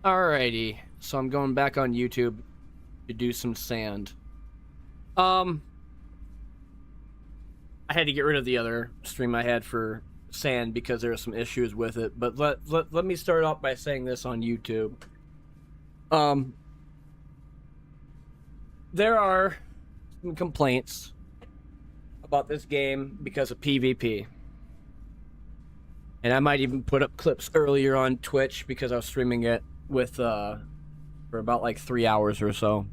Alrighty, so I'm going back on YouTube to do some sand. I had to get rid of the other stream I had for sand because there were some issues with it. But let me start off by saying this on YouTube. There are some complaints about this game because of PvP. And I might even put up clips earlier on Twitch because I was streaming it with for about like 3 hours or so.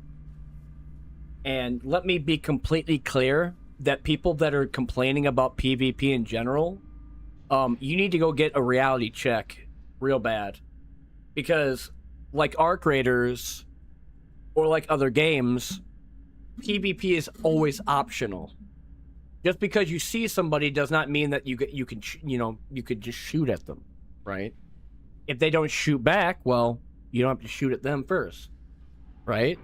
And let me be completely clear that people that are complaining about PvP in general, you need to go get a reality check real bad. Because like Arc Raiders or like other games, PvP is always optional. Just because you see somebody does not mean that you could just shoot at them, right? If they don't shoot back, well, you don't have to shoot at them first, right?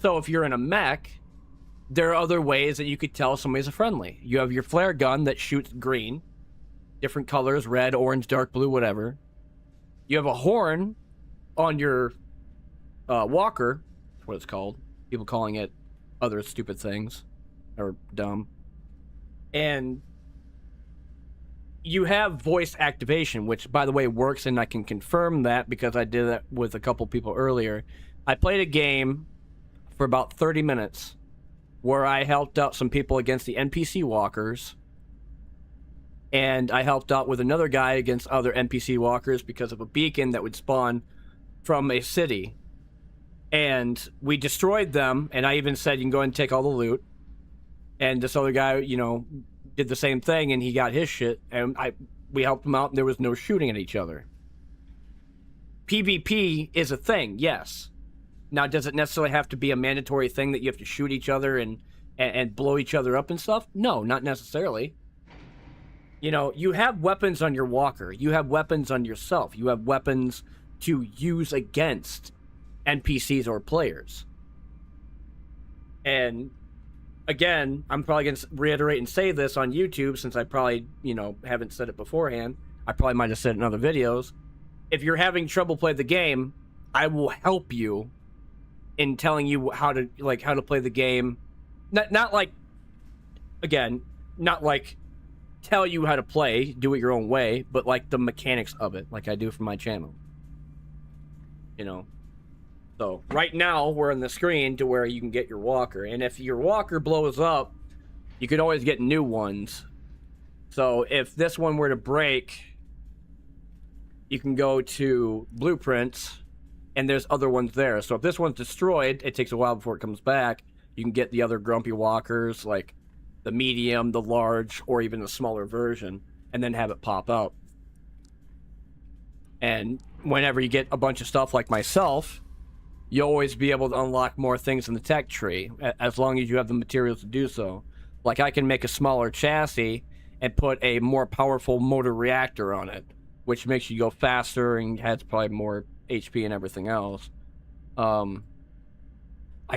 So if you're in a mech, there are other ways that you could tell somebody's a friendly. You have your flare gun that shoots green, different colors, red, orange, dark blue, whatever. You have a horn on your walker, that's what it's called. People calling it other stupid things, or dumb. And you have voice activation, which, by the way, works, and I can confirm that because I did that with a couple people earlier. I played a game for about 30 minutes where I helped out some people against the NPC walkers, and I helped out with another guy against other NPC walkers because of a beacon that would spawn from a city. And we destroyed them, and I even said, you can go ahead and take all the loot. And this other guy, did the same thing, and he got his shit, and we helped him out, and there was no shooting at each other. PvP is a thing, yes. Now, does it necessarily have to be a mandatory thing that you have to shoot each other and blow each other up and stuff? No, not necessarily. You have weapons on your walker. You have weapons on yourself. You have weapons to use against NPCs or players. And again, I'm probably going to reiterate and say this on YouTube since I probably, haven't said it beforehand. I probably might have said it in other videos. If you're having trouble playing the game, I will help you in telling you how to play the game. Not like tell you how to play, do it your own way, but like the mechanics of it, like I do for my channel. So right now we're on the screen to where you can get your walker, and if your walker blows up, you could always get new ones. So if this one were to break, you can go to blueprints, and there's other ones there. So if this one's destroyed, it takes a while before it comes back. You can get the other grumpy walkers, like the medium, the large, or even the smaller version, and then have it pop up. And whenever you get a bunch of stuff like myself, you'll always be able to unlock more things in the tech tree, as long as you have the materials to do so. Like, I can make a smaller chassis and put a more powerful motor reactor on it, which makes you go faster and has probably more HP and everything else. I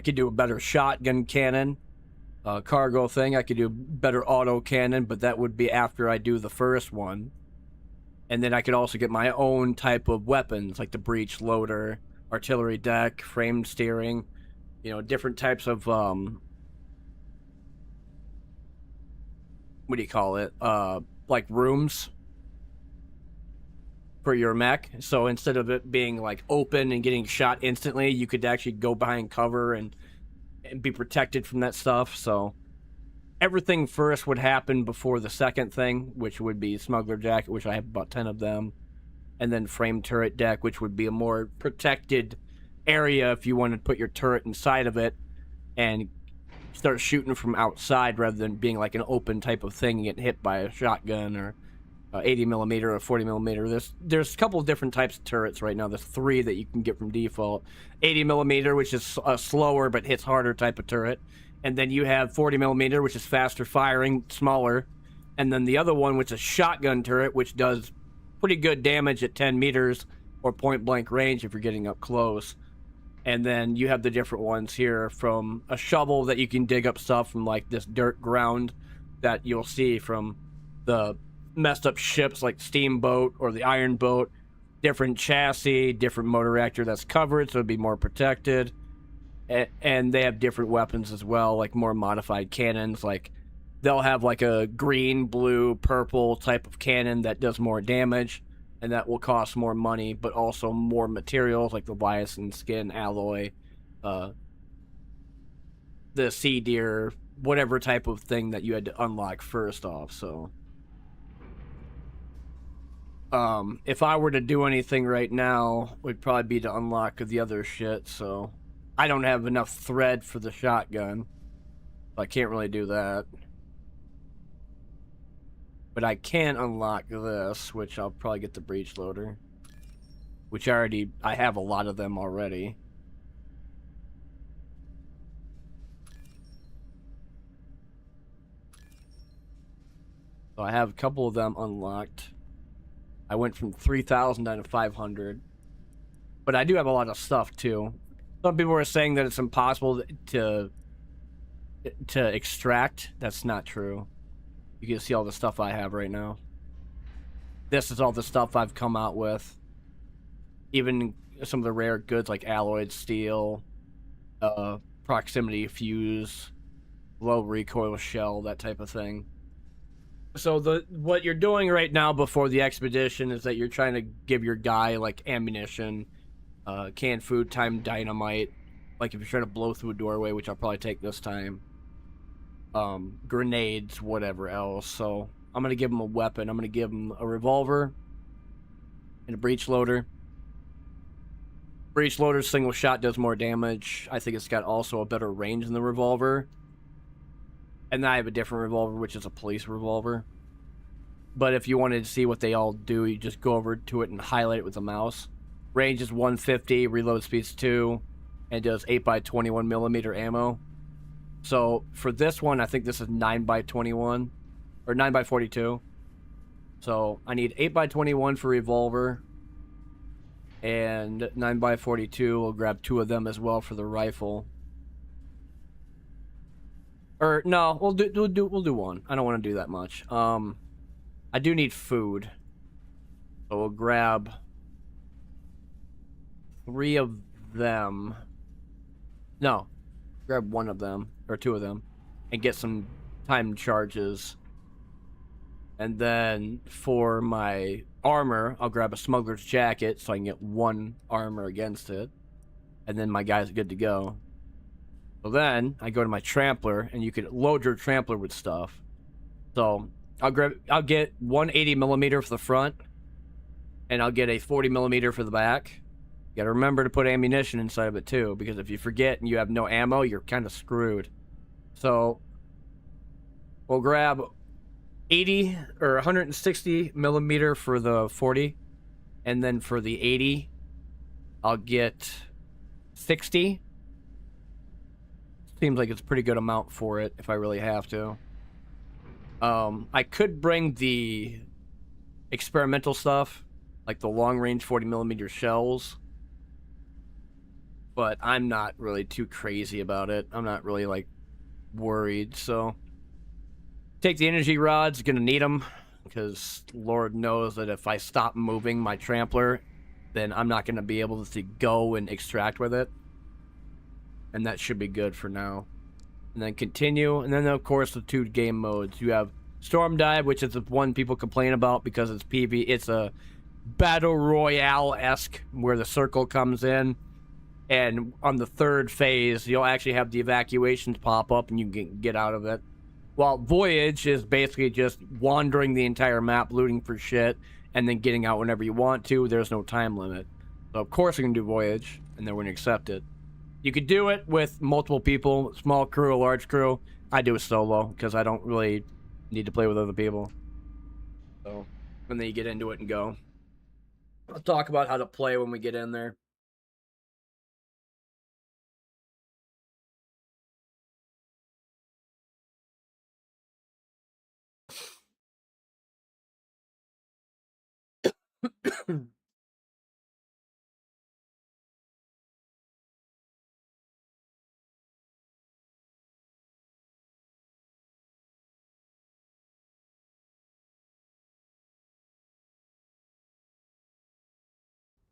could do a better shotgun cannon, cargo thing. I could do better auto cannon, but that would be after I do the first one. And then I could also get my own type of weapons, like the breech loader, artillery deck, framed steering, different types of what do you call it, like rooms for your mech. So instead of it being like open and getting shot instantly, you could actually go behind cover and be protected from that stuff. So everything first would happen before the second thing, which would be smuggler jacket, which I have about 10 of them. And then frame turret deck, which would be a more protected area if you wanted to put your turret inside of it and start shooting from outside rather than being like an open type of thing and get hit by a shotgun or 80 millimeter or 40 millimeter. There's a couple of different types of turrets right now. There's 3 that you can get from default. 80 millimeter, which is a slower but hits harder type of turret. And then you have 40 millimeter, which is faster firing, smaller. And then the other one, which is shotgun turret, which does pretty good damage at 10 meters or point blank range if you're getting up close. And then you have the different ones here, from a shovel that you can dig up stuff from like this dirt ground that you'll see from the messed up ships like Steamboat or the Iron Boat, different chassis, different motor reactor that's covered, so it'd be more protected. And they have different weapons as well, like more modified cannons. Like they'll have like a green, blue, purple type of cannon that does more damage, and that will cost more money, but also more materials like the Leviathan skin alloy, uh, the sea deer, whatever type of thing that you had to unlock first off. So, if I were to do anything right now, would probably be to unlock the other shit. So, I don't have enough thread for the shotgun. I can't really do that. But I can unlock this, which I'll probably get the breech loader. Which I have a lot of them already. So I have a couple of them unlocked. I went from 3,000 down to 500. But I do have a lot of stuff too. Some people are saying that it's impossible to extract. That's not true. You can see all the stuff I have right now. This is all the stuff I've come out with. Even some of the rare goods like alloyed steel, proximity fuse, low recoil shell, that type of thing. So what you're doing right now before the expedition is that you're trying to give your guy like ammunition, canned food, timed dynamite, like if you're trying to blow through a doorway, which I'll probably take this time, grenades, whatever else. So I'm gonna give him a weapon. I'm gonna give him a revolver and a breech loader. Breech loader single shot does more damage. I think it's got also a better range than the revolver. And then I have a different revolver, which is a police revolver. But if you wanted to see what they all do, you just go over to it and highlight it with the mouse. Range is 150, reload speed's 2, and does 8x21 millimeter ammo. So for this one, I think this is 9x21, or 9x42. So I need 8x21 for revolver, and 9x42. We'll grab 2 of them as well for the rifle. Or no, we'll do one. I don't want to do that much. I do need food, so we'll grab 3 of them. No, grab 1 of them or 2 of them, and get some timed charges. And then for my armor, I'll grab a smuggler's jacket so I can get 1 armor against it, and then my guy's good to go. So then I go to my trampler, and you can load your trampler with stuff. So I'll get 180 millimeter for the front, and I'll get a 40 millimeter for the back. You gotta remember to put ammunition inside of it too, because if you forget and you have no ammo, you're kind of screwed. So we'll grab 80 or 160 millimeter for the 40, and then for the 80, I'll get 60. Seems like it's a pretty good amount for it if I really have to. I could bring the experimental stuff, like the long-range 40 millimeter shells, but I'm not really too crazy about it. I'm not really like worried. So take the energy rods. Gonna need them because Lord knows that if I stop moving my trampler, then I'm not gonna be able to go and extract with it. And that should be good for now. And then continue, and then of course the 2 game modes. You have Storm Dive, which is the one people complain about because it's PV. It's a battle royale-esque where the circle comes in, and on the 3rd phase, you'll actually have the evacuations pop up, and you can get out of it. While Voyage is basically just wandering the entire map, looting for shit, and then getting out whenever you want to. There's no time limit. So of course we can do Voyage, and then we're gonna accept it. You could do it with multiple people, small crew, a large crew. I do it solo because I don't really need to play with other people. So, and then you get into it and go. I'll talk about how to play when we get in there.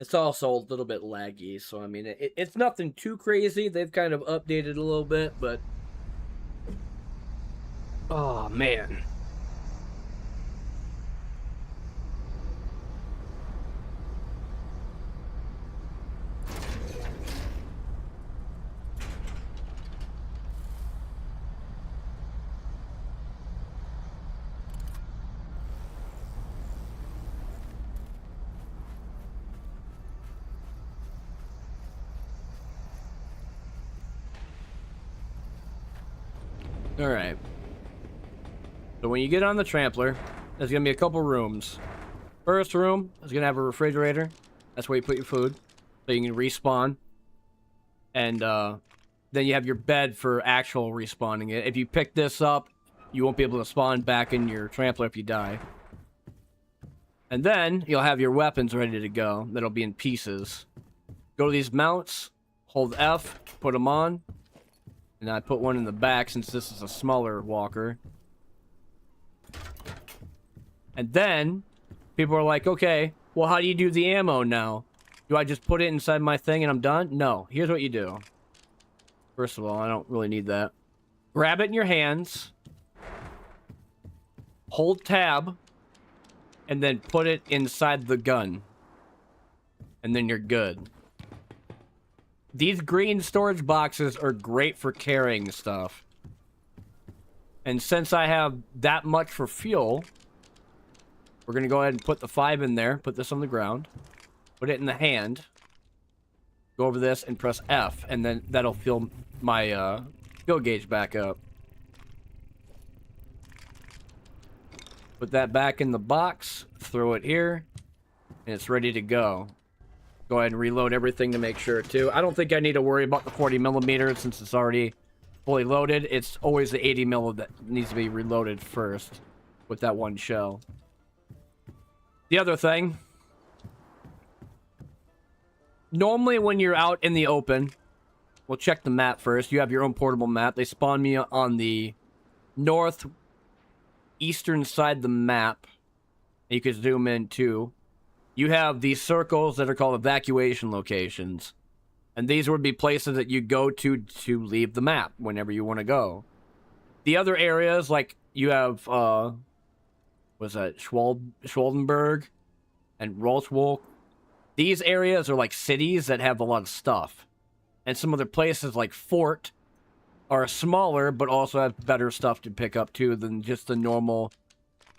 It's also a little bit laggy, so I mean, it's nothing too crazy. They've kind of updated a little bit, but oh man. All right. So when you get on the trampler, there's gonna be a couple rooms. First room is gonna have a refrigerator. That's where you put your food, so you can respawn. And then you have your bed for actual respawning it. If you pick this up, you won't be able to spawn back in your trampler if you die. And then you'll have your weapons ready to go. That'll be in pieces. Go to these mounts, hold F, put them on. And I put one in the back since this is a smaller walker. And then people are like, okay, well, how do you do the ammo now? Do I just put it inside my thing and I'm done? No. Here's what you do. First of all, I don't really need that. Grab it in your hands. Hold tab. And then put it inside the gun. And then you're good. These green storage boxes are great for carrying stuff. And since I have that much for fuel, we're going to go ahead and put the 5 in there. Put this on the ground. Put it in the hand. Go over this and press F. And then that'll fill my fuel gauge back up. Put that back in the box. Throw it here. And it's ready to go. Go ahead and reload everything to make sure, too. I don't think I need to worry about the 40mm since it's already fully loaded. It's always the 80mm that needs to be reloaded first with that one shell. The other thing. Normally when you're out in the open, we'll check the map first. You have your own portable map. They spawn me on the northeastern side of the map. You can zoom in, too. You have these circles that are called evacuation locations. And these would be places that you go to leave the map whenever you want to go. The other areas, like you have, what's that, Schwaldenberg and Rolchwolk. These areas are like cities that have a lot of stuff. And some other places like Fort are smaller, but also have better stuff to pick up too than just the normal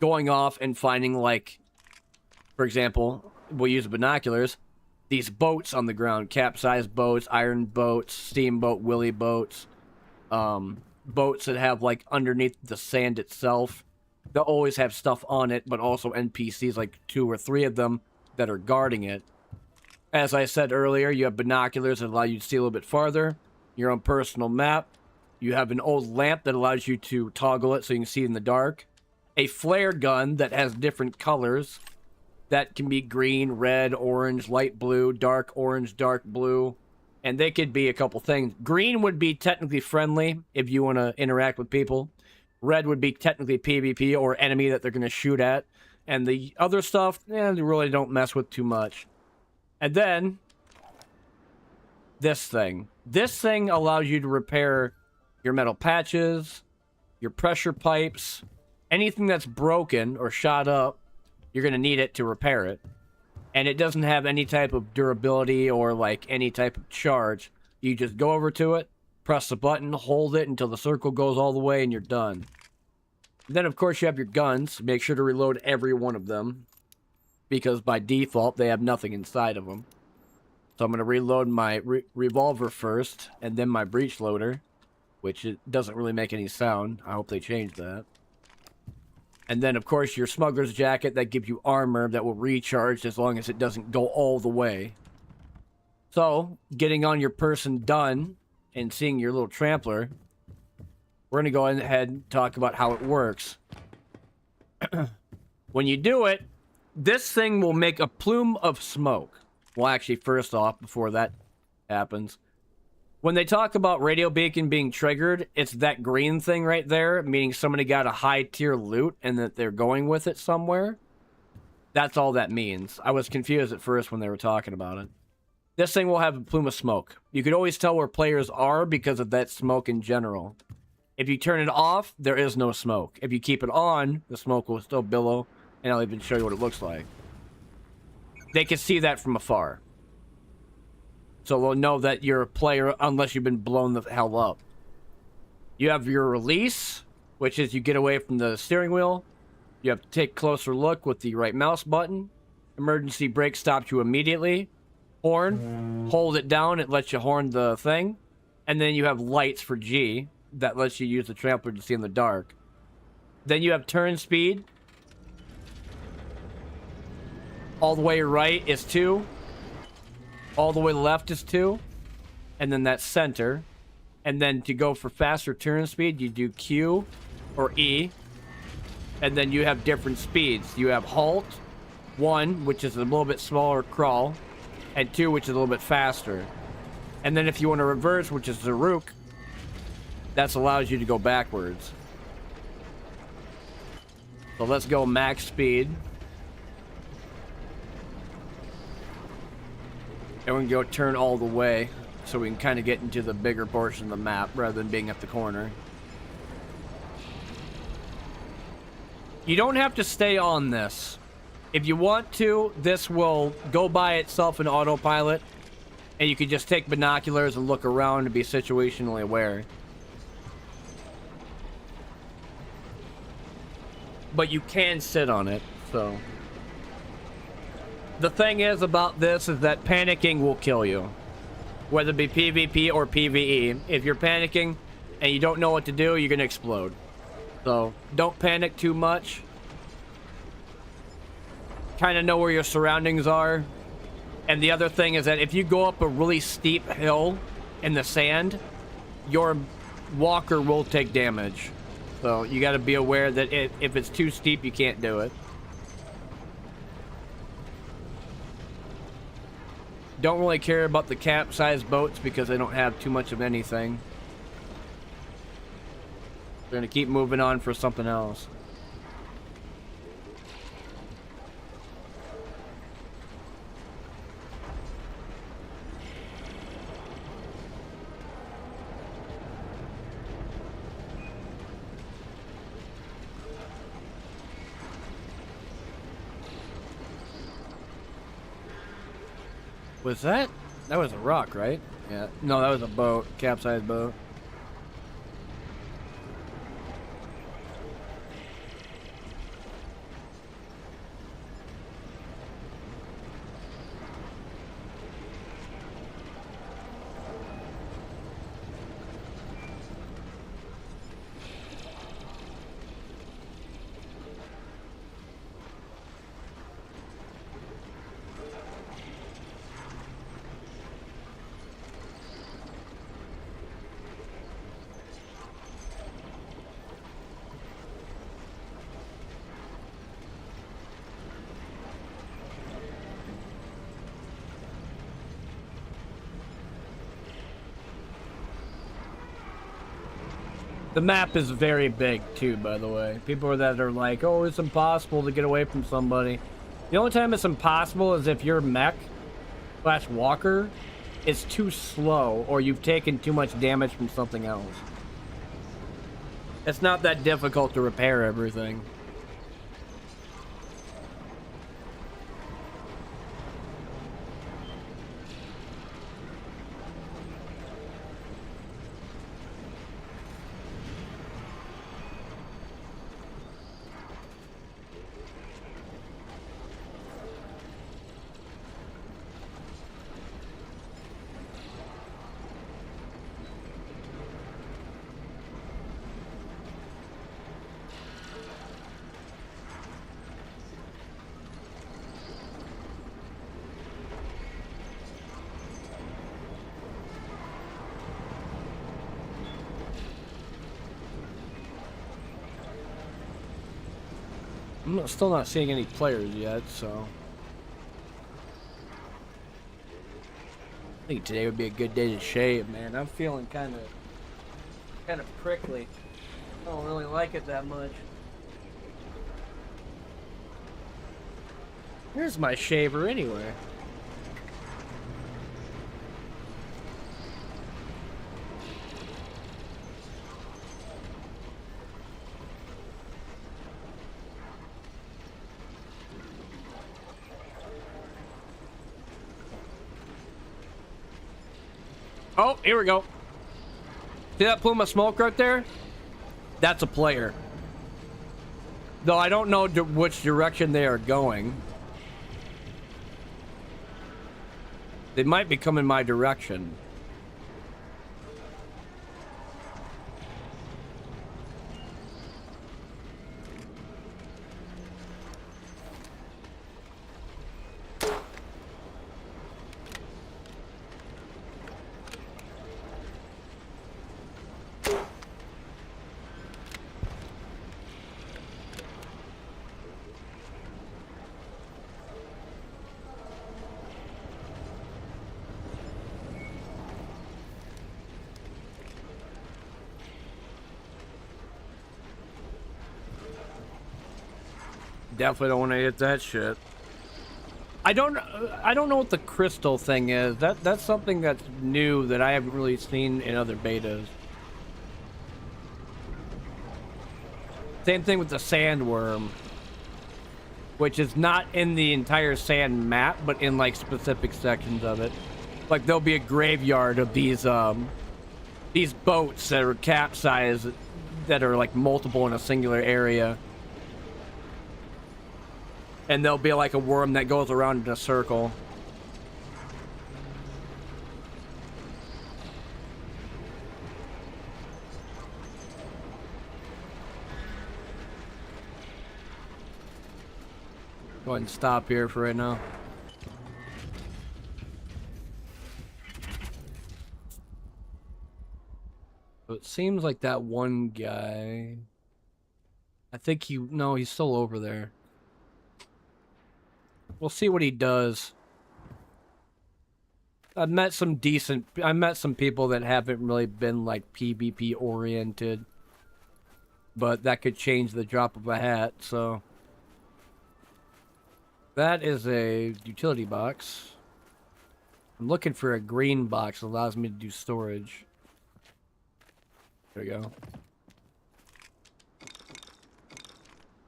going off and finding, like, for example, we'll use binoculars. These boats on the ground, capsized boats, iron boats, steamboat, willy boats, boats that have, like, underneath the sand itself. They'll always have stuff on it, but also NPCs, like 2 or 3 of them, that are guarding it. As I said earlier, you have binoculars that allow you to see a little bit farther. Your own personal map. You have an old lamp that allows you to toggle it so you can see in the dark. A flare gun that has different colors. That can be green, red, orange, light blue, dark orange, dark blue. And they could be a couple things. Green would be technically friendly if you want to interact with people. Red would be technically PvP or enemy that they're going to shoot at. And the other stuff, they really don't mess with too much. And then, this thing. This thing allows you to repair your metal patches, your pressure pipes, anything that's broken or shot up. You're going to need it to repair it. And it doesn't have any type of durability or, like, any type of charge. You just go over to it, press the button, hold it until the circle goes all the way, and you're done. And then, of course, you have your guns. Make sure to reload every one of them. Because by default, they have nothing inside of them. So I'm going to reload my revolver first, and then my breech loader. Which it doesn't really make any sound. I hope they change that. And then, of course, your smuggler's jacket that gives you armor that will recharge as long as it doesn't go all the way. So, getting on your person done and seeing your little trampler, we're going to go ahead and talk about how it works. When you do it, this thing will make a plume of smoke. Well, actually, first off, before that happens, when they talk about radio beacon being triggered, it's that green thing right there, meaning somebody got a high tier loot and that they're going with it somewhere. That's all that means. I was confused at first when they were talking about it. This thing will have a plume of smoke. You could always tell where players are because of that smoke in general. If you turn it off, there is no smoke. If you keep it on, the smoke will still billow, and I'll even show you what it looks like. They can see that from afar. So they'll know that you're a player unless you've been blown the hell up. You have your release, which is you get away from the steering wheel. You have to take a closer look with the right mouse button. Emergency brake stops you immediately. Horn, hold it down, it lets you horn the thing. And then you have lights for G, that lets you use the trampler to see in the dark. Then you have turn speed. All the way right is 2. All the way left is 2. And then that's center. And then to go for faster turn speed, you do Q or E. And then you have different speeds. You have halt, 1, which is a little bit smaller crawl, and 2, which is a little bit faster. And then if you want to reverse, which is Zaruk, that allows you to go backwards. So let's go max speed. And we can go turn all the way, so we can kind of get into the bigger portion of the map rather than being at the corner. You don't have to stay on this. If you want to, this will go by itself in autopilot, and you can just take binoculars and look around and be situationally aware. But you can sit on it, so. The thing is about this is that panicking will kill you. Whether it be PvP or PvE. If you're panicking and you don't know what to do, you're gonna explode. So, don't panic too much. Kind of know where your surroundings are. And the other thing is that if you go up a really steep hill in the sand, your walker will take damage. So, you gotta be aware that if it's too steep, you can't do it. Don't really care about the capsized boats because they don't have too much of anything. We're gonna keep moving on for something else. Was that? That was a rock, right? Yeah. No, that was a boat. Capsized boat. The map is very big too, by the way. People that are like, oh, it's impossible to get away from somebody. The only time it's impossible is if your mech / walker is too slow or you've taken too much damage from something else. It's not that difficult to repair everything. I'm still not seeing any players yet, so I think today would be a good day to shave, man. I'm feeling kind of prickly. I don't really like it that much. Here's my shaver anyway. Oh, here we go. See that plume of smoke right there? That's a player. Though I don't know which direction they are going. They might be coming my direction. Definitely don't want to hit that shit. I don't know what the crystal thing is. That's something that's new that I haven't really seen in other betas. Same thing with the sandworm, which is not in the entire sand map, but in like specific sections of it. Like there'll be a graveyard of these boats that are capsized that are like multiple in a singular area. And there'll be like a worm that goes around in a circle. Go ahead and stop here for right now. So it seems like that one guy... I think no, he's still over there. We'll see what he does. I've met some people that haven't really been like PvP oriented, but that could change the drop of a hat. So that is a utility box. I'm looking for a green box that allows me to do storage. There we go.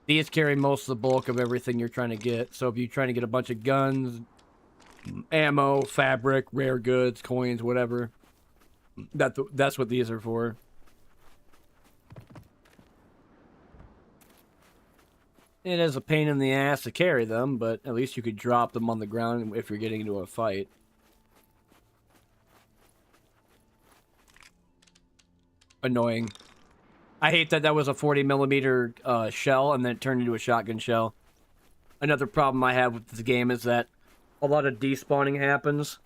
These carry most of the bulk of everything you're trying to get. So if you're trying to get a bunch of guns, ammo, fabric, rare goods, coins, whatever, that's what these are for. It is a pain in the ass to carry them, but at least you could drop them on the ground if you're getting into a fight. Annoying. I hate that was a 40mm shell and then it turned into a shotgun shell. Another problem I have with this game is that a lot of despawning happens.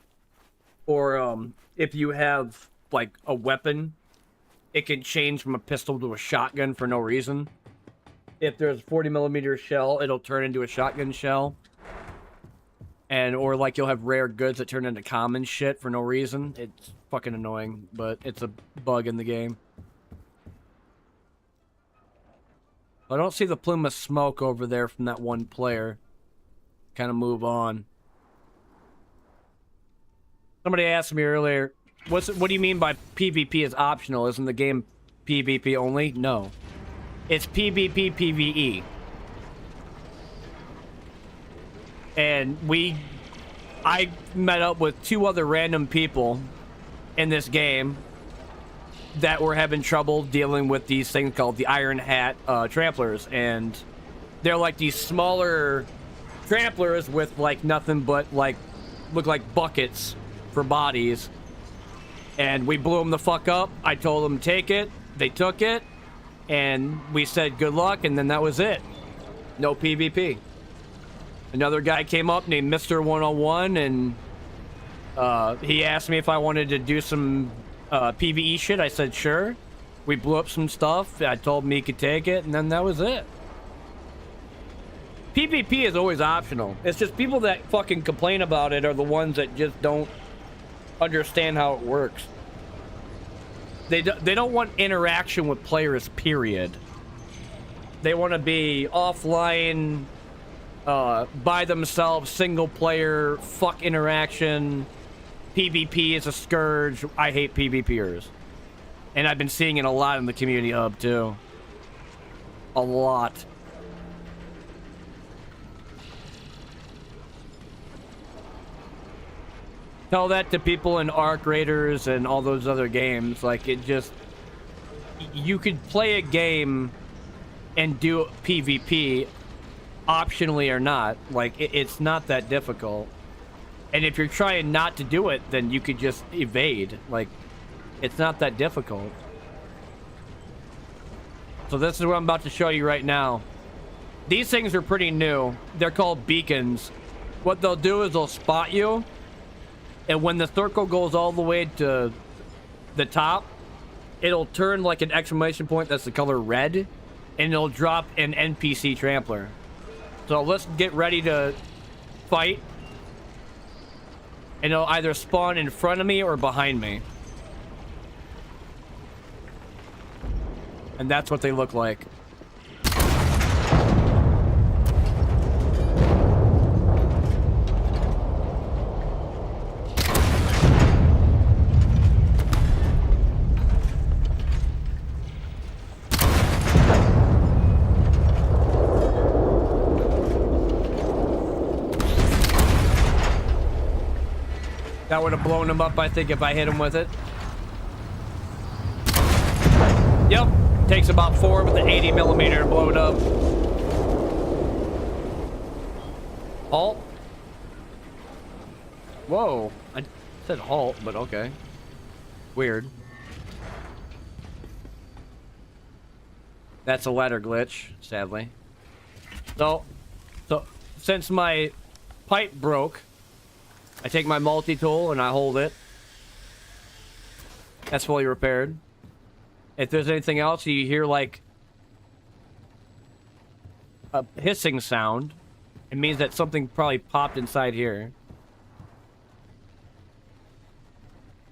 Or if you have like a weapon, it can change from a pistol to a shotgun for no reason. If there's a 40mm shell, it'll turn into a shotgun shell. Or like you'll have rare goods that turn into common shit for no reason. It's fucking annoying, but it's a bug in the game. I don't see the plume of smoke over there from that one player. Kind of move on. Somebody asked me earlier, what do you mean by PvP is optional? Isn't the game PvP only? No. It's PvP PvE. And I met up with 2 other random people in this game that were having trouble dealing with these things called the Iron Hat tramplers, and they're like these smaller tramplers with like nothing but like look like buckets for bodies, and we blew them the fuck up. I told them take it, they took it, and we said good luck, and then that was it. No PvP. Another guy came up named Mr. 101, and he asked me if I wanted to do some PvE shit. I said sure. We blew up some stuff. I told him he could take it, and then that was it. PvP is always optional. It's just people that fucking complain about it are the ones that just don't understand how it works. They don't want interaction with players, period. They want to be offline, by themselves, single player, fuck interaction, PvP is a scourge. I hate PvPers. And I've been seeing it a lot in the community hub, too. A lot. Tell that to people in Arc Raiders and all those other games. Like, it just... You could play a game and do PvP optionally or not. Like, it's not that difficult. And if you're trying not to do it, then you could just evade. Like, it's not that difficult. So this is what I'm about to show you right now. These things are pretty new. They're called beacons. What they'll do is they'll spot you. And when the circle goes all the way to the top, it'll turn like an exclamation point that's the color red. And it'll drop an NPC trampler. So let's get ready to fight. And it'll either spawn in front of me or behind me. And that's what they look like. That would have blown him up, I think, if I hit him with it. Yep. Takes about 4 with the 80mm to blow it up. Halt. Whoa. I said halt, but okay. Weird. That's a ladder glitch, sadly. So since my pipe broke, I take my multi-tool and I hold it. That's fully repaired. If there's anything else, you hear like a hissing sound. It means that something probably popped inside here.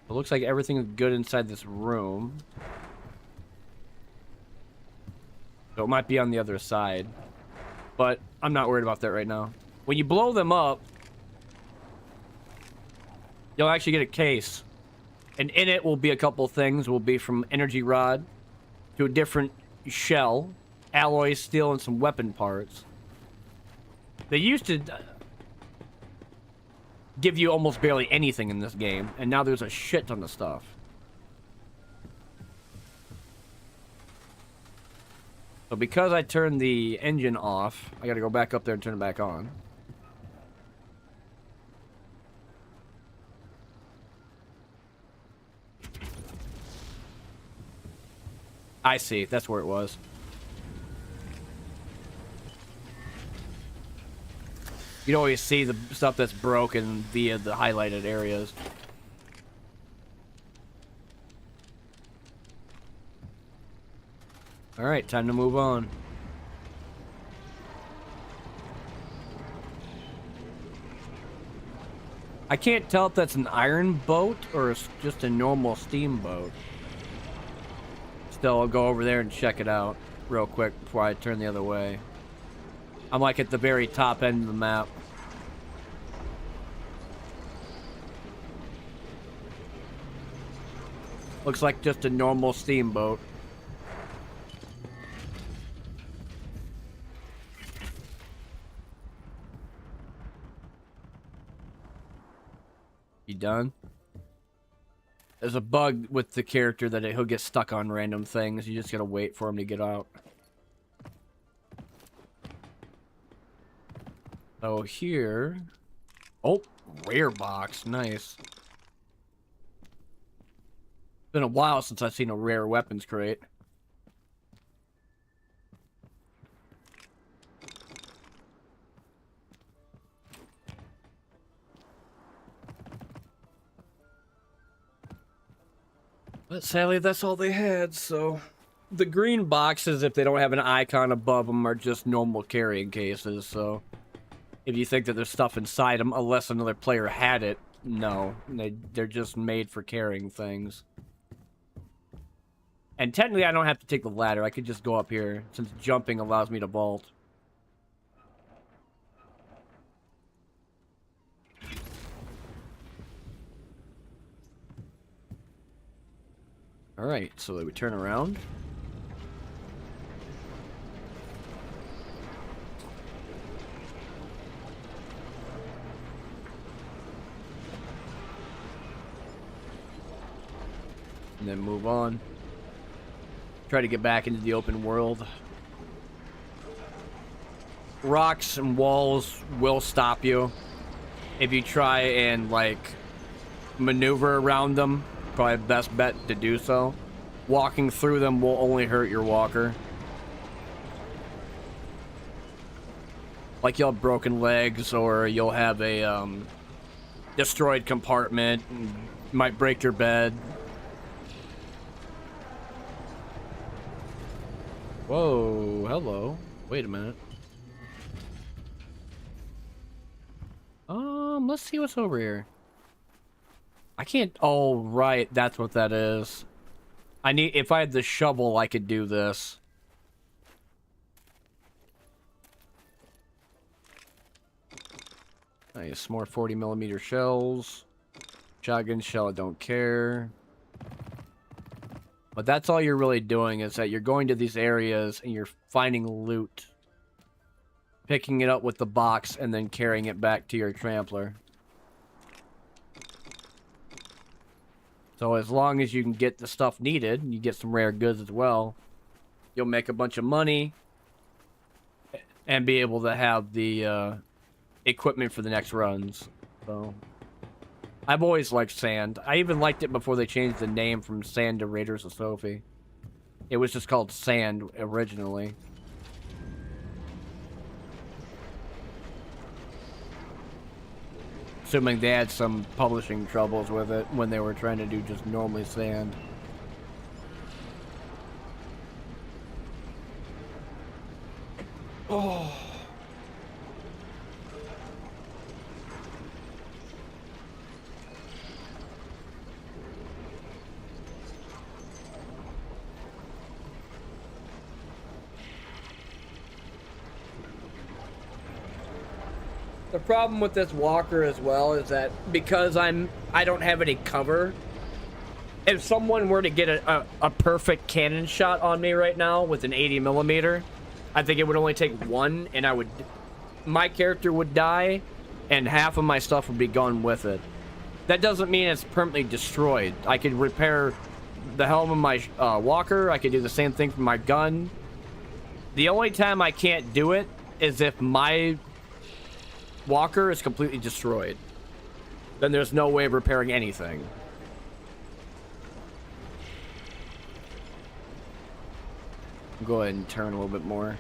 It looks like everything is good inside this room. So it might be on the other side. But I'm not worried about that right now. When you blow them up, you'll actually get a case. And in it will be a couple things. Will be from energy rod to a different shell, alloy steel, and some weapon parts. They used to give you almost barely anything in this game, and now there's a shit ton of stuff. So because I turned the engine off, I gotta go back up there and turn it back on. I see. That's where it was. You can always see the stuff that's broken via the highlighted areas. Alright, time to move on. I can't tell if that's an iron boat or it's just a normal steamboat. Still, I'll go over there and check it out real quick before I turn the other way. I'm like at the very top end of the map. Looks like just a normal steamboat. You done? There's a bug with the character that he'll get stuck on random things. You just gotta wait for him to get out. So here... Oh, rare box. Nice. Been a while since I've seen a rare weapons crate. But sadly, that's all they had, so... The green boxes, if they don't have an icon above them, are just normal carrying cases, so... If you think that there's stuff inside them, unless another player had it, no. They're just made for carrying things. And technically, I don't have to take the ladder. I could just go up here, since jumping allows me to vault. Alright, so we turn around. And then move on. Try to get back into the open world. Rocks and walls will stop you if you try and, like, maneuver around them. Probably best bet to do so. Walking through them will only hurt your walker. Like, you'll have broken legs, or you'll have a destroyed compartment, and might break your bed. Whoa, hello. Wait a minute. Let's see what's over here. I can't. Oh, right. That's what that is. If I had the shovel, I could do this. Nice. More 40mm shells. Shotgun shell, I don't care. But that's all you're really doing, is that you're going to these areas and you're finding loot. Picking it up with the box and then carrying it back to your trampler. So as long as you can get the stuff needed, and you get some rare goods as well, you'll make a bunch of money and be able to have the equipment for the next runs. So I've always liked sand. I even liked it before they changed the name from Sand to Raiders of Sophie. It was just called Sand originally. Assuming they had some publishing troubles with it when they were trying to do just normally Sand. Oh. The problem with this walker as well is that because I don't have any cover, if someone were to get a perfect cannon shot on me right now with an 80mm, I think it would only take one, and my character would die, and half of my stuff would be gone with it. That doesn't mean it's permanently destroyed. I could repair the helm of my walker. I could do the same thing for my gun. The only time I can't do it is if my walker is completely destroyed. Then there's no way of repairing anything. Go ahead and turn a little bit more.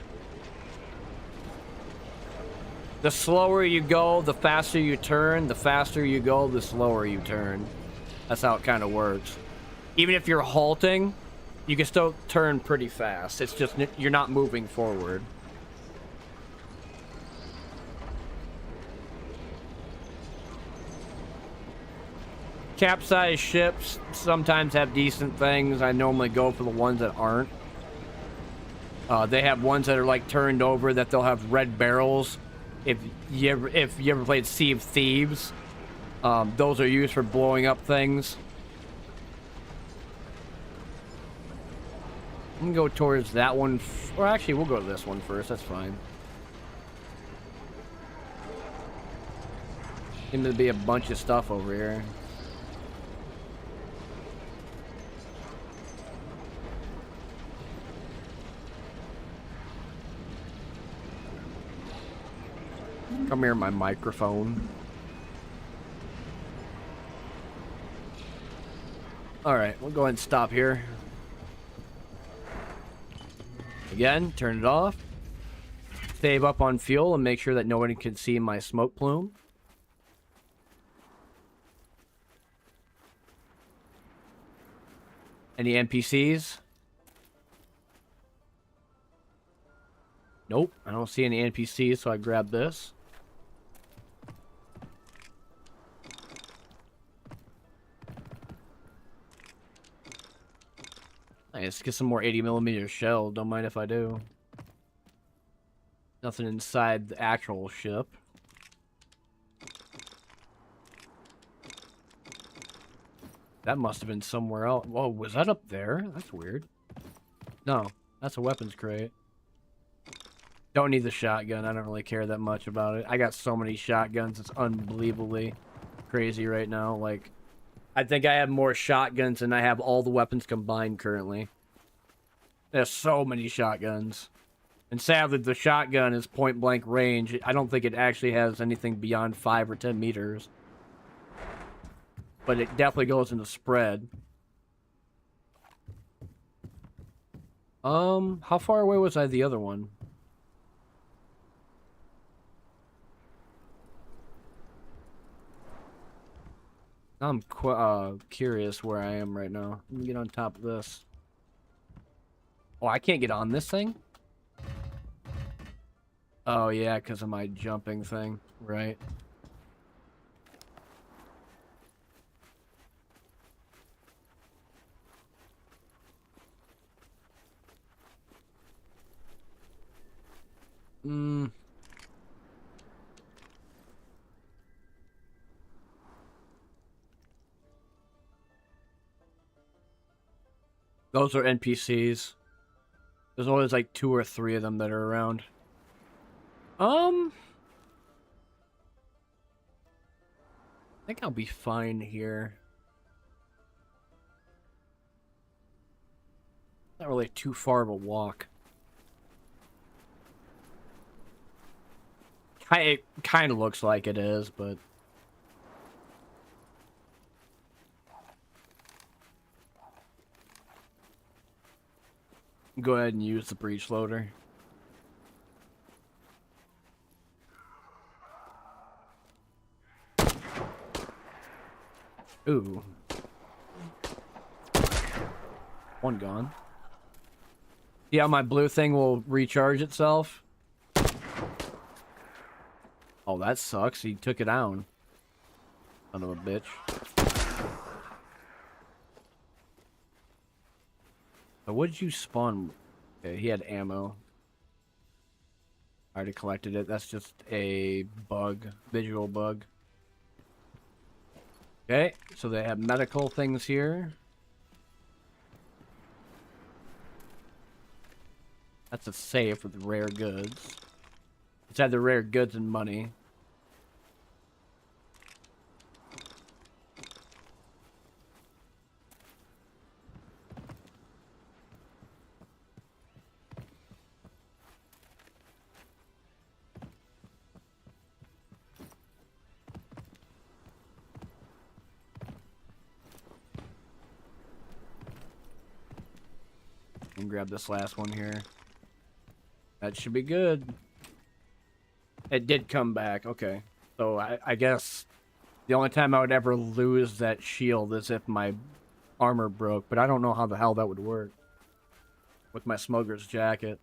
The slower you go, the faster you turn. The faster you go, the slower you turn. That's how it kind of works. Even if you're halting, you can still turn pretty fast. It's just you're not moving forward. Capsized ships sometimes have decent things. I normally go for the ones that aren't. They have ones that are like turned over that they'll have red barrels. If you ever played Sea of Thieves, those are used for blowing up things. I'm gonna go towards that one, or actually we'll go to this one first. That's fine. Seems to be a bunch of stuff over here. Come here, my microphone. Alright, we'll go ahead and stop here. Again, turn it off. Save up on fuel and make sure that nobody can see my smoke plume. Any NPCs? Nope, I don't see any NPCs, so I grab this. Nice, get some more 80mm shell. Don't mind if I do. Nothing inside the actual ship. That must have been somewhere else. Whoa, was that up there? That's weird. No, that's a weapons crate. Don't need the shotgun. I don't really care that much about it. I got so many shotguns. It's unbelievably crazy right now. Like, I think I have more shotguns than I have all the weapons combined currently. There's so many shotguns. And sadly, the shotgun is point blank range. I don't think it actually has anything beyond 5 or 10 meters. But it definitely goes into spread. How far away was I the other one? I'm curious where I am right now. Let me get on top of this. Oh, I can't get on this thing? Oh, yeah, because of my jumping thing. Right. Those are NPCs. There's always like 2 or 3 of them that are around. I think I'll be fine here. Not really too far of a walk. It kind of looks like it is, but... Go ahead and use the breech loader. Ooh. One gone. Yeah, my blue thing will recharge itself. Oh, that sucks. He took it down. Son of a bitch. But what did you spawn? Okay, he had ammo. I already collected it. That's just a bug. Visual bug. Okay, so they have medical things here. That's a safe with rare goods. It's either rare goods and money. And grab this last one here. That should be good. It did come back. Okay. So I guess the only time I would ever lose that shield is if my armor broke. But I don't know how the hell that would work with my smuggler's jacket.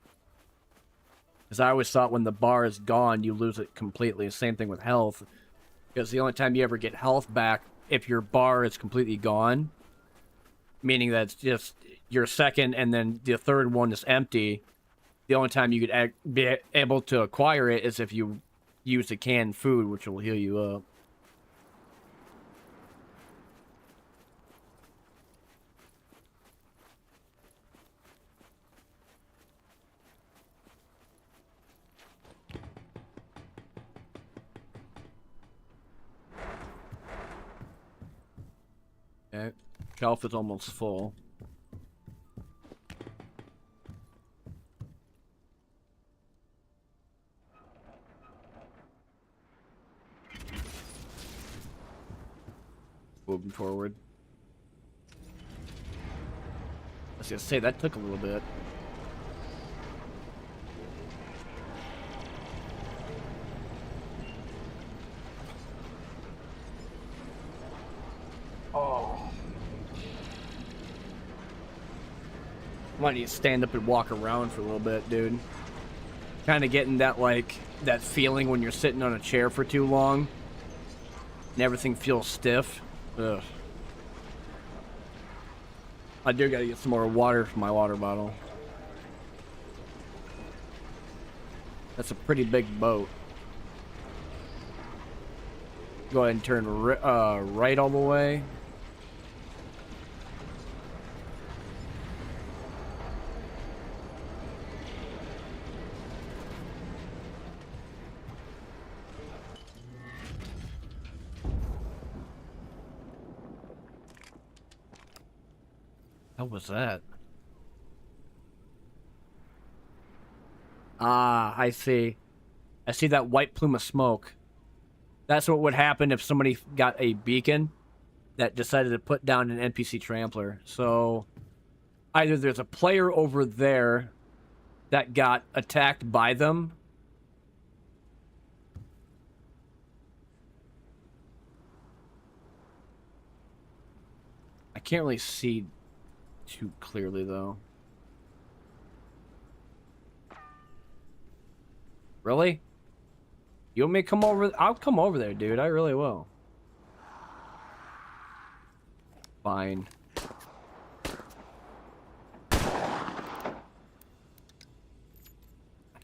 Because I always thought when the bar is gone, you lose it completely. Same thing with health. Because the only time you ever get health back, if your bar is completely gone, meaning that it's just your second and then the third one is empty, the only time you could be able to acquire it is if you use the canned food, which will heal you up. Okay, shelf is almost full. Moving forward. I was gonna say, that took a little bit. Oh. Might need to stand up and walk around for a little bit, dude. Kind of getting that, like, that feeling when you're sitting on a chair for too long and everything feels stiff. Ugh. I do gotta get some more water from my water bottle. That's a pretty big boat. Go ahead and turn right all the way. What was that? Ah, I see. I see that white plume of smoke. That's what would happen if somebody got a beacon that decided to put down an NPC trampler. So either there's a player over there that got attacked by them. I can't really see too clearly, though. Really? You want me to come over? I'll come over there, dude. I really will. Fine. I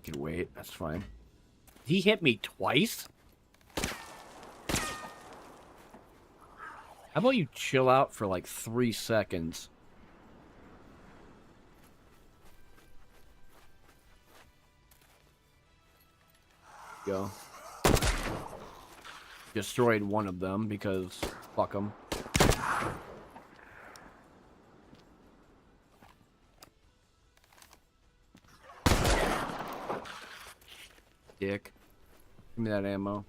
can wait. That's fine. He hit me twice? How about you chill out for like 3 seconds? Go. Destroyed one of them because fuck them. Dick. Give me that ammo.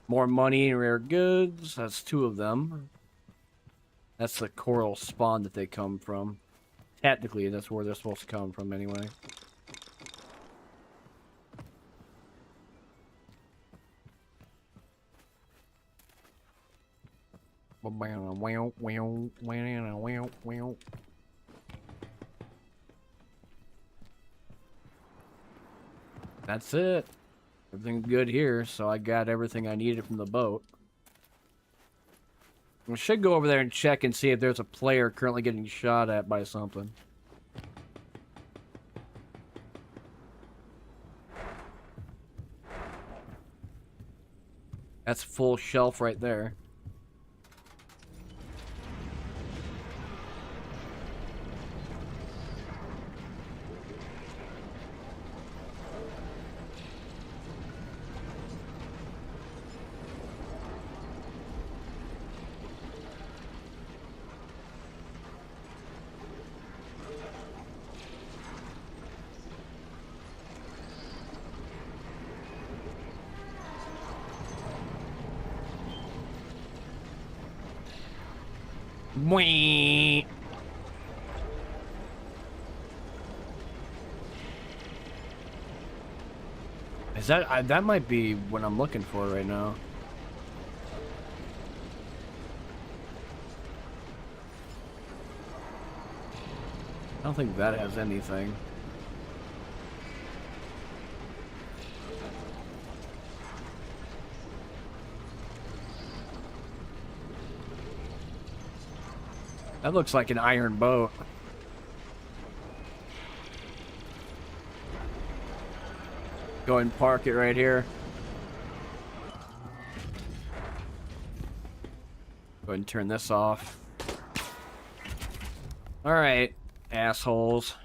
More money and rare goods. That's 2 of them. That's the coral spawn that they come from. Technically, that's where they're supposed to come from anyway. That's it. Everything's good here, so I got everything I needed from the boat. I should go over there and check and see if there's a player currently getting shot at by something. That's full shelf right there. Whee! Is that that might be what I'm looking for right now? I don't think that has anything. That looks like an iron boat. Go ahead and park it right here. Go ahead and turn this off. Alright, assholes.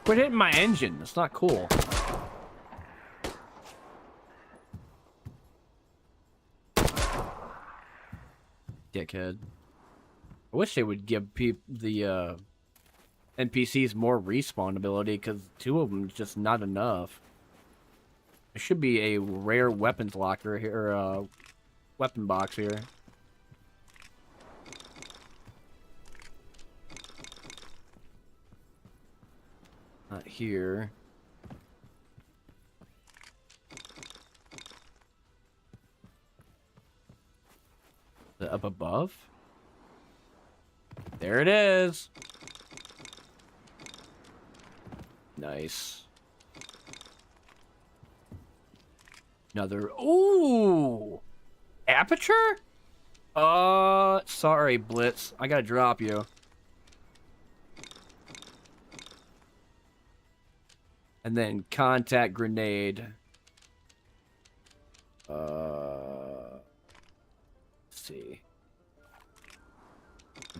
Quit hitting my engine. That's not cool. Dickhead. I wish they would give the NPCs more respawn ability, because 2 of them is just not enough. There should be a rare weapons locker here, or weapon box here. Not here. Is it up above? There it is. Nice. Another. Ooh! Aperture? Sorry, Blitz. I gotta drop you. And then contact grenade. Let's see.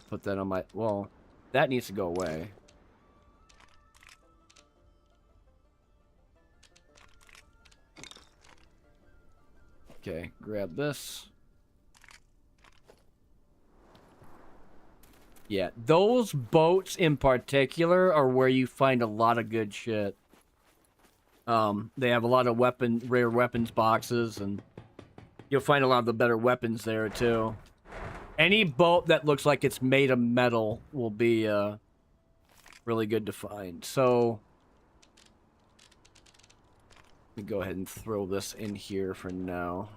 Put that on my... Well, that needs to go away. Okay, grab this. Yeah, those boats in particular are where you find a lot of good shit. They have a lot of rare weapons boxes, and you'll find a lot of the better weapons there, too. Any boat that looks like it's made of metal will be, really good to find. So, let me go ahead and throw this in here for now.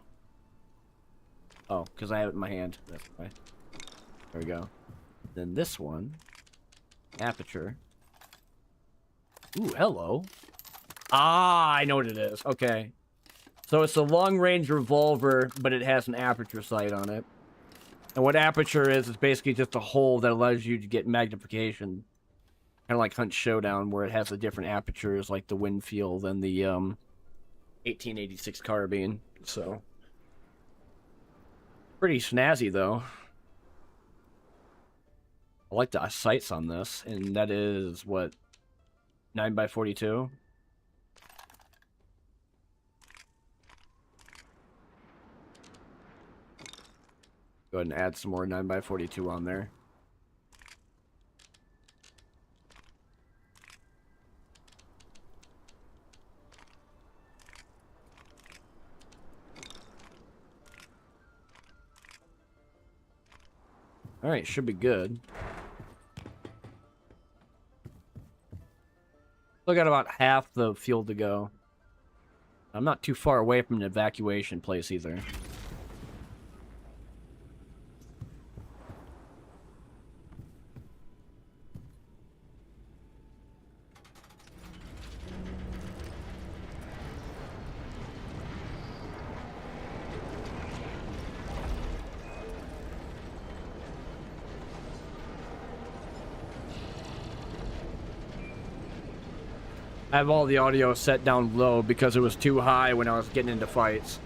Oh, because I have it in my hand. That's why. There we go. Then this one. Aperture. Ooh, hello. Ah, I know what it is. Okay. So it's a long-range revolver, but it has an aperture sight on it. And what aperture is basically just a hole that allows you to get magnification. Kind of like Hunt Showdown, where it has the different apertures, like the Winfield and the 1886 carbine. So, pretty snazzy, though. I like the sights on this, and that is, what, 9x42? Go ahead and add some more 9x42 on there. Alright, should be good. Still got about half the fuel to go. I'm not too far away from an evacuation place either. I have all the audio set down low because it was too high when I was getting into fights.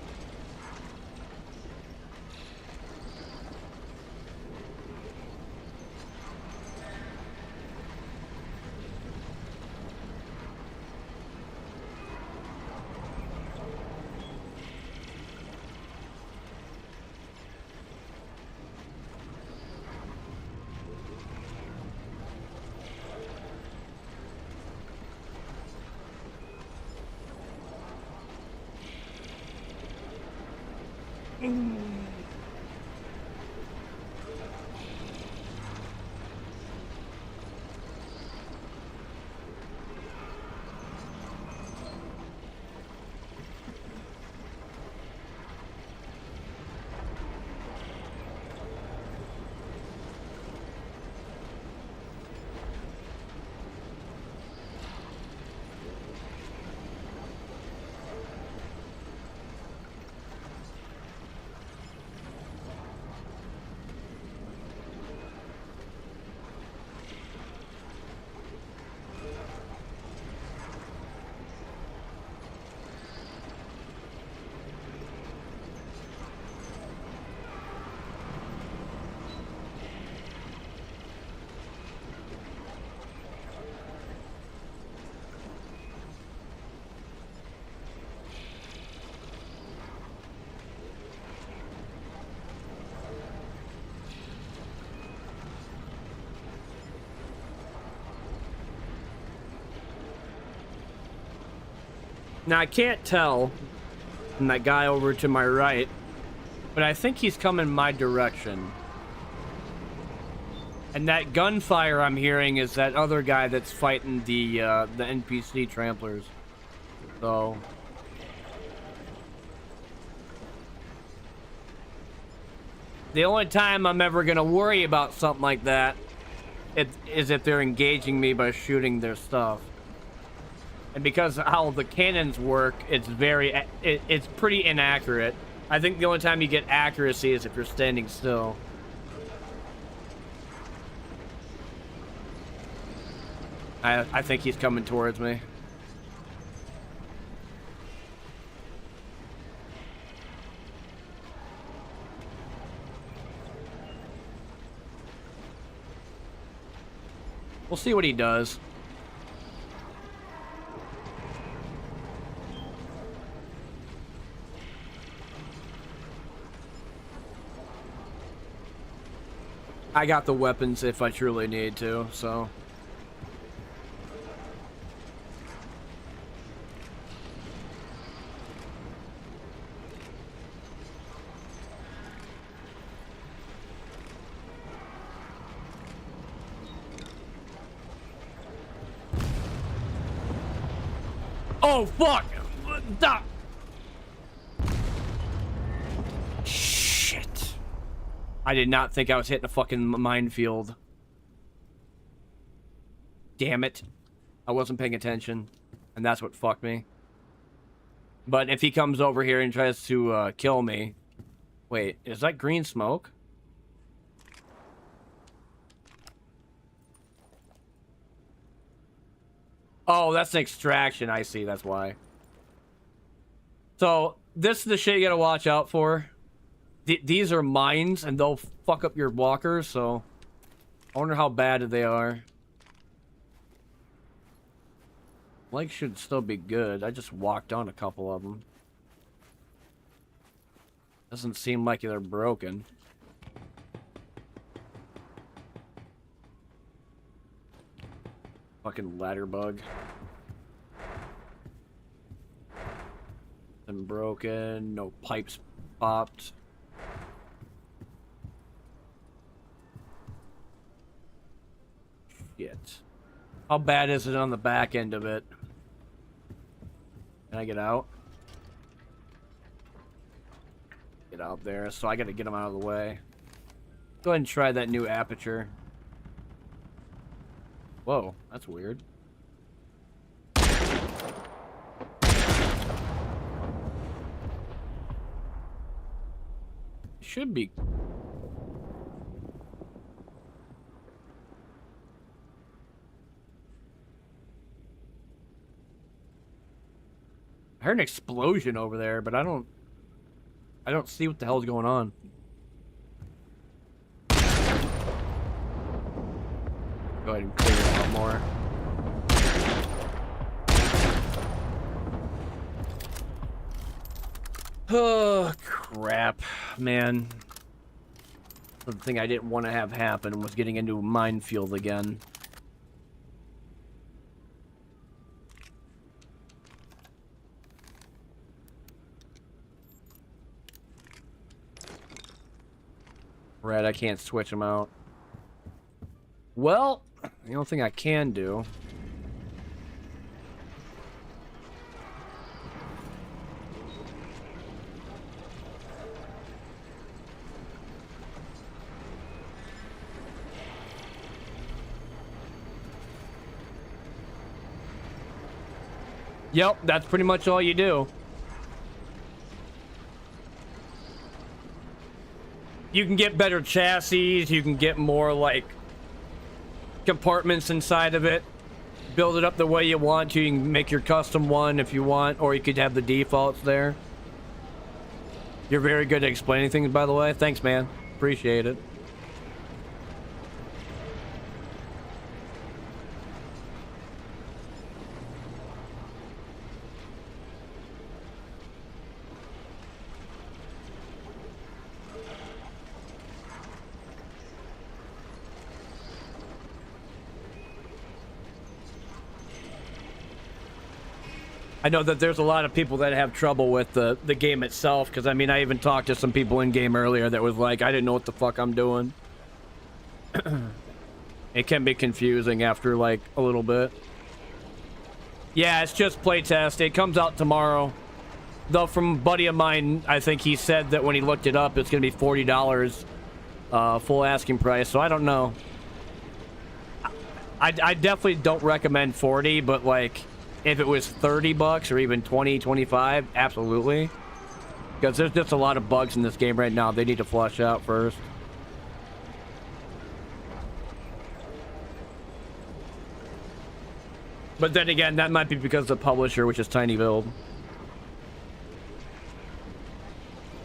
Now, I can't tell from that guy over to my right, but I think he's coming my direction. And that gunfire I'm hearing is that other guy that's fighting the NPC tramplers. So... the only time I'm ever gonna worry about something like that is if they're engaging me by shooting their stuff. And because of how the cannons work, it's pretty inaccurate. I think the only time you get accuracy is if you're standing still. I think he's coming towards me. We'll see what he does. I got the weapons if I truly need to, so. Oh, fuck! Stop! Shit. I did not think I was hitting a fucking minefield. Damn it. I wasn't paying attention. And that's what fucked me. But if he comes over here and tries to kill me... Wait, is that green smoke? Oh, that's an extraction. I see, that's why. So, this is the shit you gotta watch out for. These are mines, and they'll fuck up your walkers, so... I wonder how bad they are. Legs should still be good. I just walked on a couple of them. Doesn't seem like they're broken. Fucking ladder bug. Been broken. No pipes popped. Shit. How bad is it on the back end of it? Can I get out? Get out there. So I gotta get them out of the way. Go ahead and try that new aperture. Whoa, that's weird. Should be. I heard an explosion over there, but I don't see what the hell's going on. Go ahead and clear it out more. Oh, crap, man. The thing I didn't want to have happen was getting into a minefield again. Red, I can't switch them out. Well, the only thing I can do... Yep, that's pretty much all you do. You can get better chassis, you can get more, like, compartments inside of it. Build it up the way you want to. You can make your custom one if you want, or you could have the defaults there. You're very good at explaining things, by the way. Thanks, man. Appreciate it. I know that there's a lot of people that have trouble with the game itself, because, I mean, I even talked to some people in-game earlier that was like, I didn't know what the fuck I'm doing. It can be confusing after, like, a little bit. Yeah, it's just playtest. It comes out tomorrow. Though, from a buddy of mine, I think he said that when he looked it up, it's going to be $40 full asking price, so I don't know. I definitely don't recommend 40, but, like... If it was 30 bucks or even 20, 25, absolutely. Because there's just a lot of bugs in this game right now they need to flush out first. But then again, that might be because of the publisher, which is Tiny Build.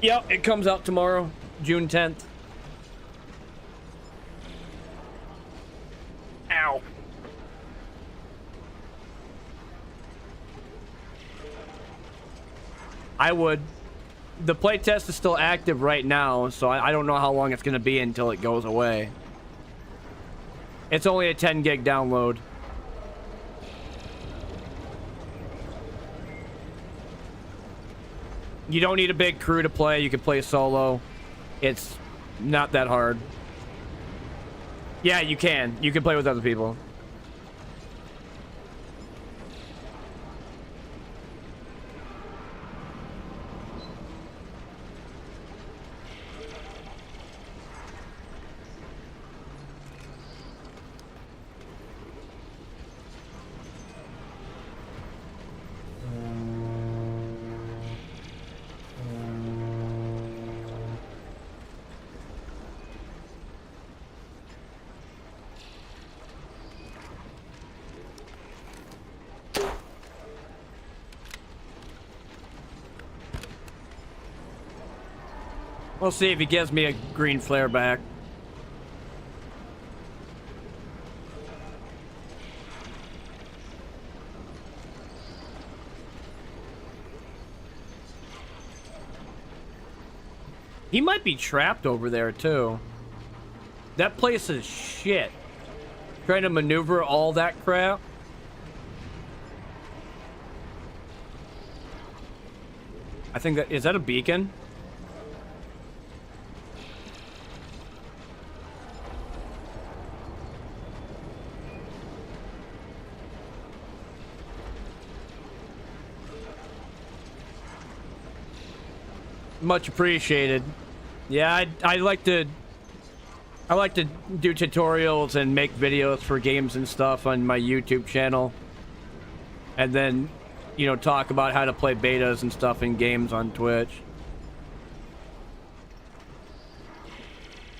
Yep, it comes out tomorrow, June 10th. Ow. I would. The playtest is still active right now, so I don't know how long it's going to be until it goes away. It's only a 10 gig download. You don't need a big crew to play. You can play solo. It's not that hard. Yeah, you can. You can play with other people. We'll see if he gives me a green flare back. He might be trapped over there too. That place is shit. Trying to maneuver all that crap. I think that... Is that a beacon? Much appreciated. Yeah, I like to do tutorials and make videos for games and stuff on my YouTube channel, and then, you know, talk about how to play betas and stuff in games on Twitch.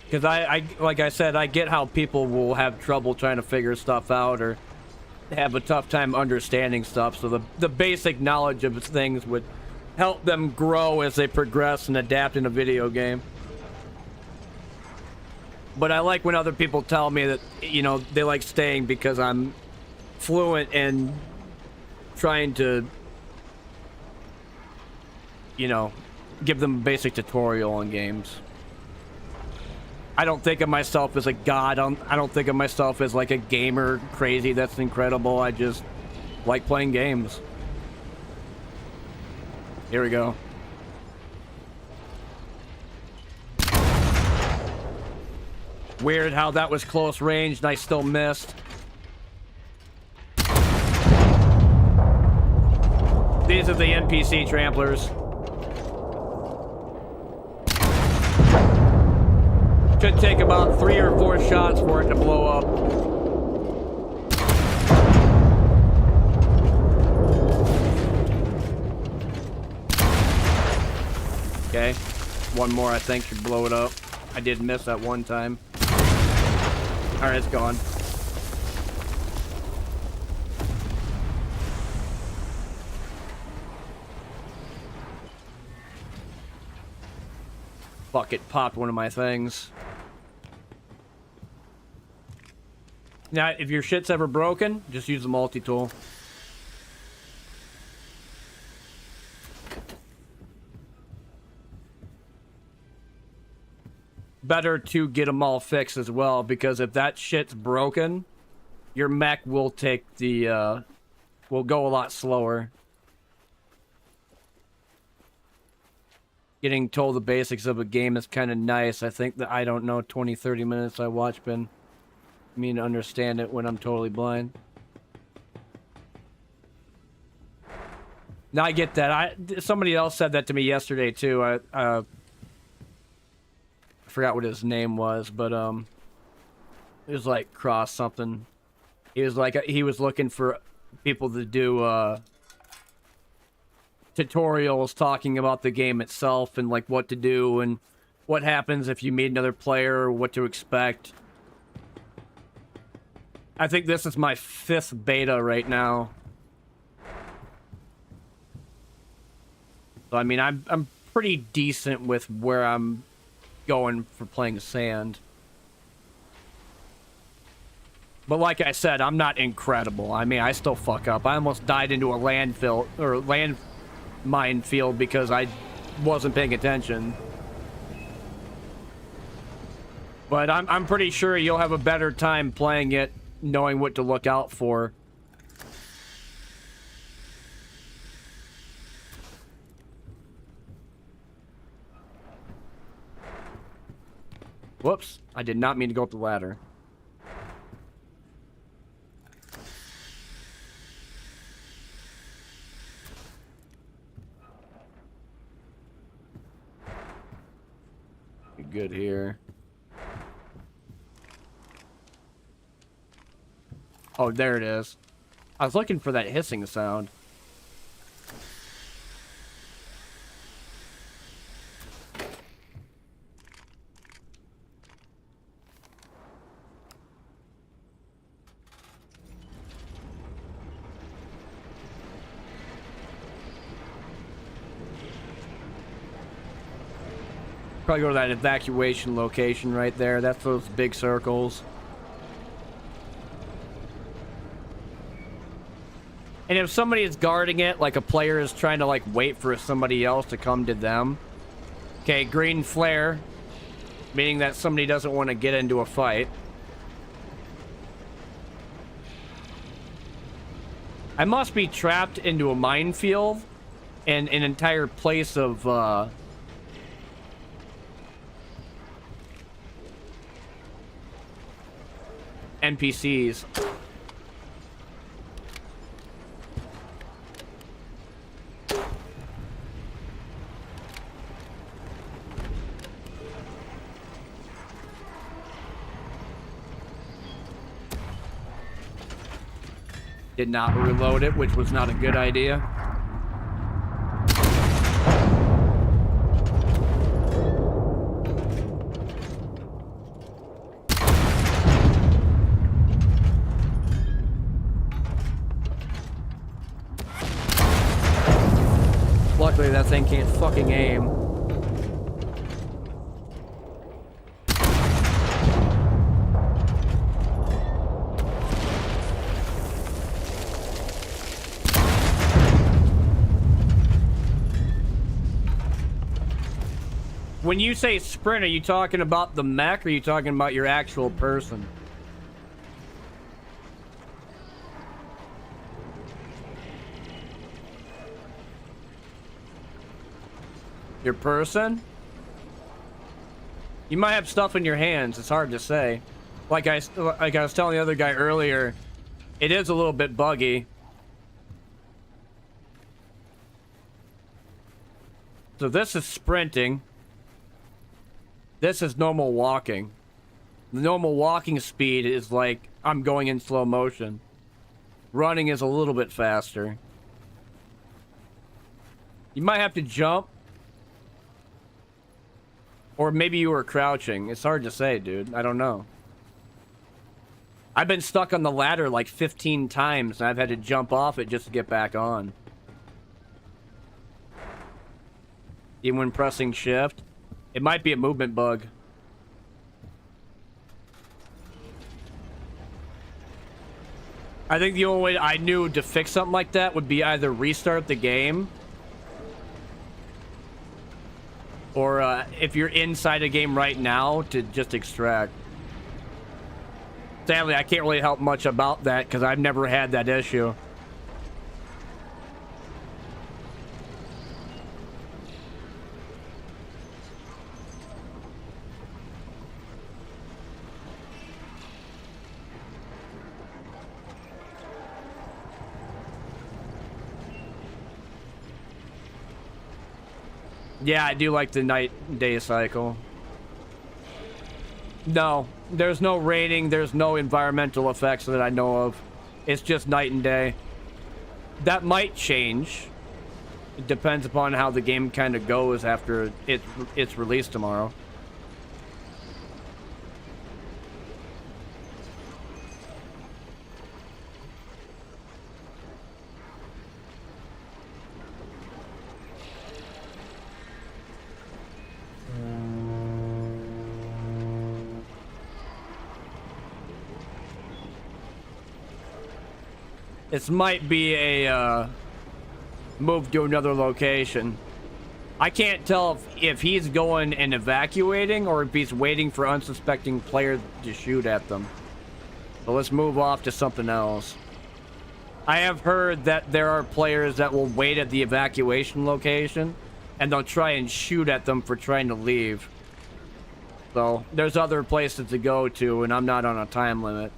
Because I like I said, I get how people will have trouble trying to figure stuff out or have a tough time understanding stuff. So the basic knowledge of things would help them grow as they progress and adapt in a video game. But I like when other people tell me that, you know, they like staying because I'm fluent and trying to, you know, give them a basic tutorial on games. I don't think of myself as a god. I don't think of myself as like a gamer crazy that's incredible. I just like playing games. Here we go. Weird how that was close range and I still missed. These are the NPC tramplers. Could take about 3 or 4 shots for it to blow up. Okay, one more I think should blow it up. I did miss that one time. Alright, it's gone. Fuck, it popped one of my things. Now, if your shit's ever broken, just use the multi-tool. Better to get them all fixed as well, because if that shit's broken, your mech will take the, will go a lot slower. Getting told the basics of a game is kind of nice. I think that, I don't know, 20-30 minutes I watch been me to understand it when I'm totally blind. Now I get that. Somebody else said that to me yesterday too. I forgot what his name was, but it was like Cross something. He was like, he was looking for people to do tutorials talking about the game itself and like what to do and what happens if you meet another player or what to expect. I think this is my 5th beta right now. So I mean, I'm pretty decent with where I'm going for playing sand. But like I said, I'm not incredible. I mean, I still fuck up. I almost died into a landfill or landmine field because I wasn't paying attention. But I'm pretty sure you'll have a better time playing it, knowing what to look out for. Whoops, I did not mean to go up the ladder. Good here. Oh, there it is. I was looking for that hissing sound. Probably go to that evacuation location right there. That's those big circles. And if somebody is guarding it, like a player is trying to like wait for somebody else to come to them. Okay, green flare, meaning that somebody doesn't want to get into a fight. I must be trapped into a minefield and an entire place of NPCs. Did not reload it, which was not a good idea. Luckily, that thing can't fucking aim. When you say sprint, are you talking about the mech or are you talking about your actual person? Your person? You might have stuff in your hands. It's hard to say. Like I was telling the other guy earlier, it is a little bit buggy. So this is sprinting. This is normal walking. The normal walking speed is like I'm going in slow motion. Running is a little bit faster. You might have to jump. Or maybe you were crouching. It's hard to say, dude. I don't know. I've been stuck on the ladder like 15 times, and I've had to jump off it just to get back on. Even when pressing shift. It might be a movement bug. I think the only way I knew to fix something like that would be either restart the game, or if you're inside a game right now, to just extract. Sadly, I can't really help much about that because I've never had that issue. Yeah, I do like the night-day cycle. No, there's no rating, there's no environmental effects that I know of. It's just night and day. That might change. It depends upon how the game kind of goes after it's released tomorrow. This might be a move to another location. I can't tell if he's going and evacuating or if he's waiting for unsuspecting players to shoot at them. So let's move off to something else. I have heard that there are players that will wait at the evacuation location and they'll try and shoot at them for trying to leave. So there's other places to go to, and I'm not on a time limit.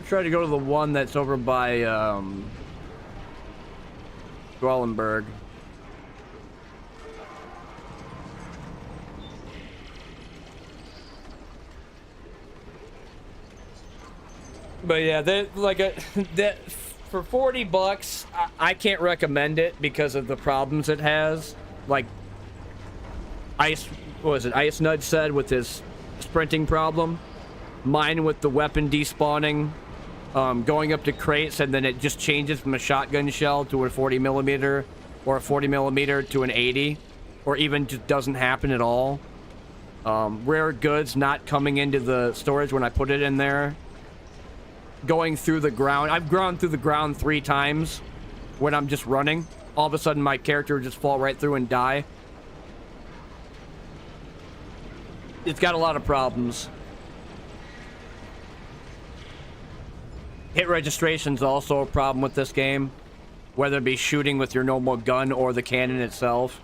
Try to go to the one that's over by Dwellenberg. But yeah, that like that for $40, I can't recommend it because of the problems it has. Like Ice, what was it? Ice Nudge said with his sprinting problem. Mine with the weapon despawning. Going up to crates and then it just changes from a shotgun shell to a 40 millimeter or a 40 millimeter to an 80, or even just doesn't happen at all. Rare goods not coming into the storage when I put it in there. Going through the ground. I've gone through the ground 3 times when I'm just running. All of a sudden my character would just fall right through and die. It's got a lot of problems. Hit registration's also a problem with this game, whether it be shooting with your normal gun or the cannon itself.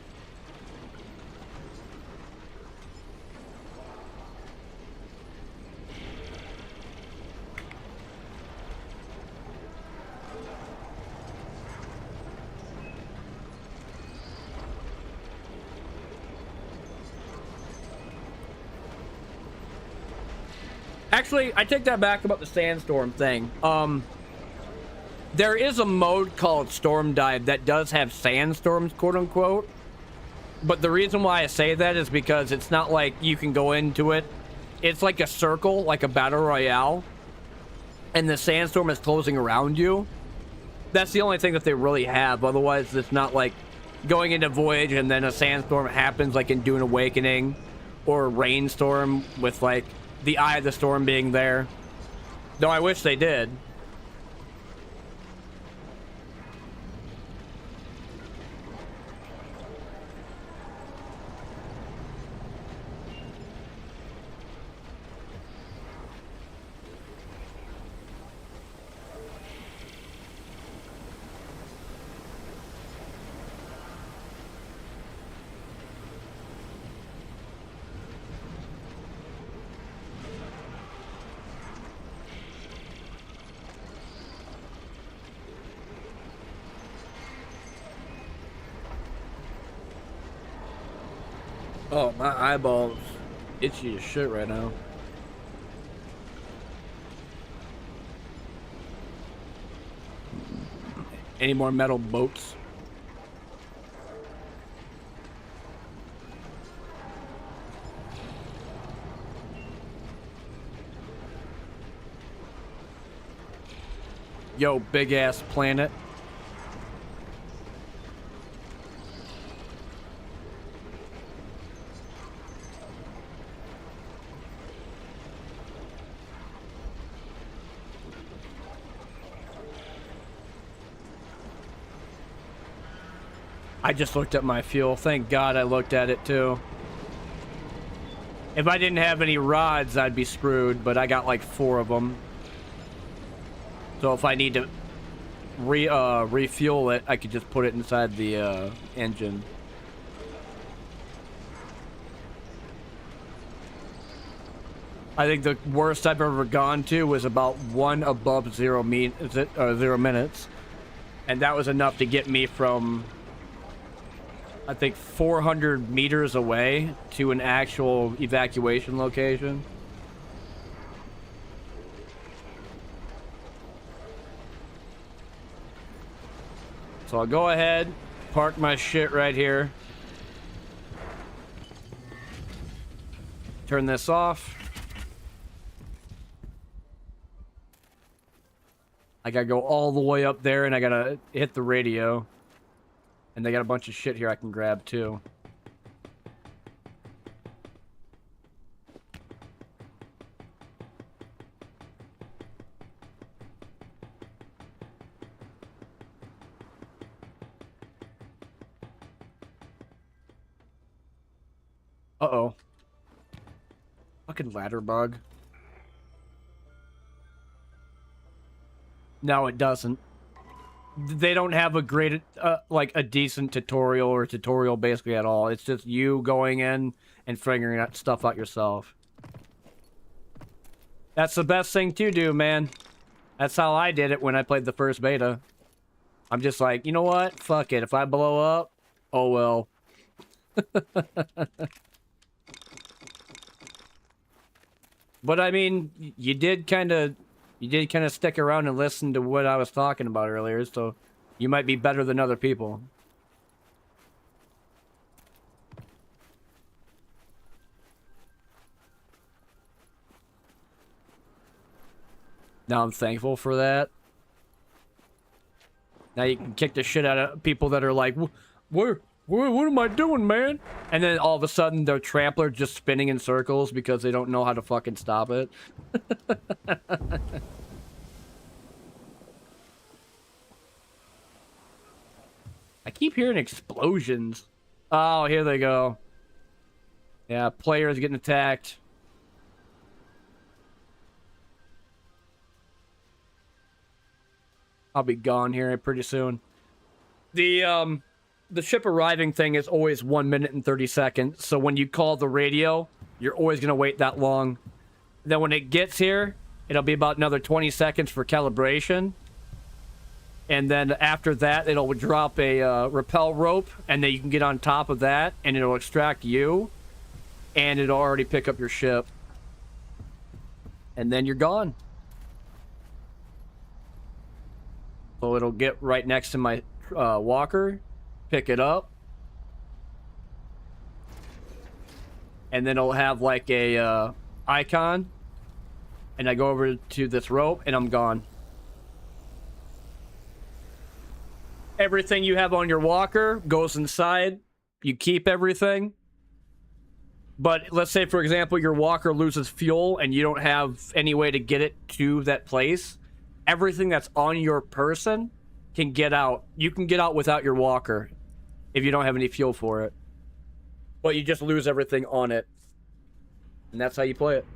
Actually, I take that back about the sandstorm thing. There is a mode called Storm Dive that does have sandstorms, quote unquote. But the reason why I say that is because it's not like you can go into it. It's like a circle, like a battle royale. And the sandstorm is closing around you. That's the only thing that they really have. Otherwise, it's not like going into Voyage and then a sandstorm happens like in Dune Awakening. Or a rainstorm with like the eye of the storm being there. Though I wish they did. Oh, my eyeballs itchy as shit right now. Any more metal boats? Yo, big ass planet. I just looked at my fuel. Thank God I looked at it too. If I didn't have any rods, I'd be screwed, but I got like 4 of them. So if I need to refuel it, I could just put it inside the engine. I think the worst I've ever gone to was about 1 above 0 minutes. And that was enough to get me from, I think, 400 meters away to an actual evacuation location. So I'll go ahead, park my shit right here. Turn this off. I gotta go all the way up there and I gotta hit the radio. And they got a bunch of shit here I can grab too. Uh-oh. Fucking ladder bug. No, it doesn't. They don't have a great, like, a decent tutorial or tutorial basically at all. It's just you going in and figuring out stuff out yourself. That's the best thing to do, man. That's how I did it when I played the first beta. I'm just like, you know what? Fuck it. If I blow up, oh well. But I mean, you did kind of stick around and listen to what I was talking about earlier, so you might be better than other people. Now I'm thankful for that. Now you can kick the shit out of people that are like, what am I doing, man? And then all of a sudden their trampler just spinning in circles because they don't know how to fucking stop it. I keep hearing explosions. Oh, here they go. Yeah, players getting attacked. I'll be gone here pretty soon. The ship arriving thing is always 1 minute and 30 seconds. So when you call the radio, you're always going to wait that long. Then when it gets here, it'll be about another 20 seconds for calibration. And then after that, it'll drop a rappel rope, and then you can get on top of that, and it'll extract you, and it'll already pick up your ship. And then you're gone. So it'll get right next to my walker, pick it up, and then it'll have like a icon, and I go over to this rope, and I'm gone. Everything you have on your walker goes inside. You keep everything. But let's say, for example, your walker loses fuel and you don't have any way to get it to that place. Everything that's on your person can get out. You can get out without your walker if you don't have any fuel for it. But you just lose everything on it. And that's how you play it.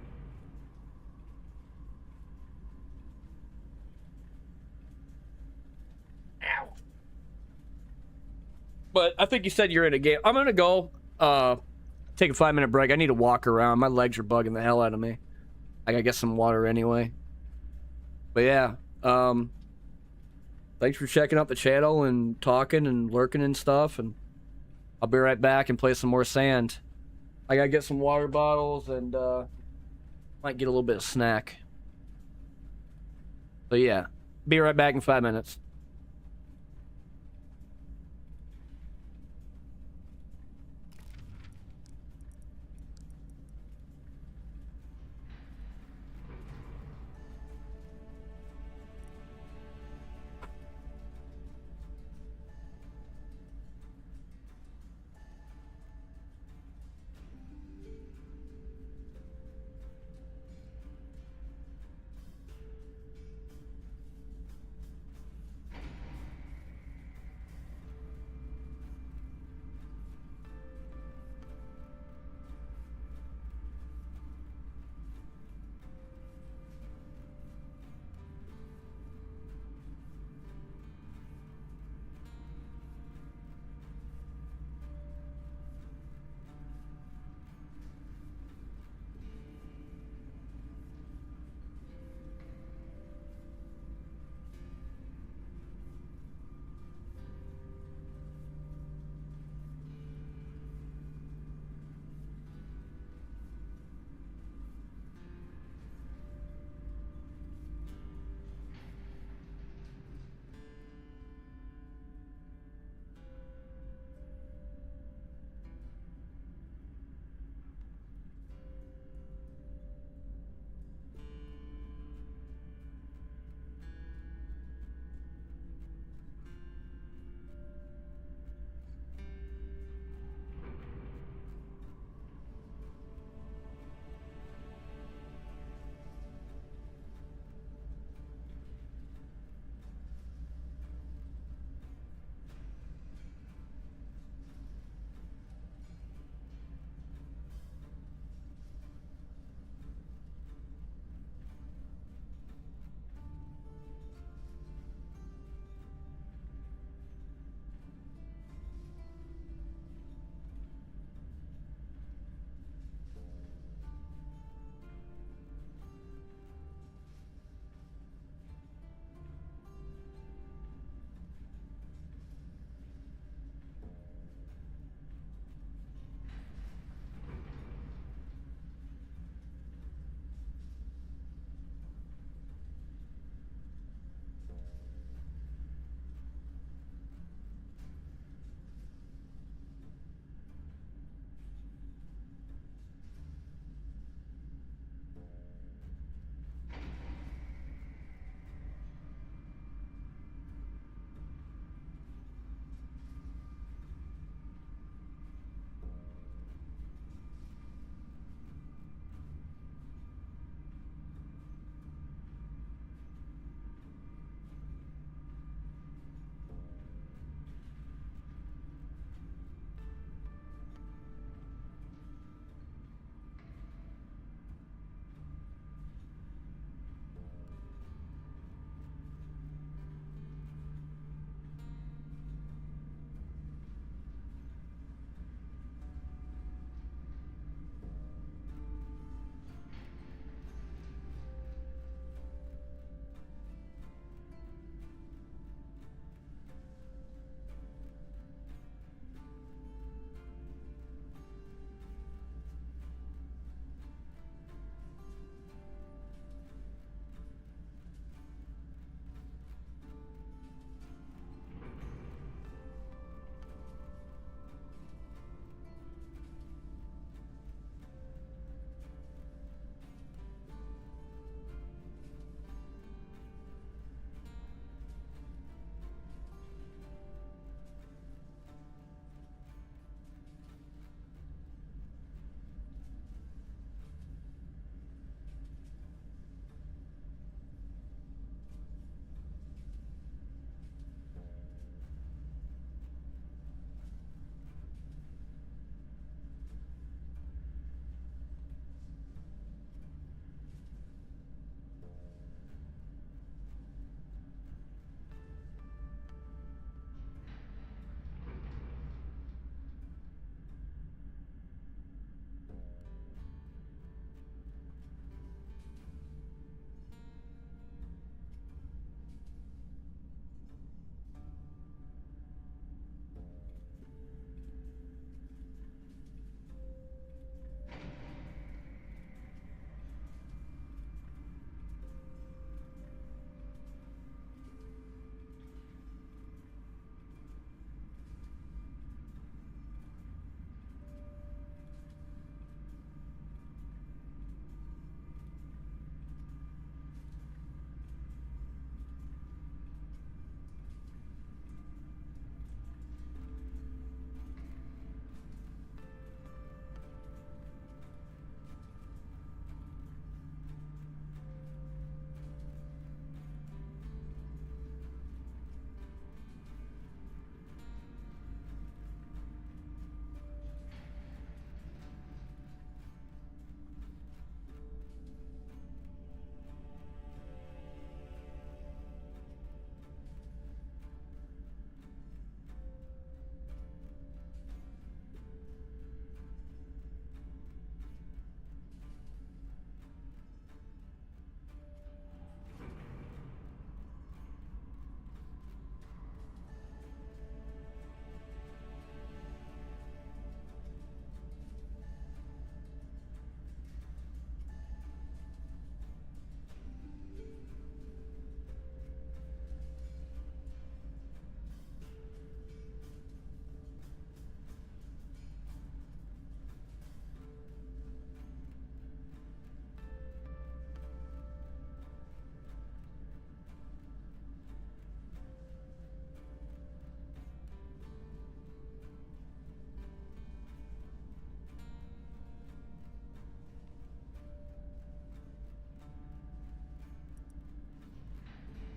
Ow. But I think you said you're in a game. I'm gonna go take a 5-minute break. I need to walk around. My legs are bugging the hell out of me. I gotta get some water anyway. But yeah, thanks for checking out the channel and talking and lurking and stuff. And I'll be right back and play some more sand. I gotta get some water bottles and might get a little bit of snack. So yeah, be right back in 5 minutes.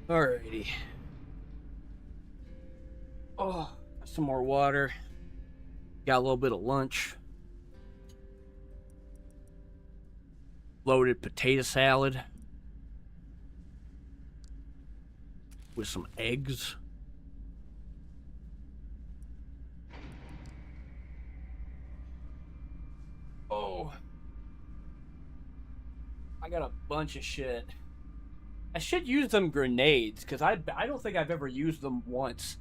Alrighty. Oh, some more water. Got a little bit of lunch. Loaded potato salad. With some eggs. Oh. I got a bunch of shit. I should use them grenades, because I don't think I've ever used them once.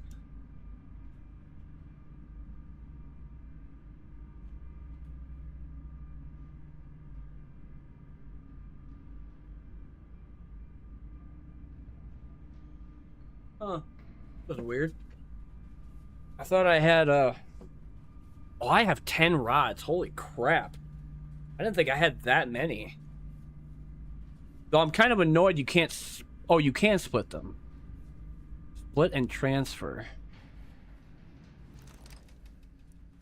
Huh. That was weird. I thought I had, Oh, I have 10 rods. Holy crap. I didn't think I had that many. Though I'm kind of annoyed you can't... Oh, you can split them. Split and transfer.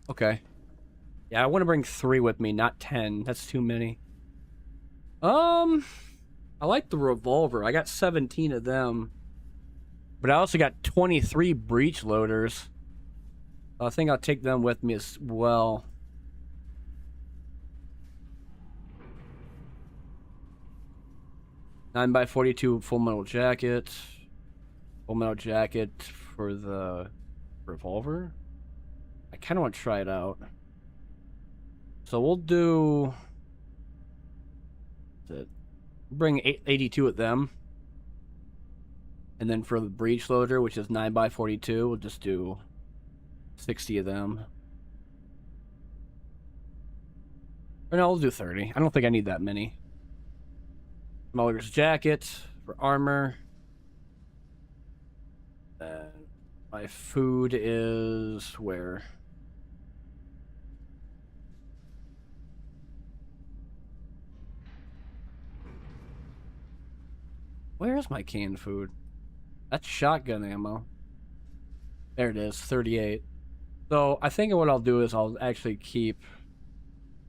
Okay. Yeah, I want to bring 3 with me, not 10. That's too many. I like the revolver. I got 17 of them. But I also got 23 breech loaders. I think I'll take them with me as well. Nine by 42 full metal jacket. Full metal jacket for the revolver. I kind of want to try it out. So we'll do... Bring 82 of them. And then for the breech loader, which is 9 by 42, we'll just do 60 of them. Or no, we'll do 30. I don't think I need that many. Muller's jacket for armor. My food is where? Where is my canned food? That's shotgun ammo. There it is, 38. So I think what I'll do is I'll actually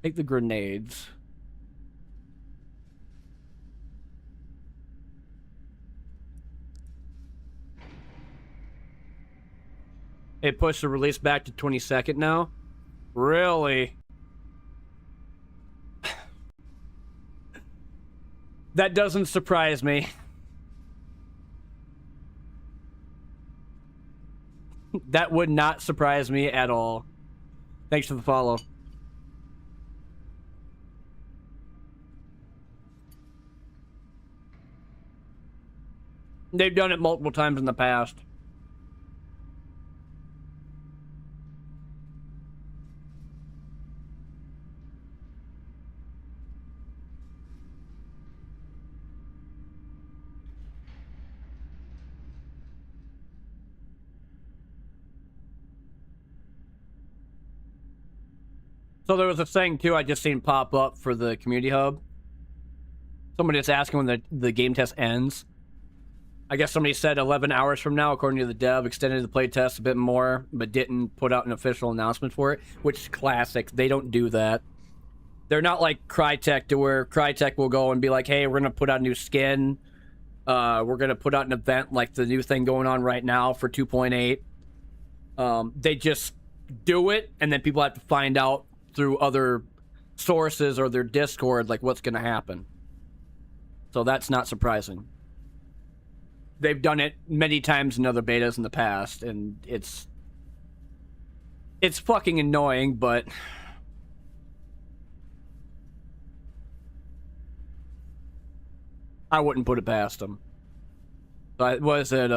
take the grenades. It pushed the release back to 22nd now? Really? That doesn't surprise me. That would not surprise me at all. Thanks for the follow. They've done it multiple times in the past. So there was a thing too I just seen pop up for the community hub. Somebody just asking when the game test ends. I guess somebody said 11 hours from now, according to the dev, extended the playtest a bit more, but didn't put out an official announcement for it, which is classic. They don't do that. They're not like Crytek, to where Crytek will go and be like, hey, we're going to put out a new skin. We're going to put out an event like the new thing going on right now for 2.8. They just do it, and then people have to find out through other sources or their Discord, like, what's going to happen. So that's not surprising. They've done it many times in other betas in the past, and it's fucking annoying, but I wouldn't put it past them. But was it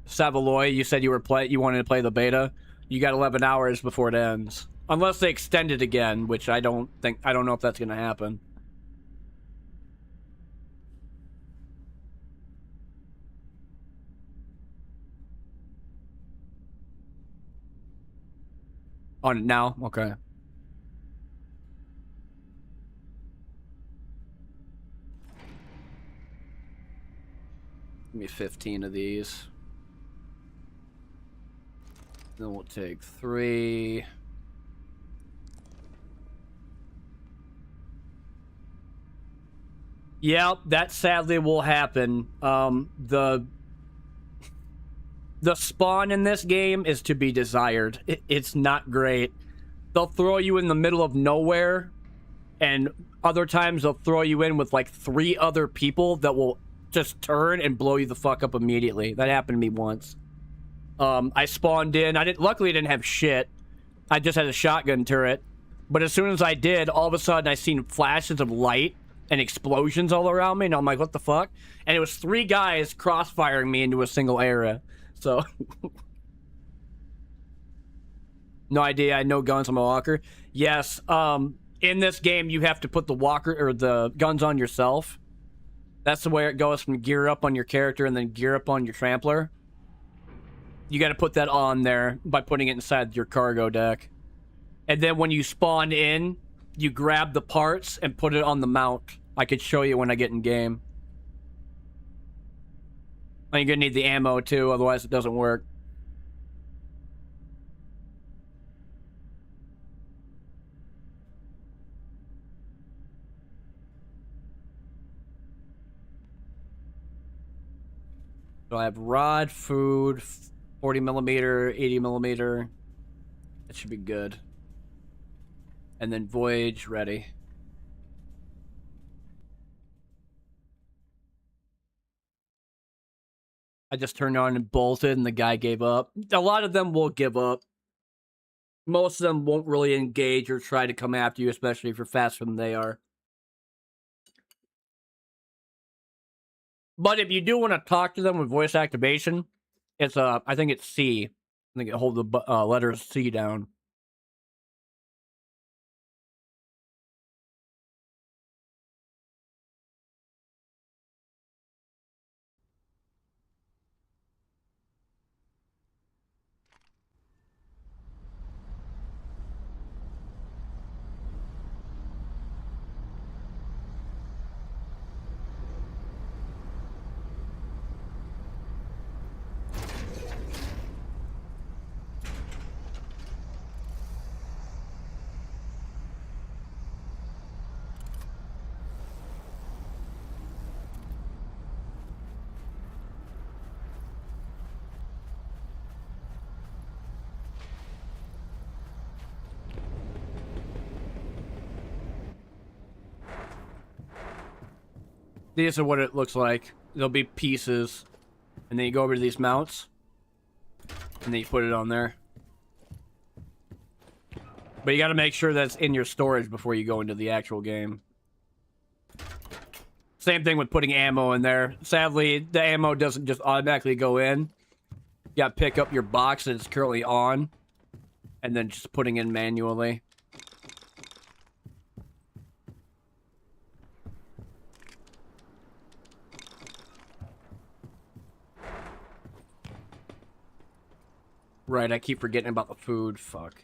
Savaloy? You said you wanted to play the beta. You got 11 hours before it ends, unless they extend it again, which I don't know if that's going to happen. On it now? Okay. Give me 15 of these. Then we'll take 3. Yeah, that sadly will happen. The spawn in this game is to be desired. It's not great. They'll throw you in the middle of nowhere, and other times they'll throw you in with like 3 other people that will just turn and blow you the fuck up immediately. That happened to me once. I spawned in. Luckily, I didn't have shit. I just had a shotgun turret. But as soon as I did, all of a sudden I seen flashes of light and explosions all around me, and I'm like, what the fuck? And it was 3 guys crossfiring me into a single area. So, no idea. I had no guns on my walker. Yes, in this game, you have to put the walker or the guns on yourself. That's the way it goes from gear up on your character and then gear up on your trampler. You got to put that on there by putting it inside your cargo deck. And then when you spawn in, you grab the parts and put it on the mount. I could show you when I get in game. And you're going to need the ammo too, otherwise it doesn't work. So I have rod, food, 40 millimeter, 80 millimeter. That should be good. And then voyage ready. I just turned on and bolted and the guy gave up. A lot of them will give up. Most of them won't really engage or try to come after you, especially if you're faster than they are. But if you do want to talk to them with voice activation, it's I think it's C. I think it holds the letter C down. These are what it looks like. There'll be pieces. And then you go over to these mounts. And then you put it on there. But you gotta make sure that's in your storage before you go into the actual game. Same thing with putting ammo in there. Sadly, the ammo doesn't just automatically go in. You gotta pick up your box that it's currently on. And then just putting in manually. Right, I keep forgetting about the food. Fuck.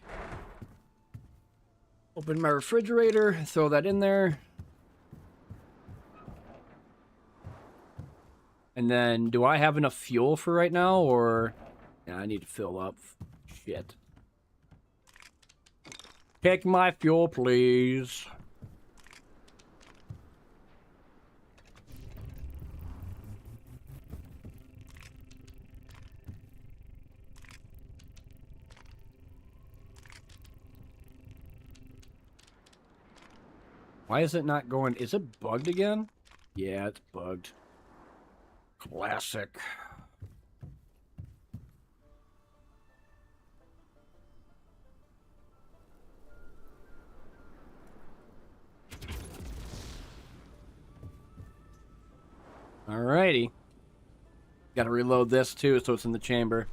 Open my refrigerator, throw that in there. And then, do I have enough fuel for right now, or... Yeah, I need to fill up. Shit. Pick my fuel, please. Why is it not going? Is it bugged again? Yeah, it's bugged. Classic. Alrighty. Gotta reload this too, so it's in the chamber.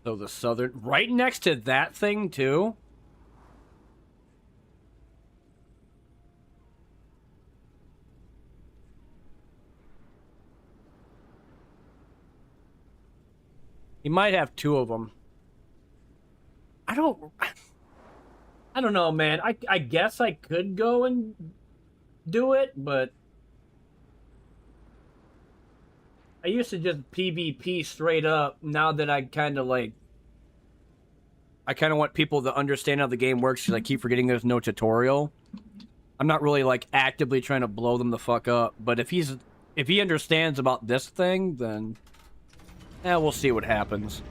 So the southern... Right next to that thing, too? He might have 2 of them. I don't know, man. I guess I could go and do it, but... I used to just PvP straight up. Now that I kind of, like... I kind of want people to understand how the game works because I keep forgetting there's no tutorial. I'm not really like actively trying to blow them the fuck up, but if he understands about this thing, then we'll see what happens.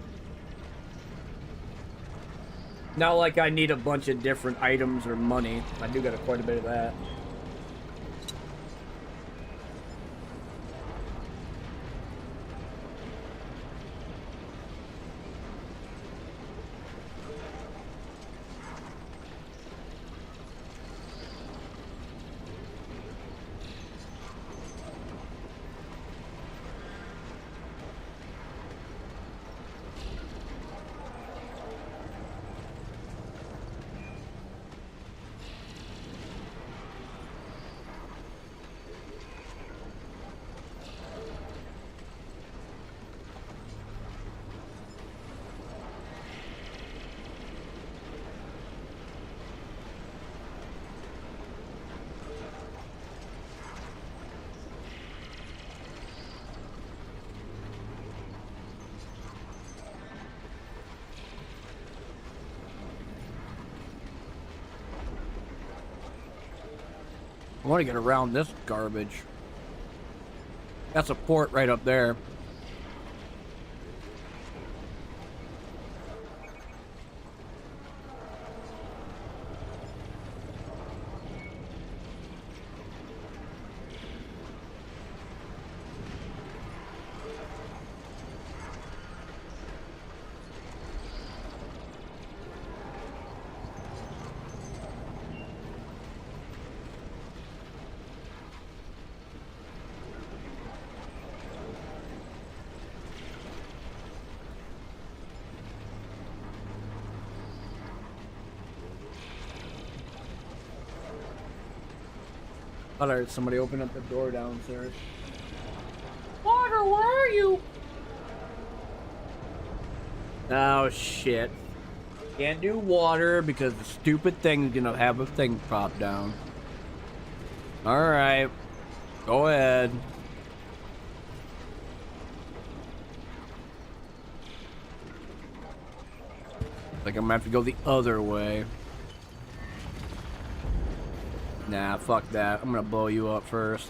Not like I need a bunch of different items or money. I do got quite a bit of that. I want to get around this garbage. That's a port right up there. Thought I heard somebody open up the door downstairs. Water, where are you? Oh shit. Can't do water because the stupid thing's gonna have a thing pop down. Alright. Go ahead. Like I'm gonna have to go the other way. Nah, fuck that. I'm gonna blow you up first.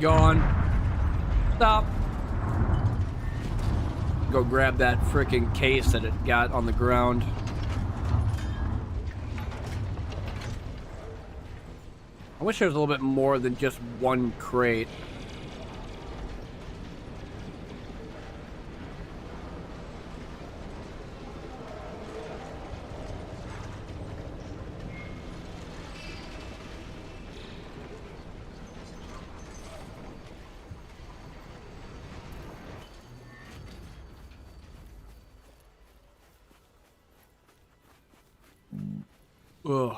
Gone. Stop. Go grab that freaking case that it got on the ground. I wish there was a little bit more than just one crate. Ugh.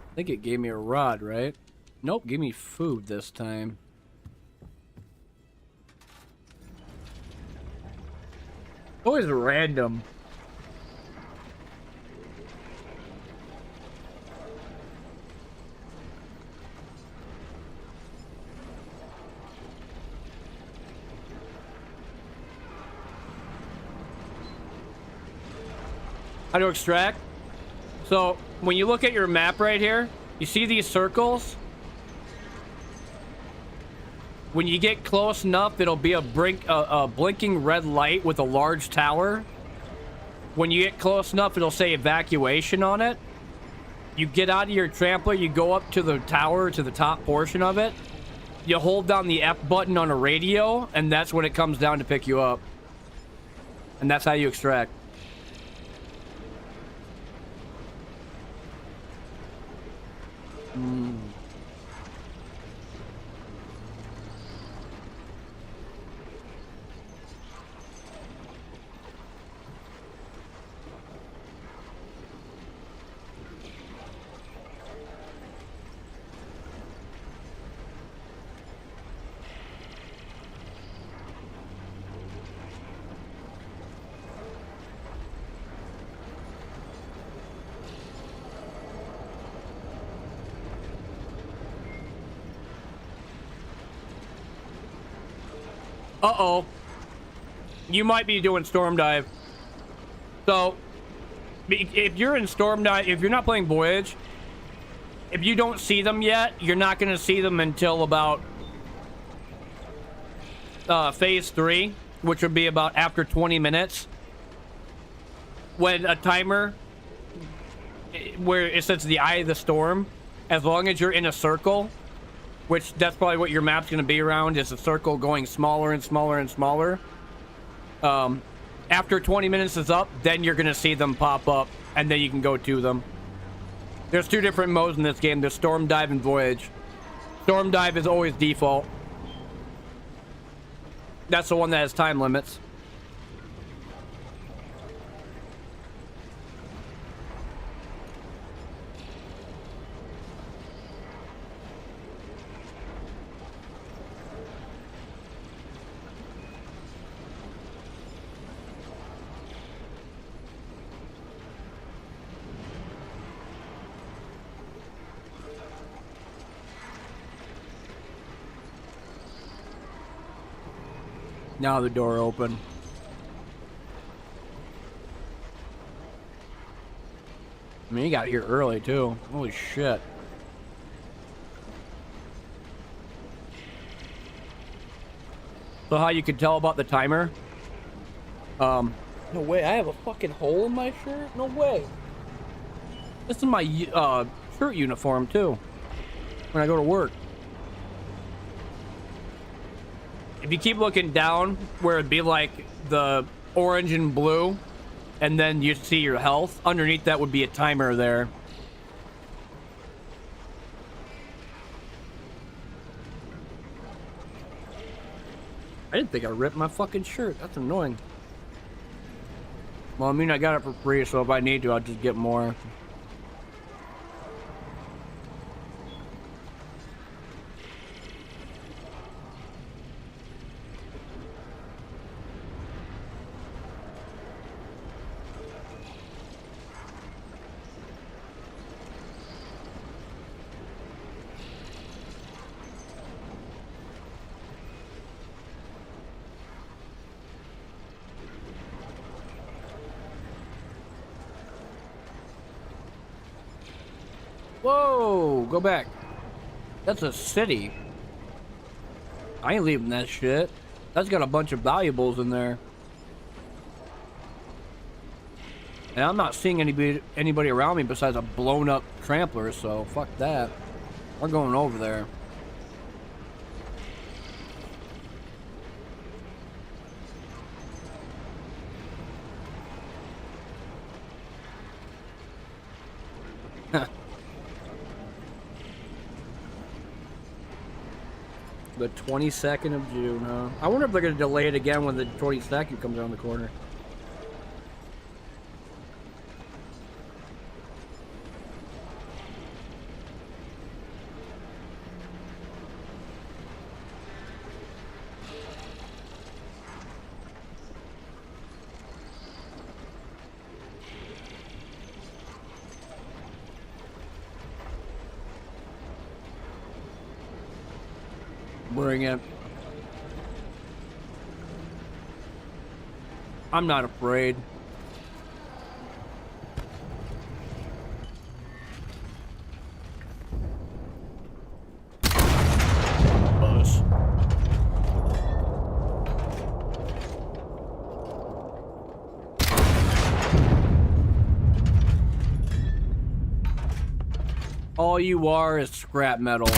I think it gave me a rod, right? Nope, gave me food this time. Always random. How to extract? So when you look at your map right here, you see these circles? When you get close enough, it'll be a blinking red light with a large tower. When you get close enough, it'll say evacuation on it. You get out of your trampler, you go up to the tower, to the top portion of it. You hold down the F button on a radio, and that's when it comes down to pick you up. And that's how you extract. Uh-oh. You might be doing storm dive. So, if you're in storm dive, if you're not playing Voyage, if you don't see them yet, you're not going to see them until about phase 3, which would be about after 20 minutes. When a timer, where it says the eye of the storm, as long as you're in a circle, which that's probably what your map's going to be around, is a circle going smaller and smaller and smaller. After 20 minutes is up, then you're going to see them pop up, and then you can go to them. There's 2 different modes in this game. There's Storm Dive and Voyage. Storm Dive is always default. That's the one that has time limits. Now the door open. I mean, he got here early too. Holy shit. So how you can tell about the timer? No way, I have a fucking hole in my shirt? No way. This is my shirt uniform too, when I go to work. If you keep looking down where it'd be like the orange and blue, and then you see your health, underneath that would be a timer there. I didn't think I ripped my fucking shirt. That's annoying. Well, I mean, I got it for free, so if I need to, I'll just get more. Whoa, go back. That's a city. I ain't leaving that shit. That's got a bunch of valuables in there. And I'm not seeing anybody around me besides a blown up trampler, so fuck that. We're going over there. The 22nd of June, huh? I wonder if they're going to delay it again when the 22nd comes around the corner. Bring it. I'm not afraid. Buzz. All you are is scrap metal.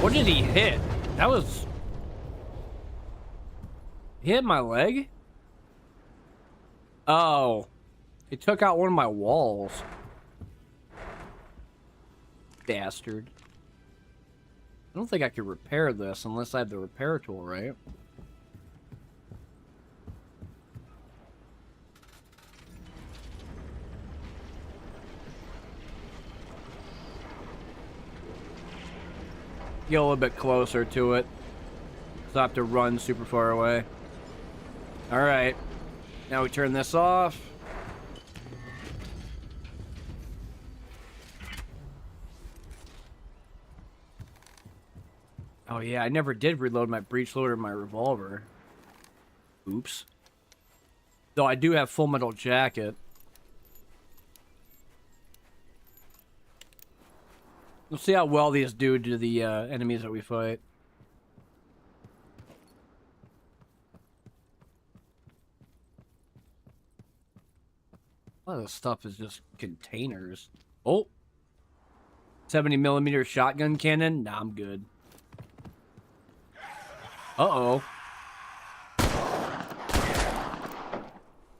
What did he hit? That was... He hit my leg? Oh. He took out one of my walls. Bastard. I don't think I could repair this unless I have the repair tool, right? Get a little bit closer to it, so I have to run super far away. Alright. Now we turn this off. Oh yeah, I never did reload my breech loader and my revolver. Oops. Though I do have full metal jacket. Let's see how well these do to the enemies that we fight. A lot of this stuff is just containers. Oh. 70mm shotgun cannon? Nah, I'm good. Uh-oh.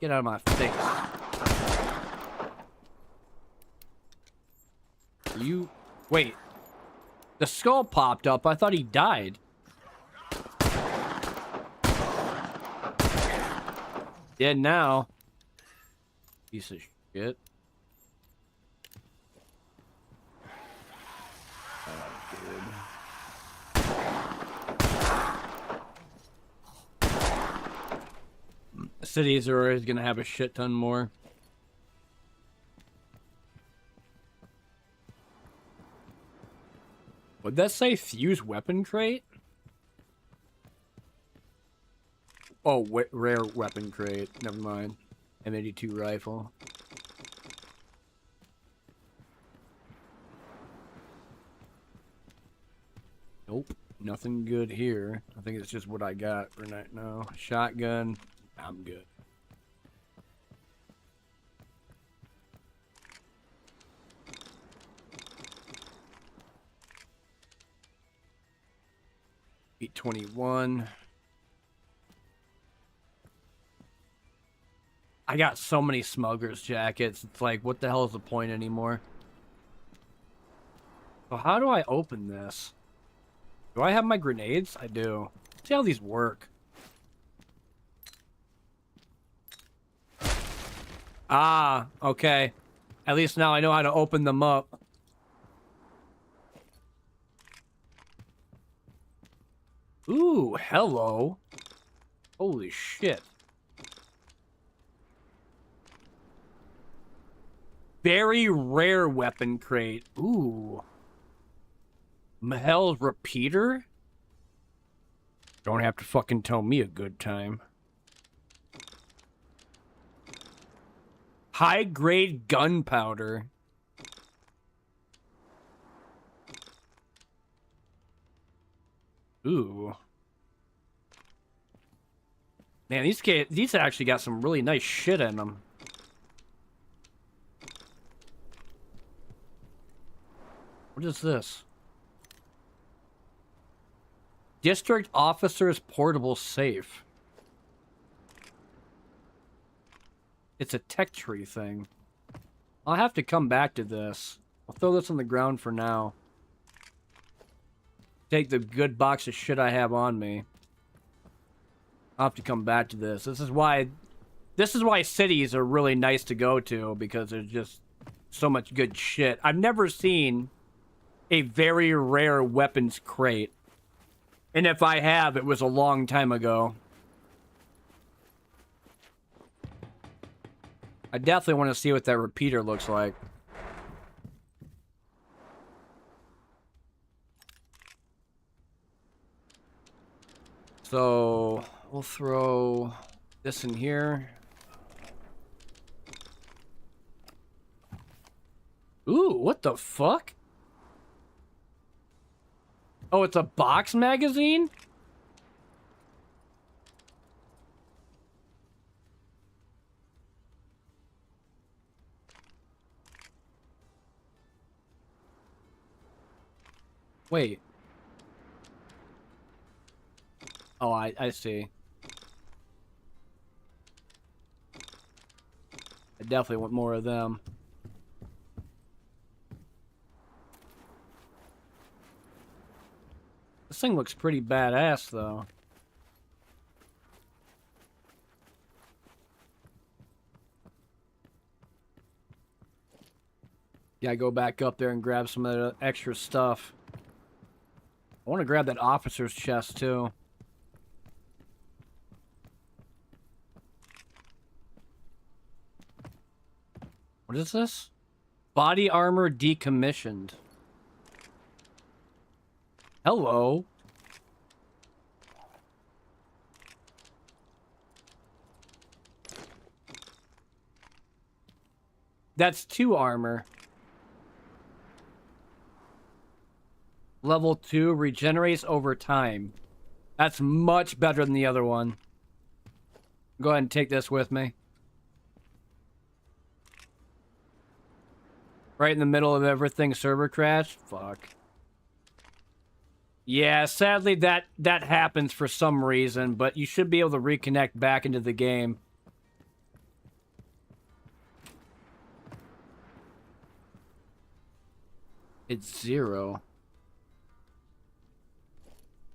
Get out of my face. You... Wait. The skull popped up. I thought he died. Dead now. Piece of shit. Cities are always gonna have a shit ton more. Would that say fuse weapon crate? Oh, rare weapon crate. Never mind. M82 rifle. Nope. Nothing good here. I think it's just what I got for right now. Shotgun. I'm good. Beat 21. I got so many smugglers jackets. It's like, what the hell is the point anymore? So how do I open this? Do I have my grenades? I do. See how these work. Ah, okay. At least now I know how to open them up. Ooh, hello. Holy shit. Very rare weapon crate. Ooh. Mahel's repeater? Don't have to fucking tell me a good time. High-grade gunpowder. Ooh. Man, these actually got some really nice shit in them. What is this? District Officer's Portable Safe. It's a tech tree thing. I'll have to come back to this. I'll throw this on the ground for now. Take the good box of shit I have on me. I'll have to come back to this. This is why cities are really nice to go to, because there's just so much good shit. I've never seen a very rare weapons crate. And if I have, it was a long time ago. I definitely want to see what that repeater looks like. So, we'll throw this in here. Ooh, what the fuck? Oh, it's a box magazine? Wait. Oh, I see. I definitely want more of them. This thing looks pretty badass, though. Yeah, go back up there and grab some of the extra stuff. I want to grab that officer's chest, too. What is this? Body armor decommissioned. Hello. That's 2 armor. Level 2 regenerates over time. That's much better than the other one. Go ahead and take this with me. Right in the middle of everything, server crash. Fuck. Yeah, sadly that happens for some reason, but you should be able to reconnect back into the game. It's 0.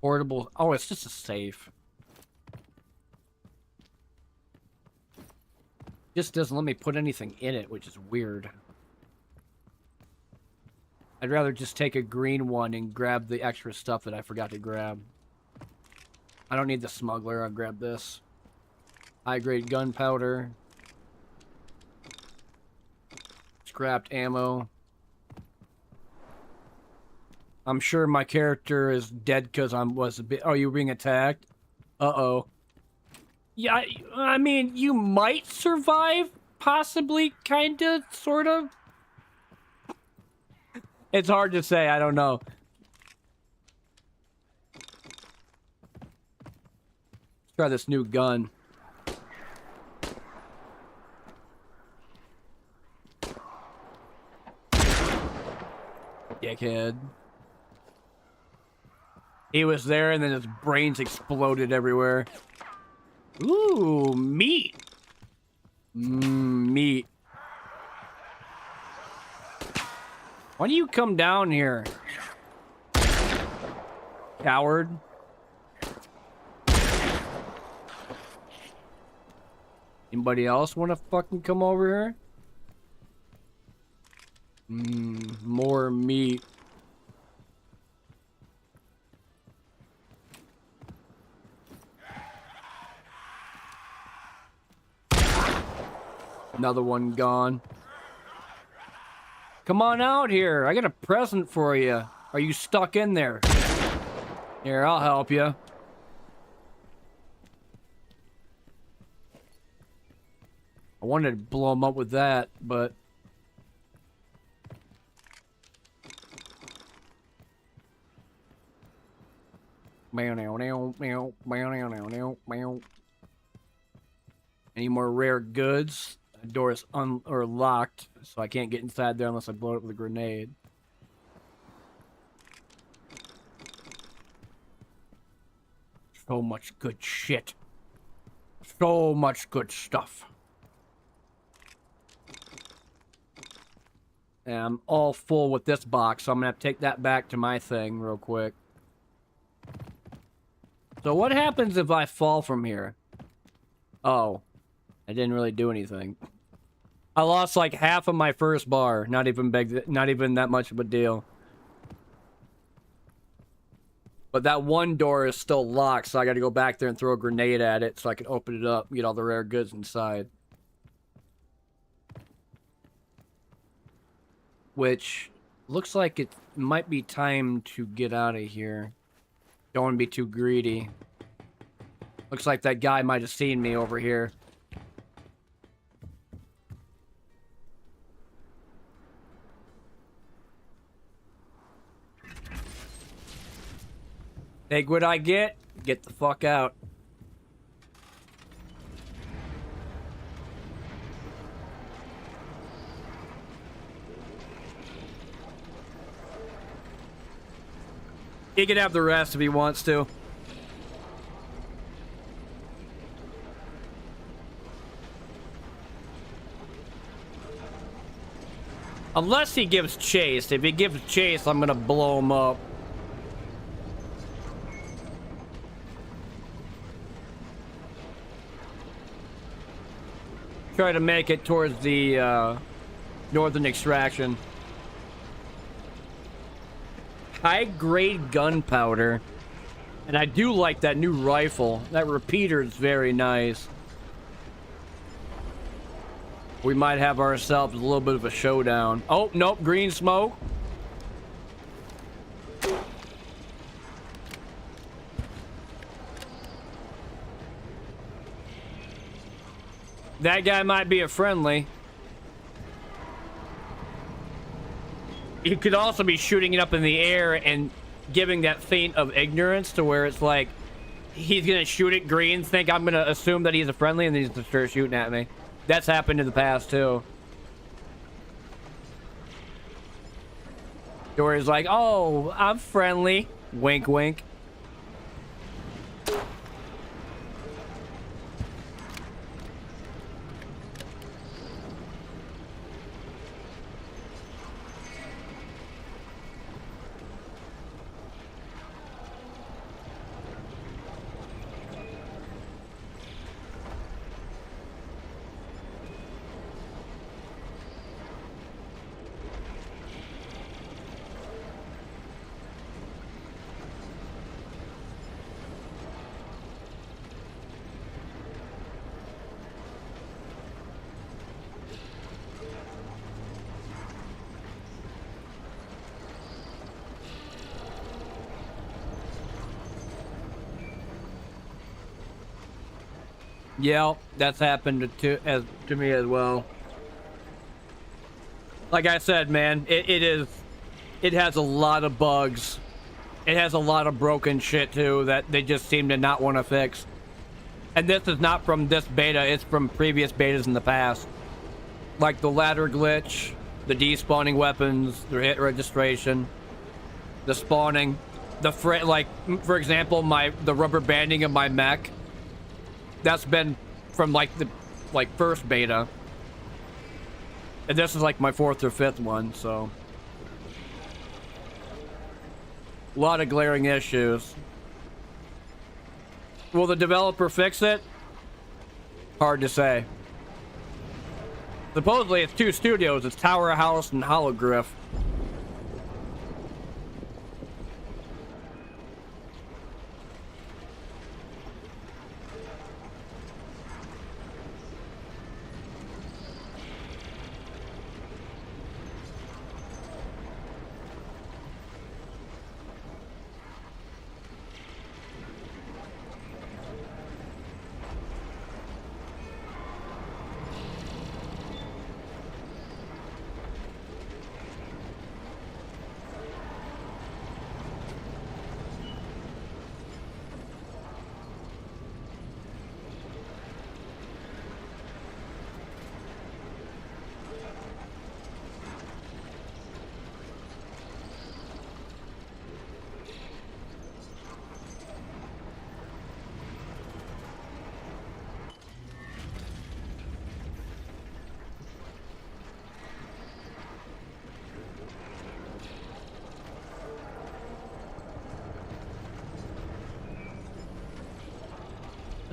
Portable. Oh, it's just a safe. Just doesn't let me put anything in it, which is weird. I'd rather just take a green one and grab the extra stuff that I forgot to grab. I don't need the smuggler. I'll grab this. High-grade gunpowder. Scrapped ammo. I'm sure my character is dead because was a bit. Oh, you being attacked? Uh-oh. Yeah, I mean, you might survive, possibly, kinda, sorta. It's hard to say. I don't know. Let's try this new gun. Dickhead. He was there and then his brains exploded everywhere. Ooh, meat. Meat. Why do you come down here? Coward. Anybody else want to fucking come over here? More meat. Another one gone. Come on out here. I got a present for you. Are you stuck in there? Here, I'll help you. I wanted to blow him up with that, but... Any more rare goods? The door is locked, so I can't get inside there unless I blow it with a grenade. So much good shit. So much good stuff. And I'm all full with this box, so I'm gonna have to take that back to my thing real quick. So what happens if I fall from here? Oh, I didn't really do anything. I lost like half of my first bar. Not even big, not even that much of a deal. But that one door is still locked, so I gotta go back there and throw a grenade at it so I can open it up and get all the rare goods inside. Which looks like it might be time to get out of here. Don't want to be too greedy. Looks like that guy might have seen me over here. Take what I get the fuck out. He can have the rest if he wants to. Unless he gives chase. If he gives chase, I'm gonna blow him up. Try to make it towards the northern extraction. High-grade gunpowder. And I do like that new rifle. That repeater is very nice. We might have ourselves a little bit of a showdown. Oh, nope, green smoke. That guy might be a friendly. he could also be shooting it up in the air and giving that feint of ignorance to where it's like he's gonna shoot it green, think I'm gonna assume that he's a friendly, and then he's gonna start shooting at me. That's happened in the past too. Where he's like, oh, I'm friendly. Wink, wink. Yeah, that's happened to me as well. Like I said, man, it has a lot of bugs. It has a lot of broken shit too that they just seem to not want to fix. And this is not from this beta, it's from previous betas in the past. Like the ladder glitch, the despawning weapons, the hit registration, the spawning, like for example, the rubber banding of my mech. That's been from like the first beta. And this is like my 4th or 5th one, so a lot of glaring issues. Will the developer fix it? Hard to say. Supposedly it's 2 studios, it's Tower House and Hologriff.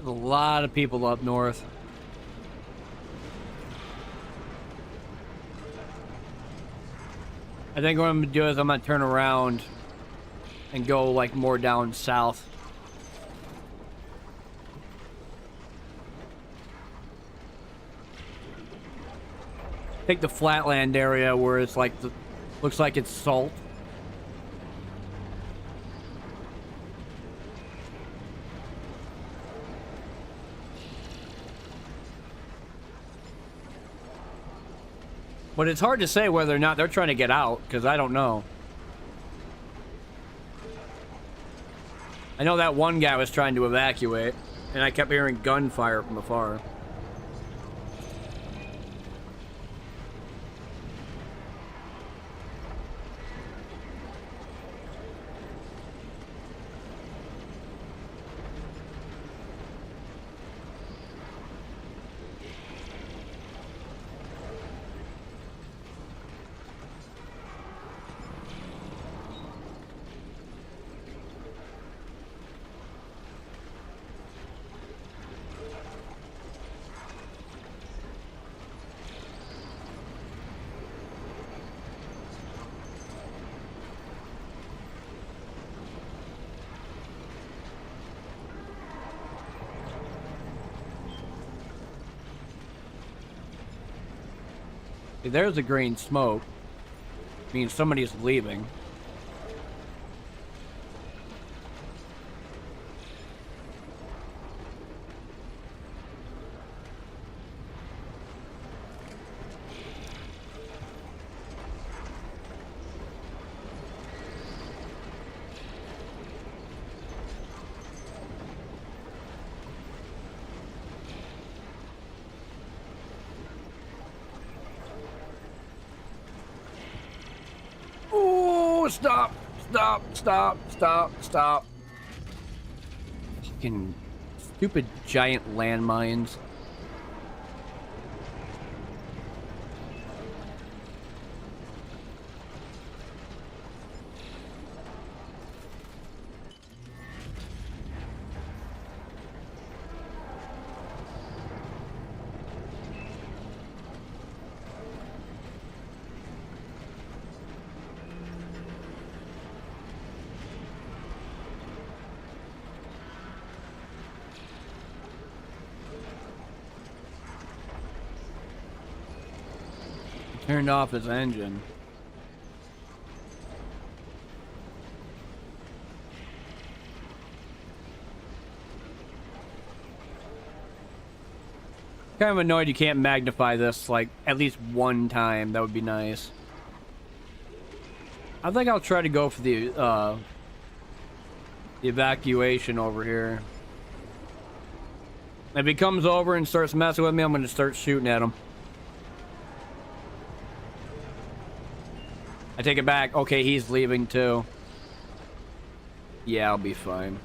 There's a lot of people up north. I think what I'm gonna do is I'm gonna turn around and go like more down south. Take the flatland area where it's like looks like it's salt. But it's hard to say whether or not they're trying to get out, because I don't know. I know that one guy was trying to evacuate, and I kept hearing gunfire from afar. There's a green smoke. Means somebody's leaving. stop! Stop! Stop! Stop! Stop! Fucking stupid giant landmines. Turned off his engine. Kind of annoyed you can't magnify this like at least one time. That would be nice. I think I'll try to go for the evacuation over here. If he comes over and starts messing with me, I'm going to start shooting at him. I take it back. Okay, he's leaving too. Yeah, I'll be fine.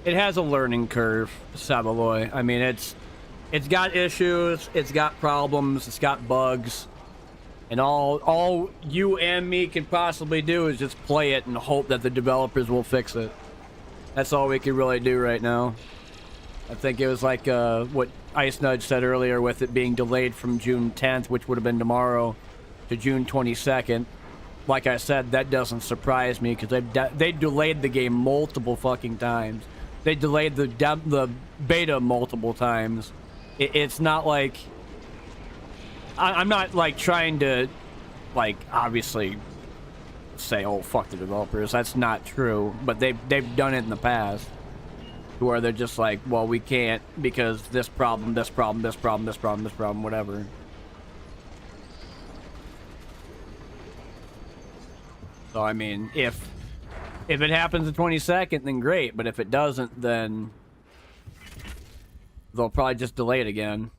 It has a learning curve, Savaloy. I mean, it's got issues, it's got problems, it's got bugs. And all you and me can possibly do is just play it and hope that the developers will fix it. That's all we can really do right now. I think it was like what Ice Nudge said earlier with it being delayed from June 10th, which would have been tomorrow, to June 22nd. Like I said, that doesn't surprise me because they delayed the game multiple fucking times. They delayed the beta multiple times. It's not like... I'm not, like, trying to, like, obviously say, oh, fuck the developers. That's not true. But they've done it in the past. Where they're just like, well, we can't because this problem, this problem, this problem, this problem, this problem, whatever. So, I mean, if it happens the 22nd, then great. But if it doesn't, then they'll probably just delay it again.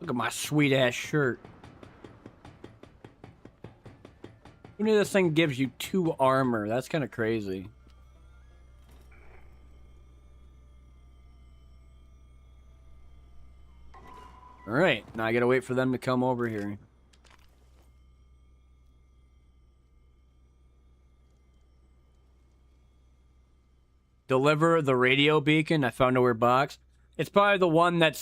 Look at my sweet-ass shirt. Who knew this thing gives you 2 armor? That's kind of crazy. Alright, now I gotta wait for them to come over here. Deliver the radio beacon. I found a weird box. It's probably the one that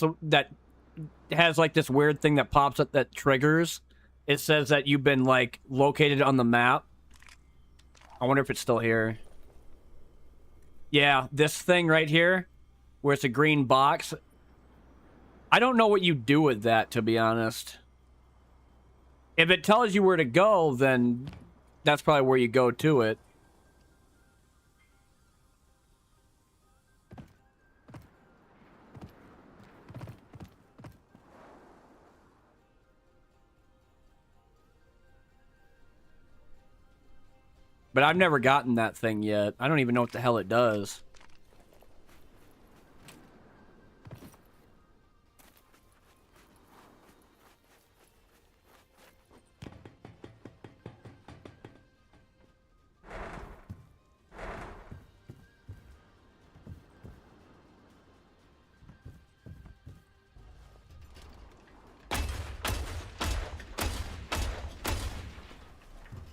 has like this weird thing that pops up that triggers. It says that you've been like located on the map. I wonder if it's still here. Yeah, this thing right here, where it's a green box. I don't know what you do with that, to be honest. If it tells you where to go, then that's probably where you go to it. But I've never gotten that thing yet. I don't even know what the hell it does.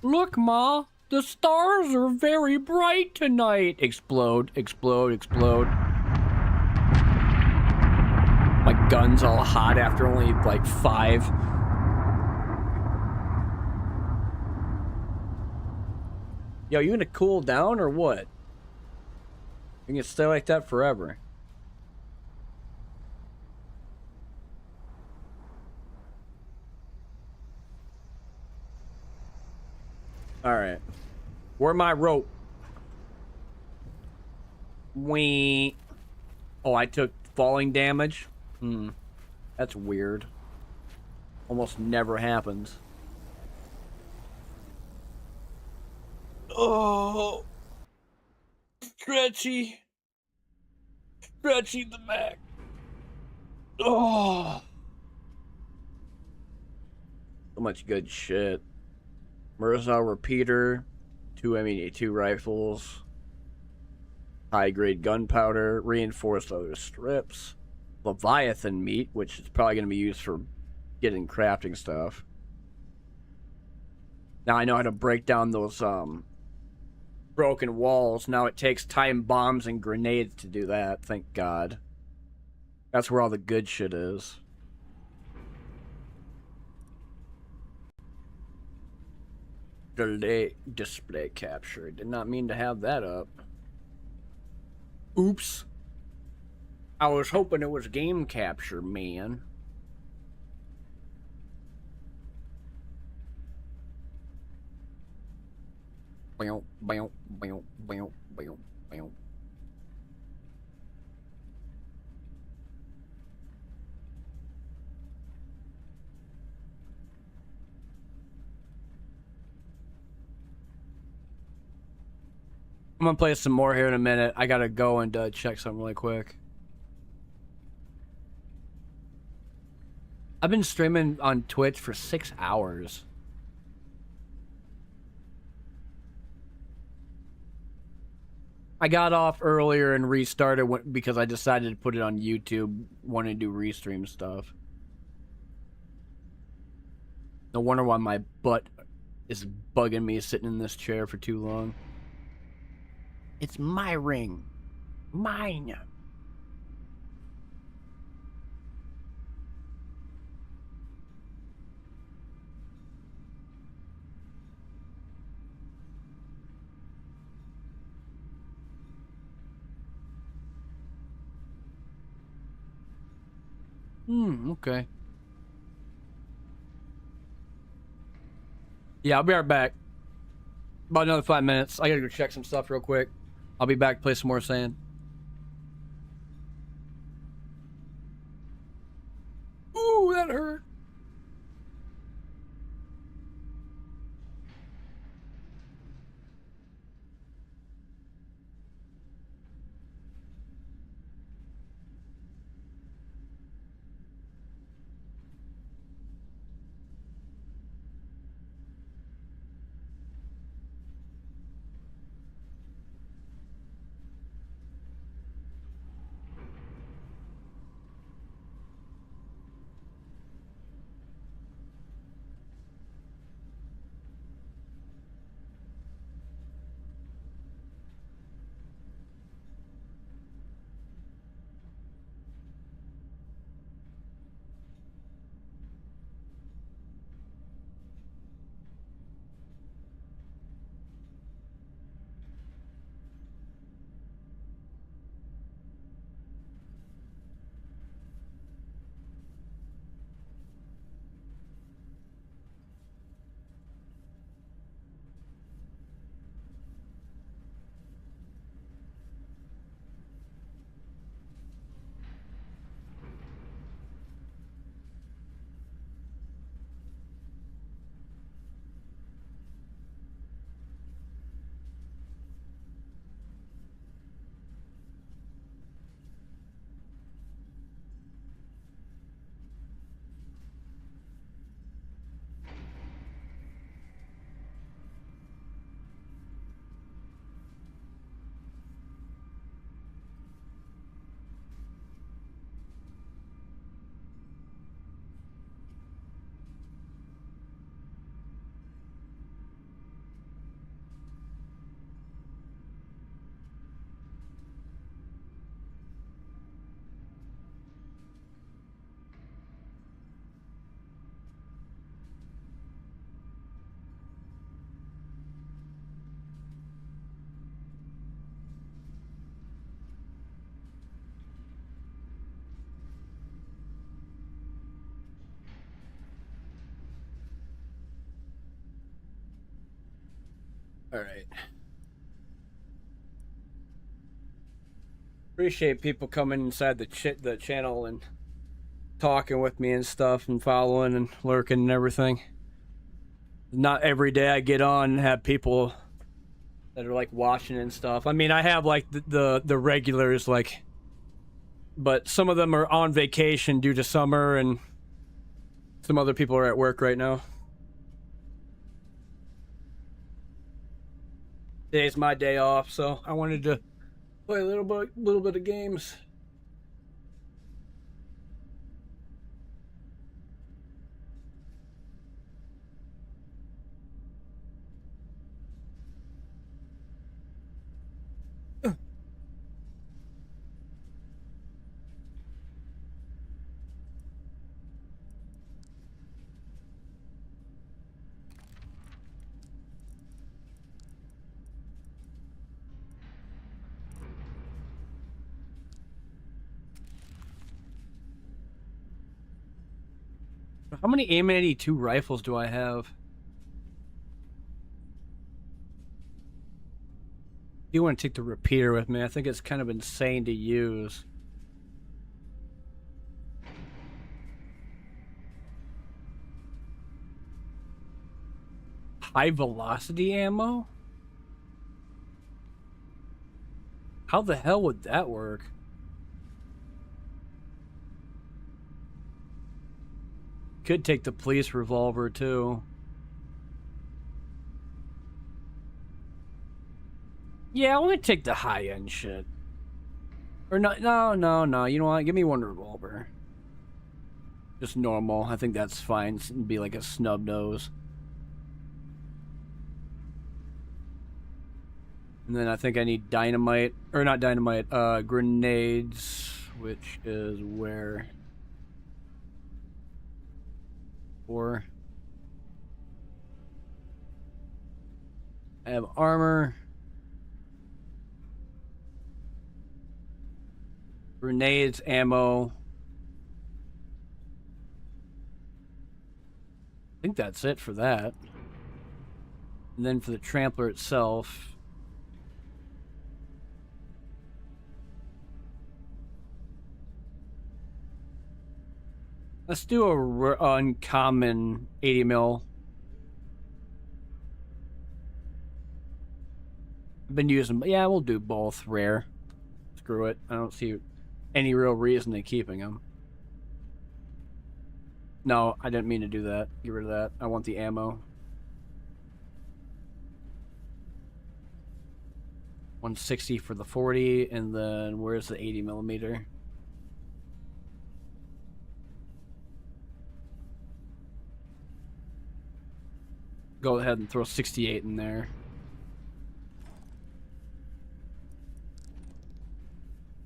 Look, Ma. The stars are very bright tonight. Explode, explode, explode. My gun's all hot after only, like, 5. Yo, you gonna cool down or what? You can stay like that forever. Alright. Where my rope? Wee. Oh, I took falling damage? Hmm. That's weird. Almost never happens. Oh. Stretchy. Stretchy the Mech. Oh. So much good shit. Mirza repeater. 2 rifles. High grade gunpowder. Reinforced leather strips. Leviathan meat, which is probably going to be used for getting crafting stuff. Now I know how to break down those broken walls. Now it takes time bombs and grenades to do that. Thank God. That's where all the good shit is. Delay display capture. Did not mean to have that up. Oops. I was hoping it was game capture, man. I'm gonna play some more here in a minute. I gotta go and check something really quick. I've been streaming on Twitch for 6 hours. I got off earlier and restarted because I decided to put it on YouTube, wanting to do restream stuff. No wonder why my butt is bugging me sitting in this chair for too long. It's my ring. Mine. Okay. Yeah, I'll be right back. About another 5 minutes. I gotta go check some stuff real quick. I'll be back to play some more sand. Ooh, that hurt. All right. Appreciate people coming inside the channel and talking with me and stuff and following and lurking and everything. Not every day I get on and have people that are like watching and stuff. I mean, I have like the regulars, like, but some of them are on vacation due to summer, and some other people are at work right now. Today's my day off, so I wanted to play a little bit of games. How many AIM-82 rifles do I have? You want to take the repeater with me? I think it's kind of insane to use. High velocity ammo? How the hell would that work? Could take the police revolver too. Yeah, I want to take the high-end shit. Or no. You know what? Give me one revolver. Just normal. I think that's fine. It'd be like a snub nose. And then I think I need dynamite. Or not dynamite. Grenades. Which is where? 4. I have armor. Grenades, ammo. I think that's it for that. And then for the trampler itself. Let's do a uncommon 80 mil. I've been using, yeah, we'll do both rare. Screw it. I don't see any real reason to keeping them. No, I didn't mean to do that. Get rid of that. I want the ammo. 160 for the 40, and then where's the 80 millimeter? Go ahead and throw 68 in there.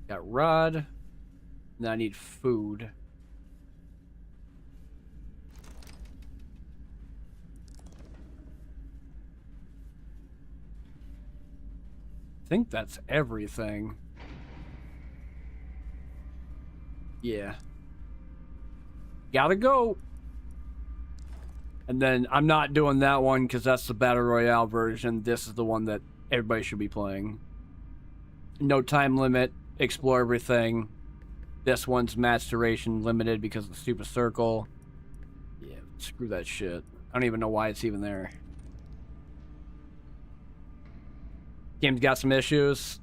Got rod. Now I need food. I think that's everything. Yeah. Gotta go. And then I'm not doing that one because that's the Battle Royale version. This is the one that everybody should be playing. No time limit. Explore everything. This one's match duration limited because of the stupid circle. Yeah, screw that shit. I don't even know why it's even there. Game's got some issues.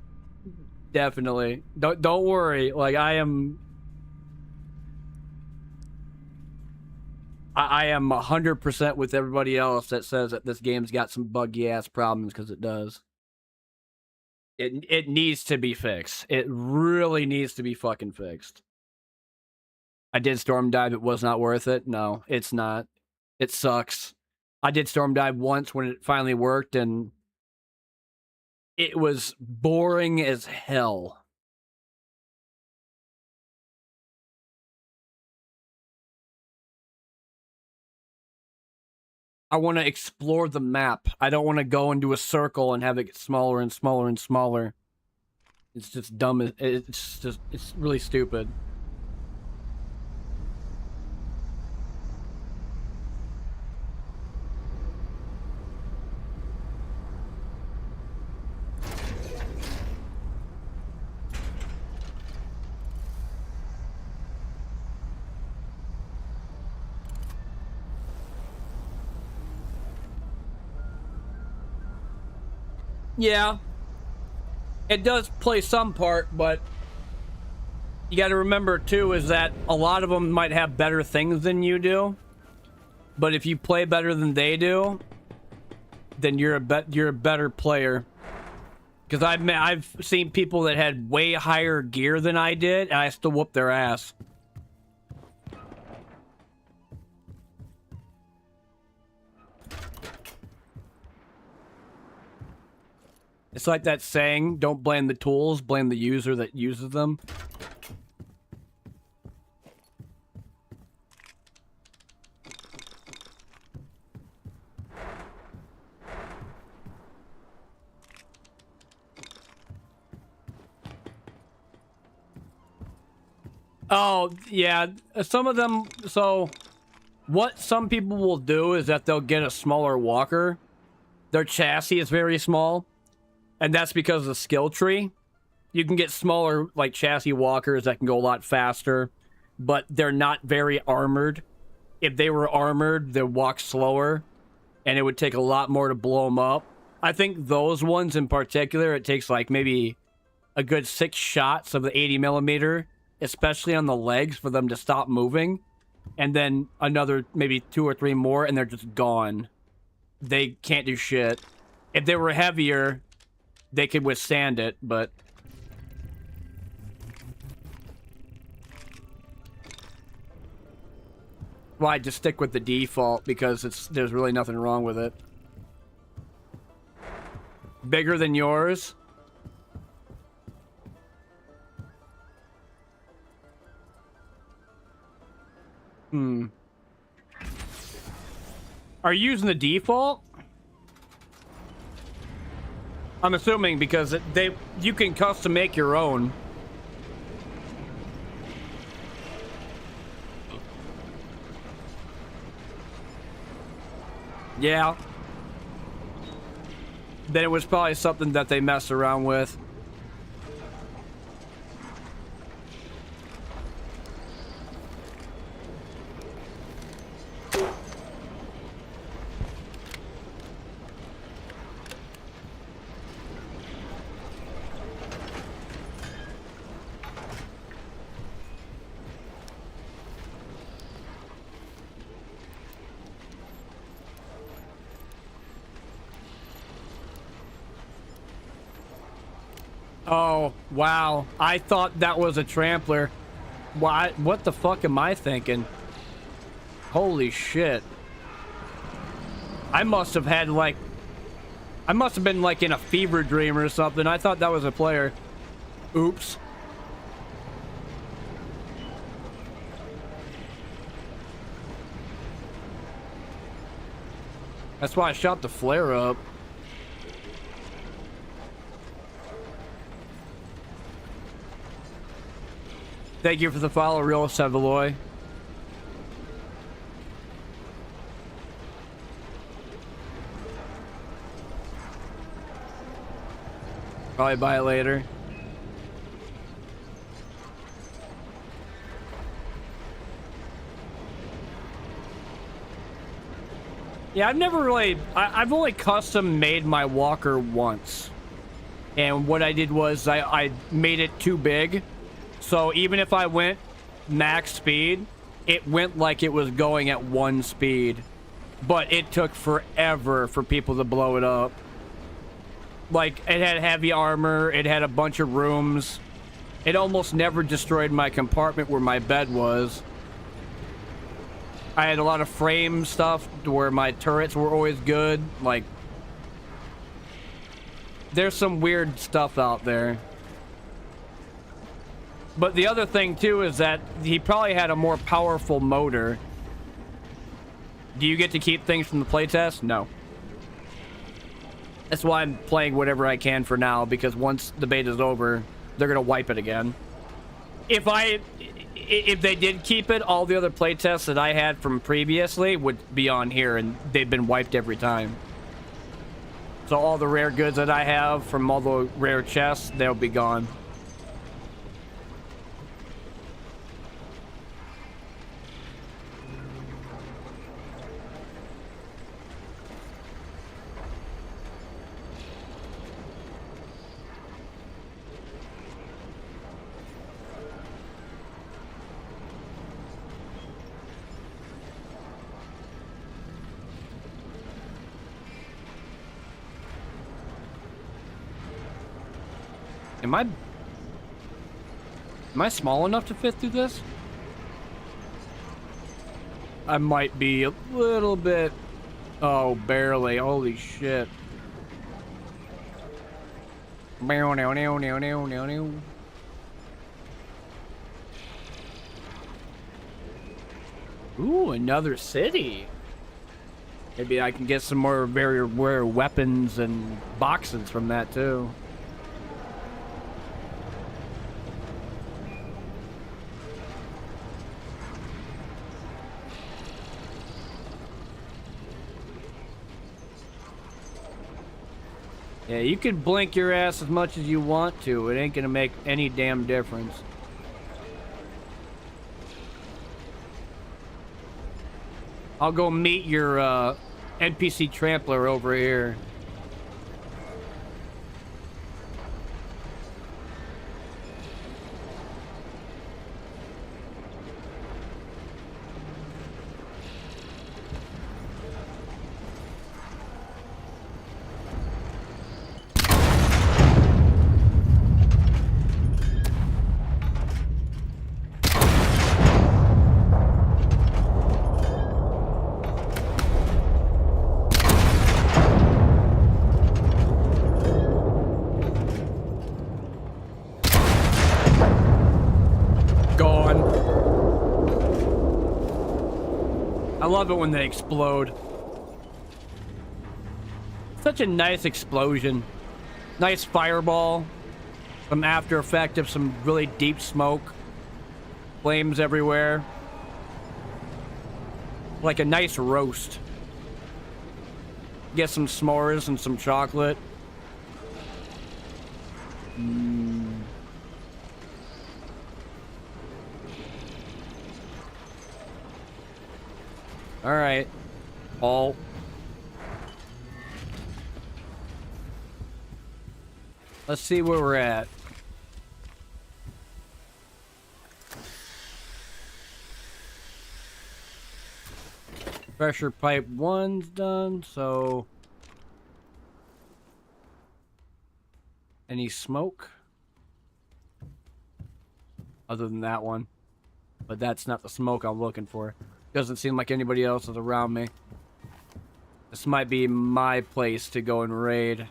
Definitely. Don't worry. Like I am 100% with everybody else that says that this game's got some buggy ass problems, because it does. It needs to be fixed. It really needs to be fucking fixed. I did storm dive. It was not worth it. No, it's not. It sucks. I did storm dive once when it finally worked, and it was boring as hell. I want to explore the map. I don't want to go into a circle and have it get smaller and smaller and smaller. It's just dumb. It's really stupid. Yeah, it does play some part, but you got to remember too is that a lot of them might have better things than you do, but if you play better than they do, then you're a better player. Because I've seen people that had way higher gear than I did, and I still whooped their ass. It's like that saying, don't blame the tools, blame the user that uses them. Oh, yeah, some of them, so what some people will do is that they'll get a smaller walker. Their chassis is very small, and that's because of the skill tree. You can get smaller, like, chassis walkers that can go a lot faster, but they're not very armored. If they were armored, they'd walk slower, and it would take a lot more to blow them up. I think those ones in particular, it takes, like, maybe a good 6 shots of the 80mm, especially on the legs, for them to stop moving, and then another maybe 2 or 3 more, and they're just gone. They can't do shit. If they were heavier, they could withstand it, but... Well, I just stick with the default because there's really nothing wrong with it. Bigger than yours? Are you using the default? I'm assuming because you can custom make your own. Yeah. Then it was probably something that they messed around with. Oh, wow. I thought that was a trampler. Why? What the fuck am I thinking? Holy shit. I must have had, like... I must have been, like, in a fever dream or something. I thought that was a player. Oops. That's why I shot the flare up. Thank you for the follow, Real Sevaloy. Probably buy it later. Yeah, I've never really... I've only custom made my walker once. And what I did was I made it too big. So even if I went max speed, it went like it was going at 1 speed. But it took forever for people to blow it up. Like, it had heavy armor, it had a bunch of rooms. It almost never destroyed my compartment where my bed was. I had a lot of frame stuff to where my turrets were always good. Like, there's some weird stuff out there. But the other thing, too, is that he probably had a more powerful motor. Do you get to keep things from the playtest? No. That's why I'm playing whatever I can for now, because once the beta's over, they're going to wipe it again. If they did keep it, all the other playtests that I had from previously would be on here, and they've been wiped every time. So all the rare goods that I have from all the rare chests, they'll be gone. Am I small enough to fit through this? I might be a little bit. Oh, barely. Holy shit. Ooh, another city. Maybe I can get some more very rare weapons and boxes from that too. Yeah, you can blink your ass as much as you want to. It ain't gonna make any damn difference. I'll go meet your NPC trampler over here. I love it when they explode. Such a nice explosion. Nice fireball. Some after effect of some really deep smoke. Flames everywhere. Like a nice roast. Get some s'mores and some chocolate. All right, Paul. Let's see where we're at. Pressure pipe 1's done, so... Any smoke? Other than that one. But that's not the smoke I'm looking for. Doesn't seem like anybody else is around me. This might be my place to go and raid.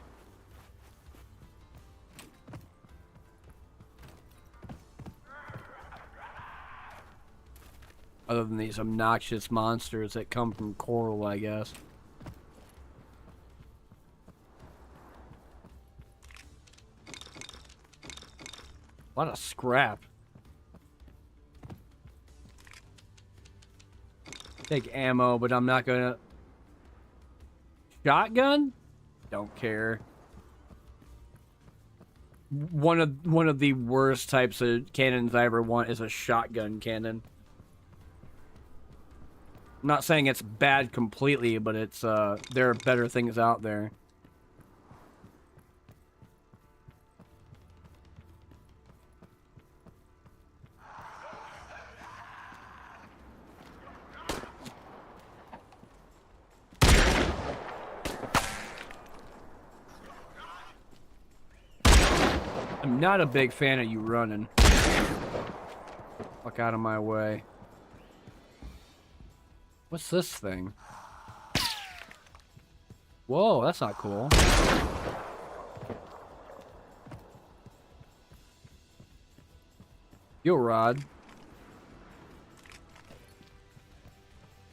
Other than these obnoxious monsters that come from coral, I guess. A lot of scrap. Take ammo, but I'm not gonna... Shotgun? Don't care. One of the worst types of cannons I ever want is a shotgun cannon. I'm not saying it's bad completely, but it's there are better things out there. I'm not a big fan of you running. Fuck out of my way. What's this thing? Whoa, that's not cool. Fuel rod.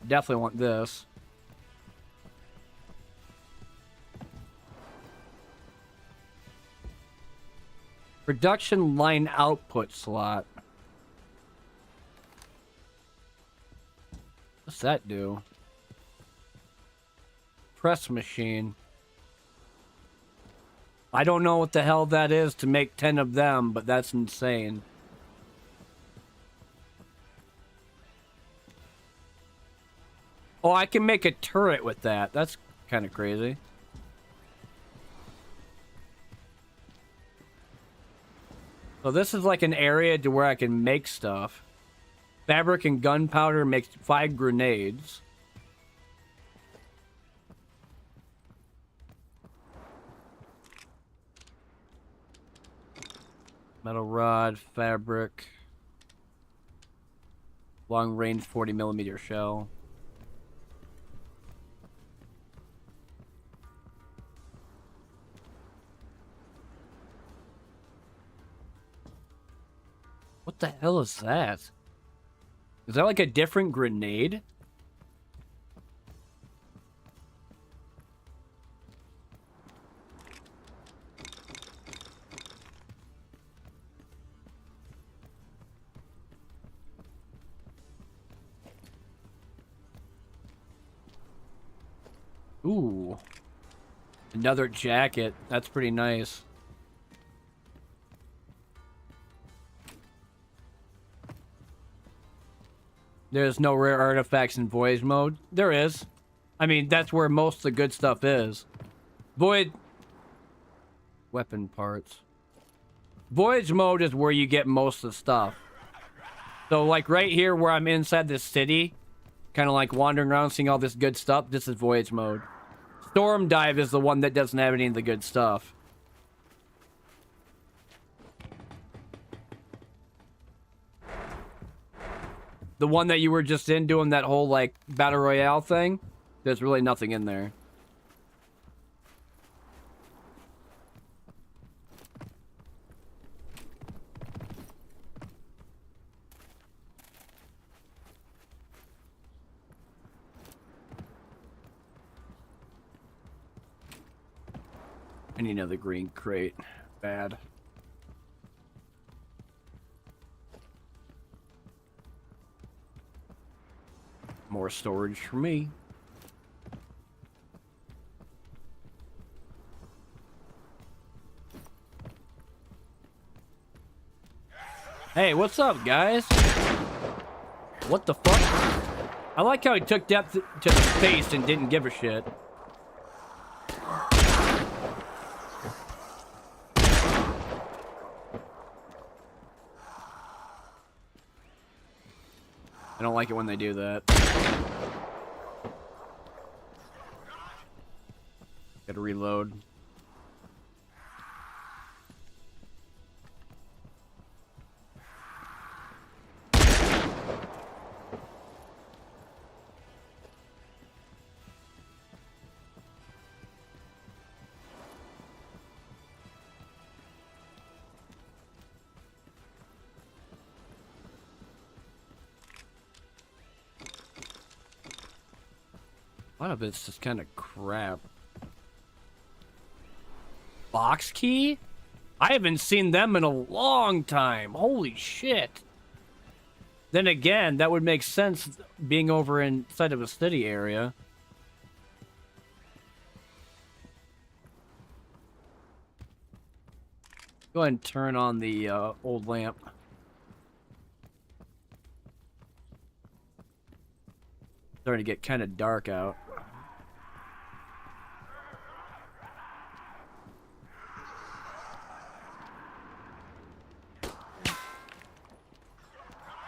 Definitely want this. Production line output slot. What's that do? Press machine. I don't know what the hell that is to make 10 of them, but that's insane. Oh, I can make a turret with that. That's kind of crazy. So this is like an area to where I can make stuff. Fabric and gunpowder makes 5 grenades. Metal rod, fabric. Long range 40mm shell. What the hell is that? Is that like a different grenade? Ooh. Another jacket. That's pretty nice. There's no rare artifacts in Voyage mode. There is. I mean, that's where most of the good stuff is. Void... Weapon parts. Voyage mode is where you get most of the stuff. So, like, right here where I'm inside this city, kind of like wandering around seeing all this good stuff, this is Voyage mode. Storm Dive is the one that doesn't have any of the good stuff. The one that you were just in doing that whole, like, Battle Royale thing, there's really nothing in there. I need another green crate. Bad. More storage for me. Hey, what's up, guys? What the fuck? I like how he took depth to the face and didn't give a shit. I don't like it when they do that. Gotta reload. A lot of it's just kind of crap. Box key? I haven't seen them in a long time. Holy shit. Then again, that would make sense being over inside of a city area. Go ahead and turn on the old lamp. Starting to get kind of dark out.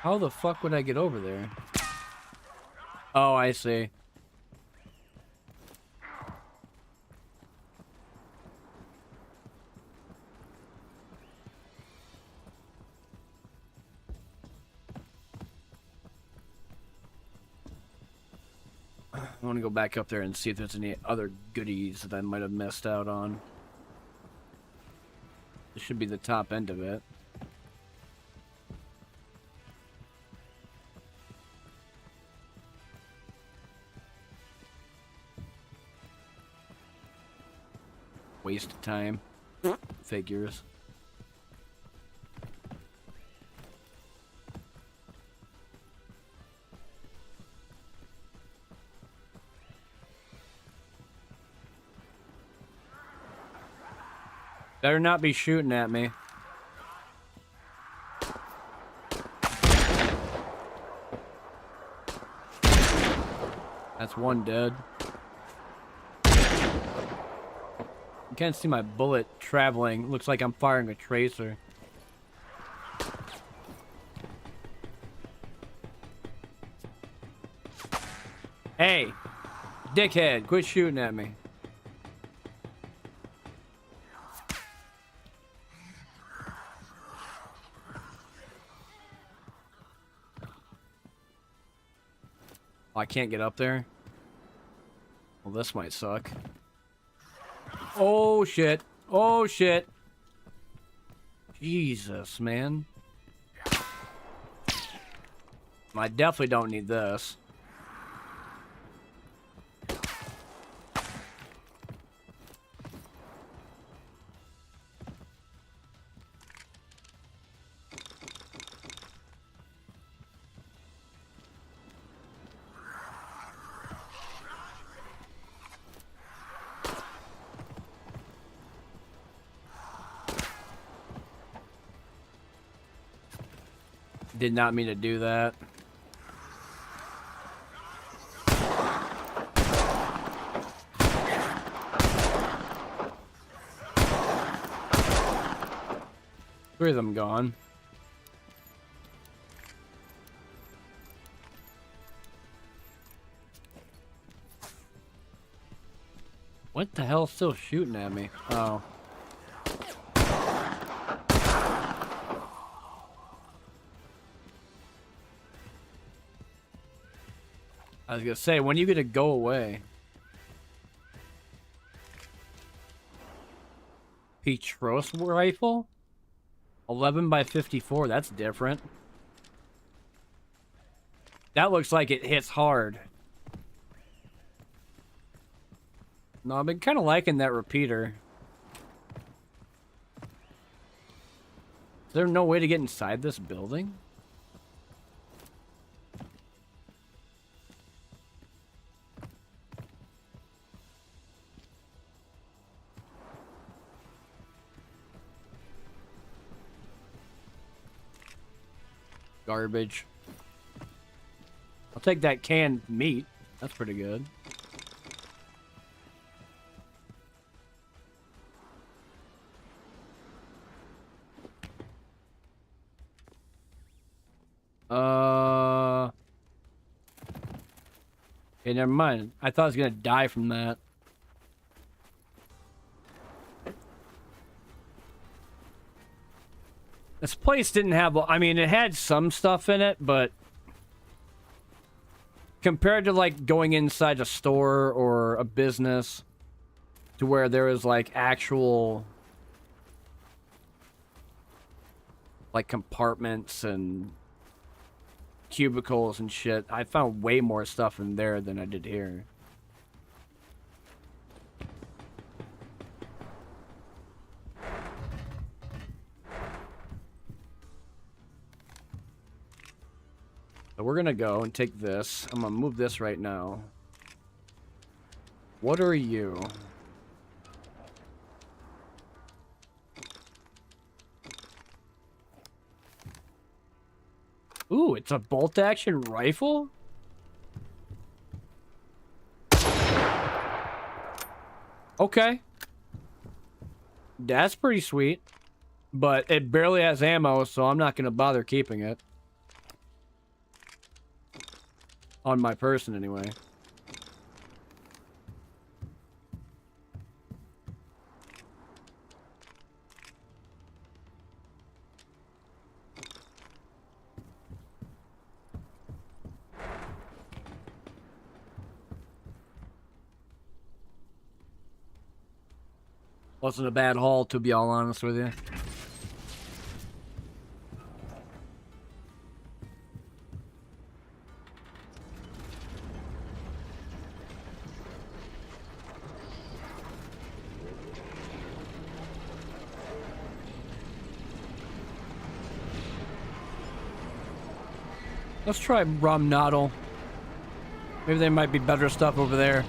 How the fuck would I get over there? Oh, I see. I want to go back up there and see if there's any other goodies that I might have missed out on. This should be the top end of it. Waste of time. Figures. Better not be shooting at me. That's one dead. You can't see my bullet traveling. Looks like I'm firing a tracer. Hey, dickhead, quit shooting at me. Oh, I can't get up there? Well, this might suck. Oh, shit. Oh, shit. Jesus, man. I definitely don't need this. Did not mean to do that. Three of them gone. What the hell is still shooting at me? Oh. I was gonna say, when are you gonna go away? Petros rifle? 11 by 54, that's different. That looks like it hits hard. No, I've been kind of liking that repeater. Is there no way to get inside this building? Garbage. I'll take that canned meat. That's pretty good. Okay, never mind. I thought I was gonna die from that. This place didn't have... I mean, it had some stuff in it, but... compared to, like, going inside a store or a business to where there was, like, actual... like, compartments and cubicles and shit, I found way more stuff in there than I did here. So we're gonna go and take this. I'm gonna move this right now. What are you? Ooh, it's a bolt-action rifle? Okay. That's pretty sweet. But it barely has ammo, so I'm not gonna bother keeping it. On my person, anyway. Wasn't a bad haul, to be all honest with you. Let's try Rum Noddle. Maybe there might be better stuff over there.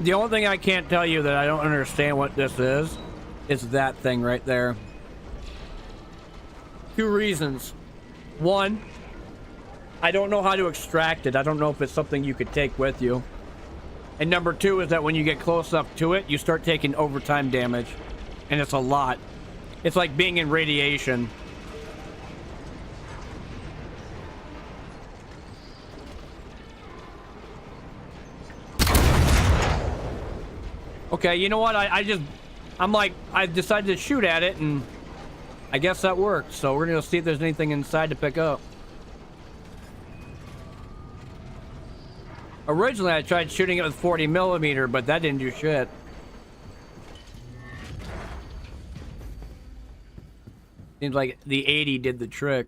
The only thing I can't tell you that I don't understand what this is that thing right there. 2 reasons. 1, I don't know how to extract it. I don't know if it's something you could take with you. And number 2 is that when you get close enough to it, you start taking overtime damage. And it's a lot. It's like being in radiation. Okay, you know what? I decided to shoot at it, and I guess that worked. So we're gonna see if there's anything inside to pick up. Originally, I tried shooting it with 40mm, but that didn't do shit. Seems like the 80 did the trick.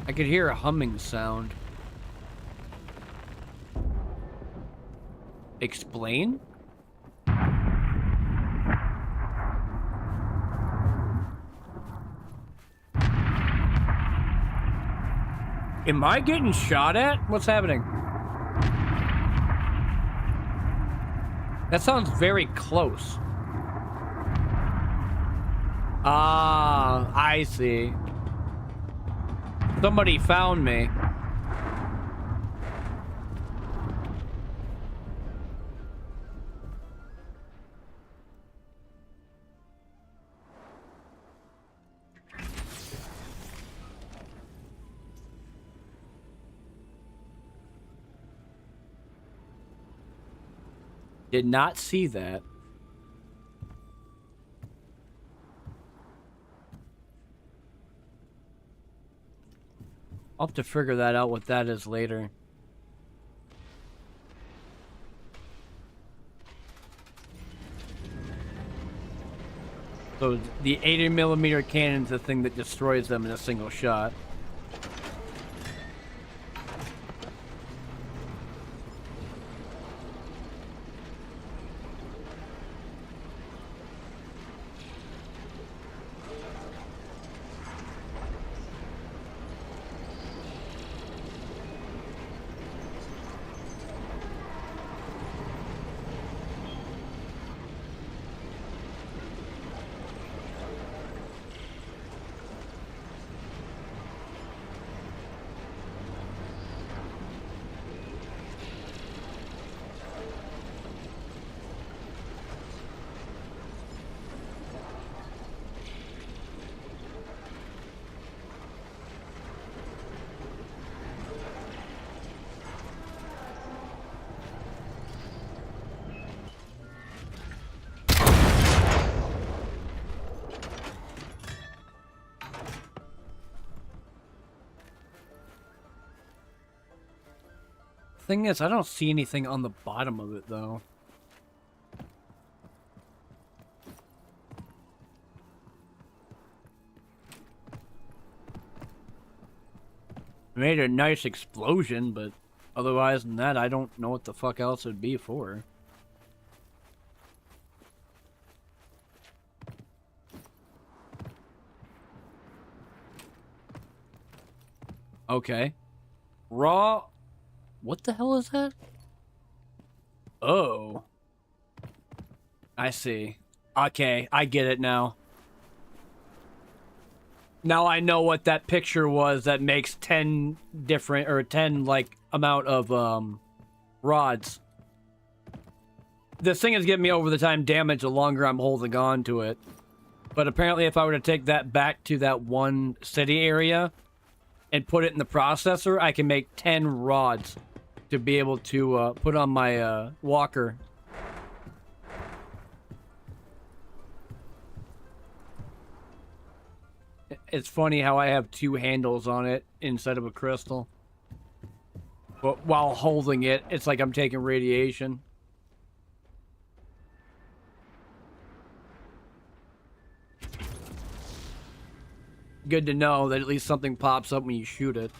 I could hear a humming sound. Explain? Am I getting shot at? What's happening? That sounds very close. Ah, I see. Somebody found me. Did not see that. I'll have to figure that out what that is later. So the 80mm cannon's the thing that destroys them in a single shot. Thing is, I don't see anything on the bottom of it, though. Made a nice explosion, but otherwise than that, I don't know what the fuck else it'd be for. Okay. Raw... What the hell is that? Oh. I see. Okay, I get it now. Now I know what that picture was that makes 10 different, or 10, like, amount of, rods. This thing is giving me over the time damage the longer I'm holding on to it. But apparently if I were to take that back to that one city area and put it in the processor, I can make 10 rods to be able to put on my walker. It's funny how I have 2 handles on it instead of a crystal. But while holding it, it's like I'm taking radiation. good to know that at least something pops up when you shoot it.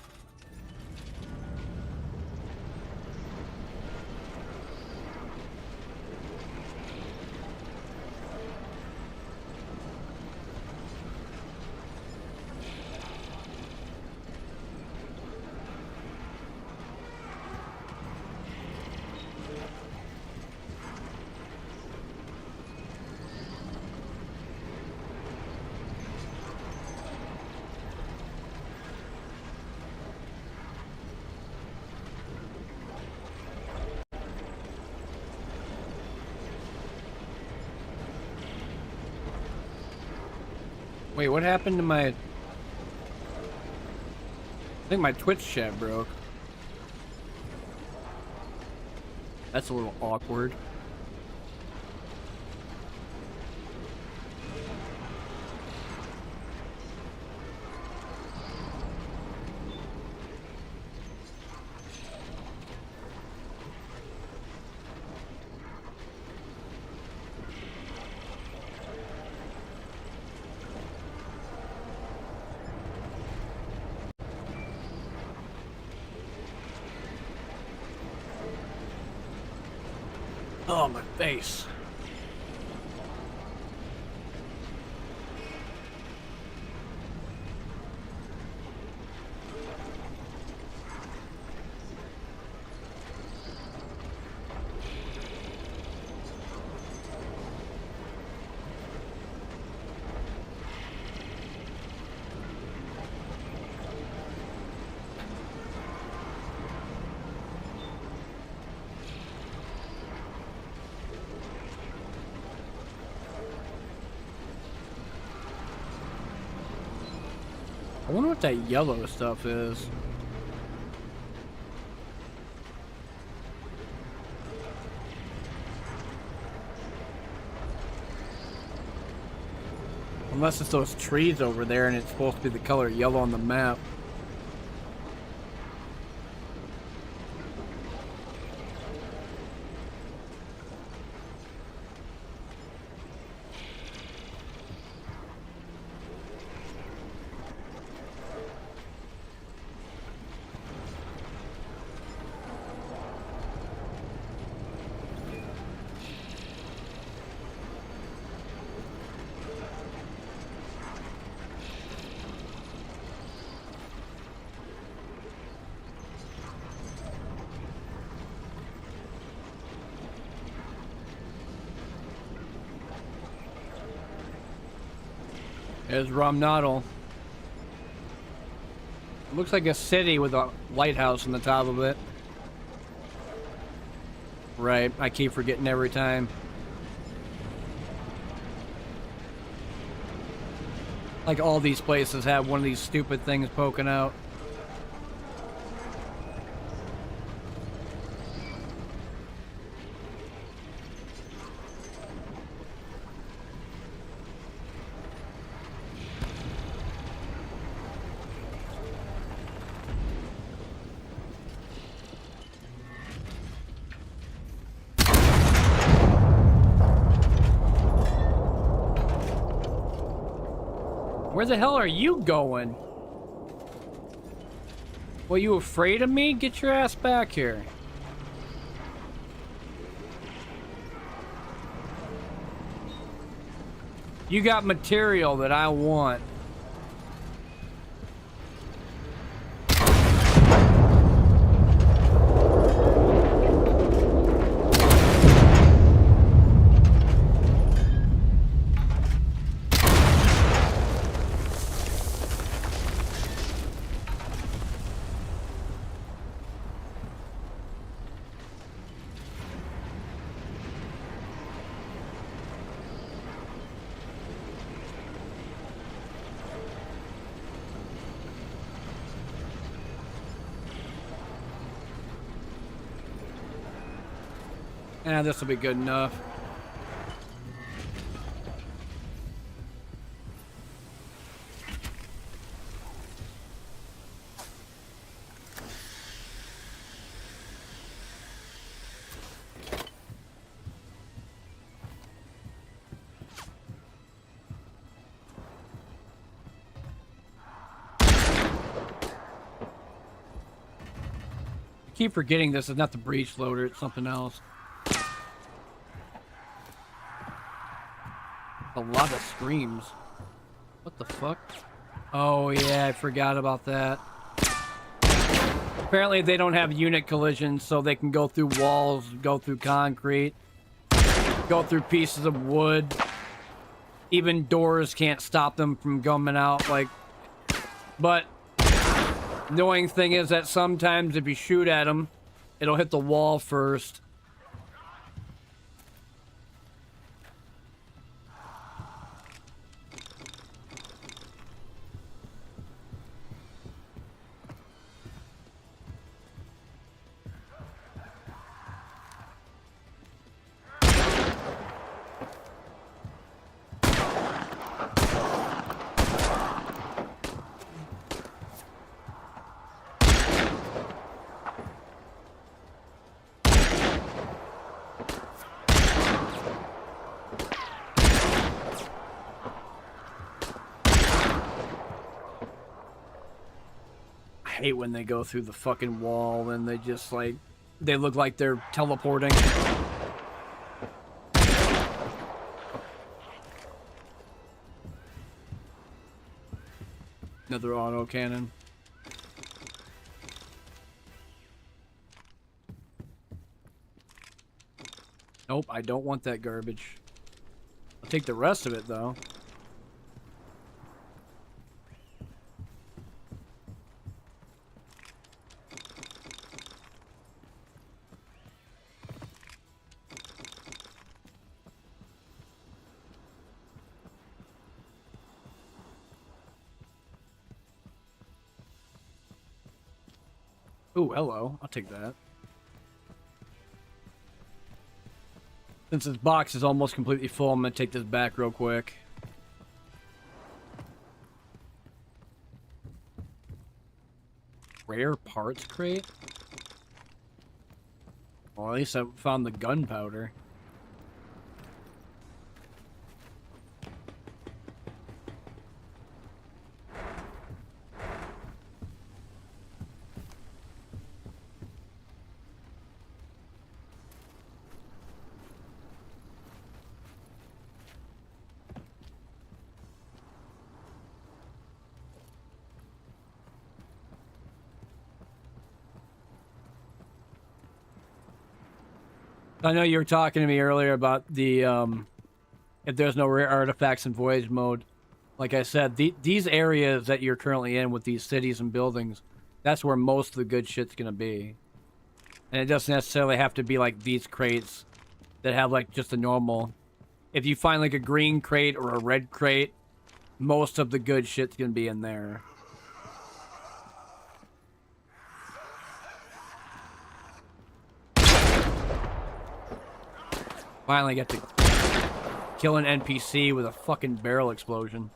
Wait, what happened to my... I think my Twitch chat broke. That's a little awkward. Oh, my face. I wonder what that yellow stuff is. Unless it's those trees over there and it's supposed to be the color yellow on the map. There's Romnodal. Looks like a city with a lighthouse on the top of it. Right, I keep forgetting every time. Like all these places have one of these stupid things poking out. Where the hell are you going? Well, you afraid of me? Get your ass back here. You got material that I want. Yeah, this will be good enough. keep forgetting this is not the breech loader, it's something else. A lot of screams. What the fuck? Oh yeah, I forgot about that. Apparently they don't have unit collisions, so they can go through walls, go through concrete, go through pieces of wood. Even doors can't stop them from coming out, like... But the annoying thing is that sometimes if you shoot at them, it'll hit the wall first. I hate when they go through the fucking wall and they just like they look like they're teleporting. Another auto cannon. Nope, I don't want that garbage. I'll take the rest of it though. Ooh, hello. I'll take that. Since this box is almost completely full, I'm gonna take this back real quick. Rare parts crate? Well, at least I found the gunpowder. I know you were talking to me earlier about the, if there's no rare artifacts in voyage mode. Like I said, these areas that you're currently in with these cities and buildings, that's where most of the good shit's gonna be. And it doesn't necessarily have to be like these crates that have like just a normal. If you find like a green crate or a red crate, most of the good shit's gonna be in there. Finally get to kill an NPC with a fucking barrel explosion.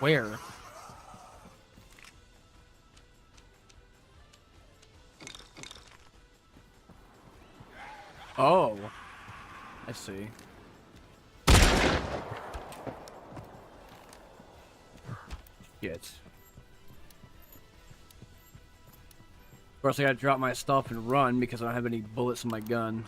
Where? Oh, I see. Shit. Of course, I gotta drop my stuff and run because I don't have any bullets in my gun.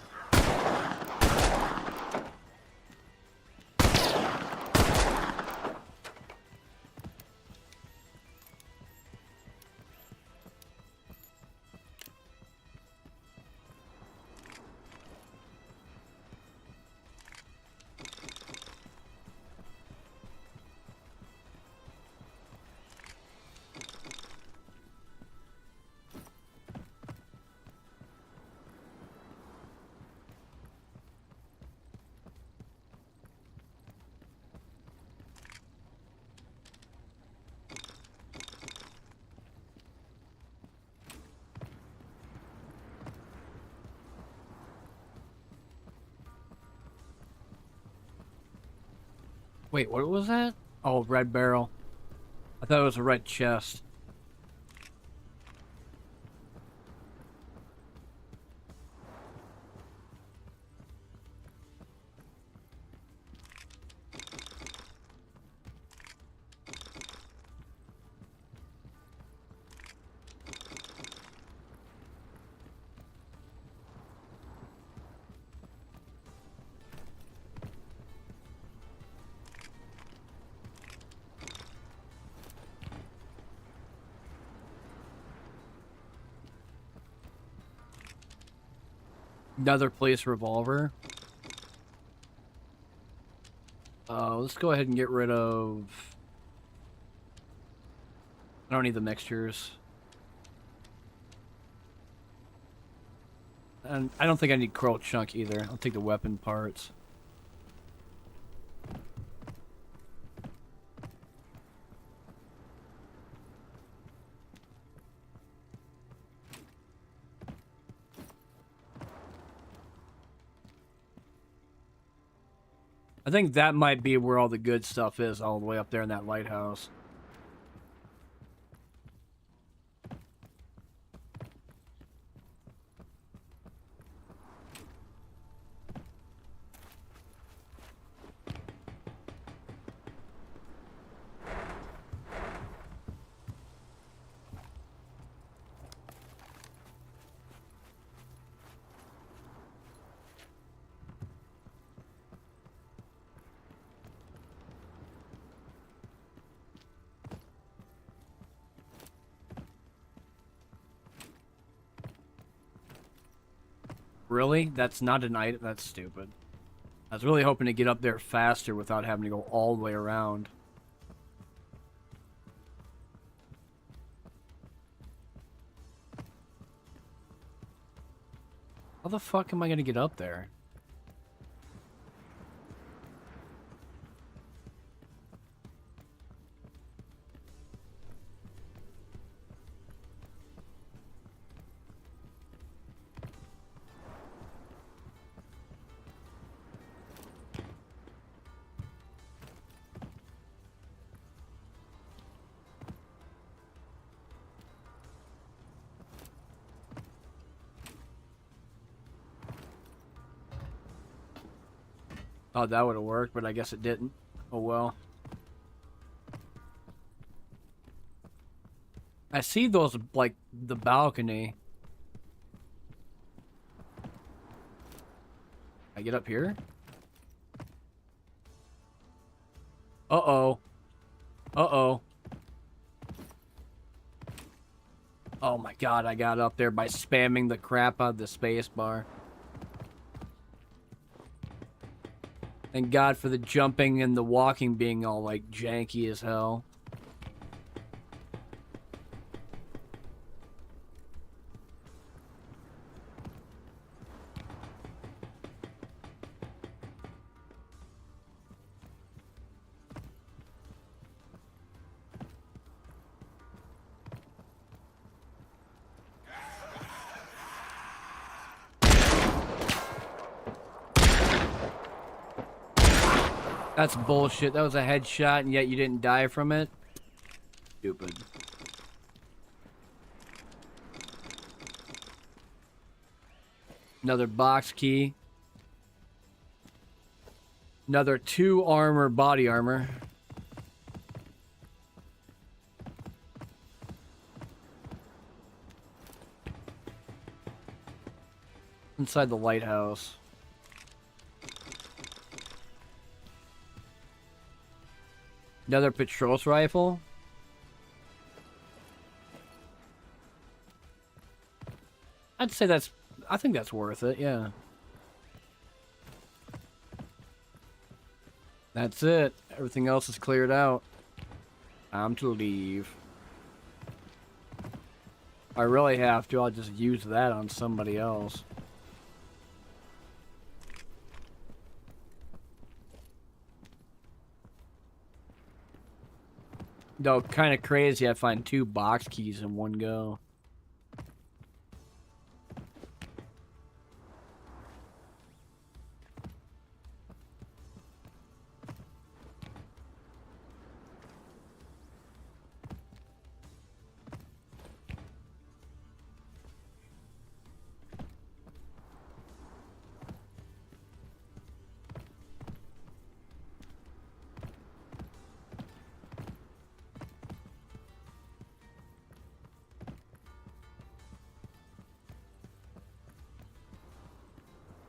Wait, what was that? Oh, red barrel. I thought it was a red chest. Another police revolver. Let's go ahead and get rid of... I don't need the mixtures. And I don't think I need Coral Chunk either. I'll take the weapon parts. I think that might be where all the good stuff is, all the way up there in that lighthouse. Really? That's not an item? That's stupid. I was really hoping to get up there faster without having to go all the way around. How the fuck am I gonna get up there? Oh, that would have worked, but I guess it didn't. Oh well. I see those, like, the balcony. I get up here? Uh-oh. Uh-oh. Oh my god, I got up there by spamming the crap out of the space bar. Thank God for the jumping and the walking being all, like, janky as hell. That's bullshit. That was a headshot, and yet you didn't die from it? Stupid. Another box key. Another 2 armor, body armor. Inside the lighthouse. Another patrol's rifle. I'd say that's... I think that's worth it, yeah. That's it. Everything else is cleared out. Time to leave. If I really have to, I'll just use that on somebody else. Though, kind of crazy, I find 2 box keys in one go.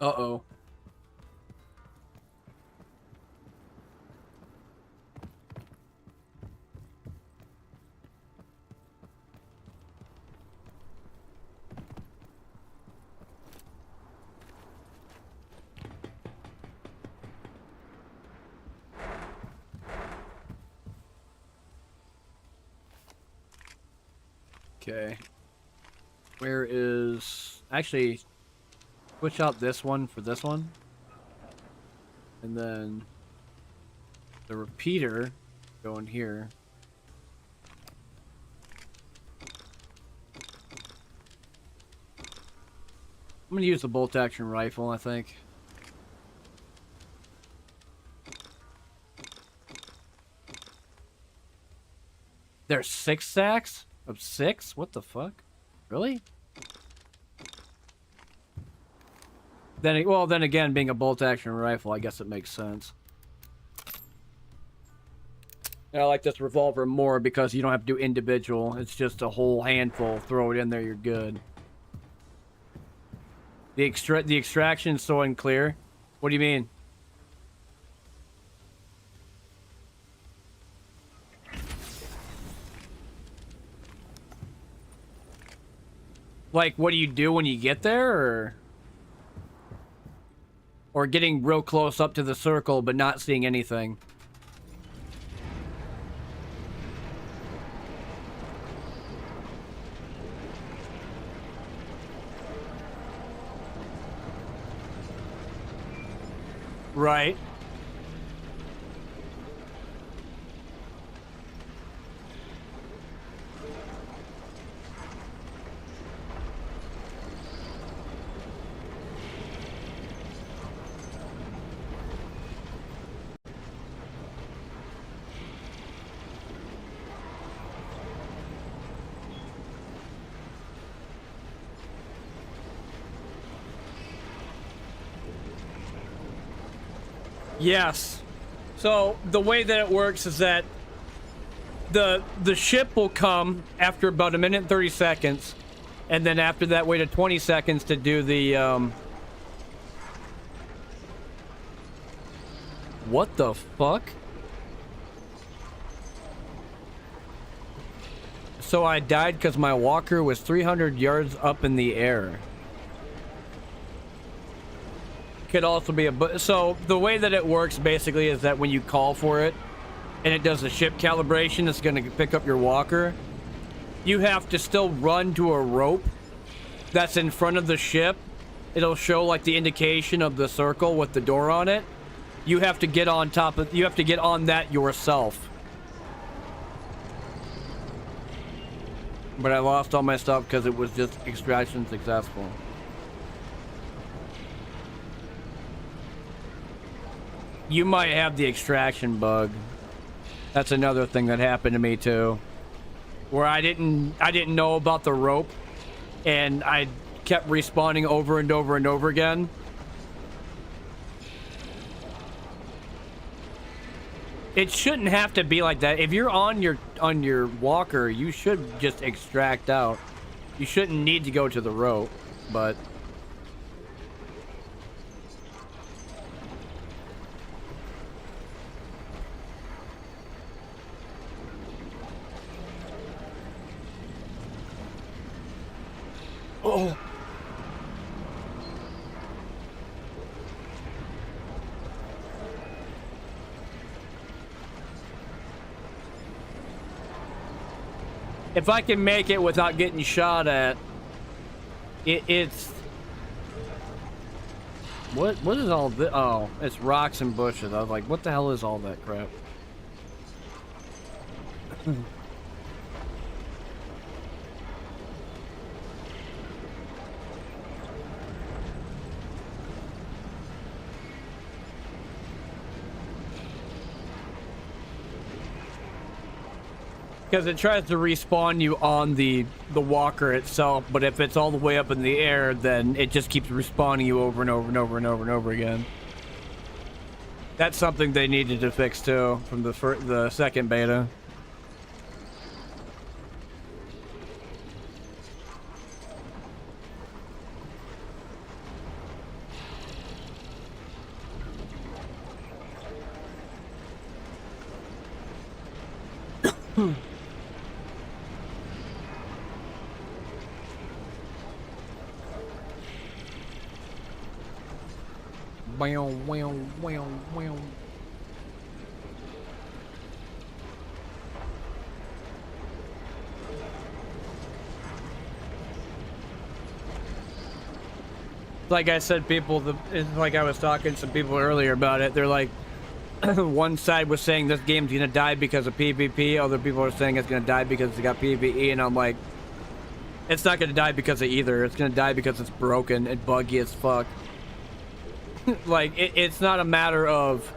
Uh-oh. Okay. Where is... Actually, switch out this one for this one. And then the repeater go in here. I'm gonna use the bolt action rifle, I think. There's 6 stacks of 6? What the fuck? Really? Then, well, then again, being a bolt action rifle, I guess it makes sense. And I like this revolver more because you don't have to do individual. It's just a whole handful. Throw it in there, you're good. The extraction's so unclear. What do you mean? Like, what do you do when you get there, or getting real close up to the circle but not seeing anything? Right. Yes. So the way that it works is that the ship will come after about 1 minute and 30 seconds, and then after that wait 20 seconds to do the what the fuck? So I died because my walker was 300 yards up in the air. Could also be a... So the way that it works basically is that when you call for it and it does a ship calibration, it's going to pick up your walker. You have to still run to a rope that's in front of the ship. It'll show like the indication of the circle with the door on it. You have to get on top of... You have to get on that yourself. But I lost all my stuff because it was just extraction successful. You might have the extraction bug. That's another thing that happened to me too. Where I didn't know about the rope, and I kept respawning over and over and over again. It shouldn't have to be like that. If you're on your walker, you should just extract out. You shouldn't need to go to the rope, but oh. If I can make it without getting shot at, it's... What is all this? Oh, it's rocks and bushes. I was like, what the hell is all that crap? Because it tries to respawn you on the walker itself, but if it's all the way up in the air, then it just keeps respawning you over and over and over and over and over again. That's something they needed to fix too from the second beta. Wow, wow, wow, wow. Like I said, like I was talking to some people earlier about it, they're like, one side was saying this game's gonna die because of PvP, other people are saying it's gonna die because it's got PvE, and I'm like, it's not gonna die because of either. It's gonna die because it's broken and buggy as fuck. Like, it's not a matter of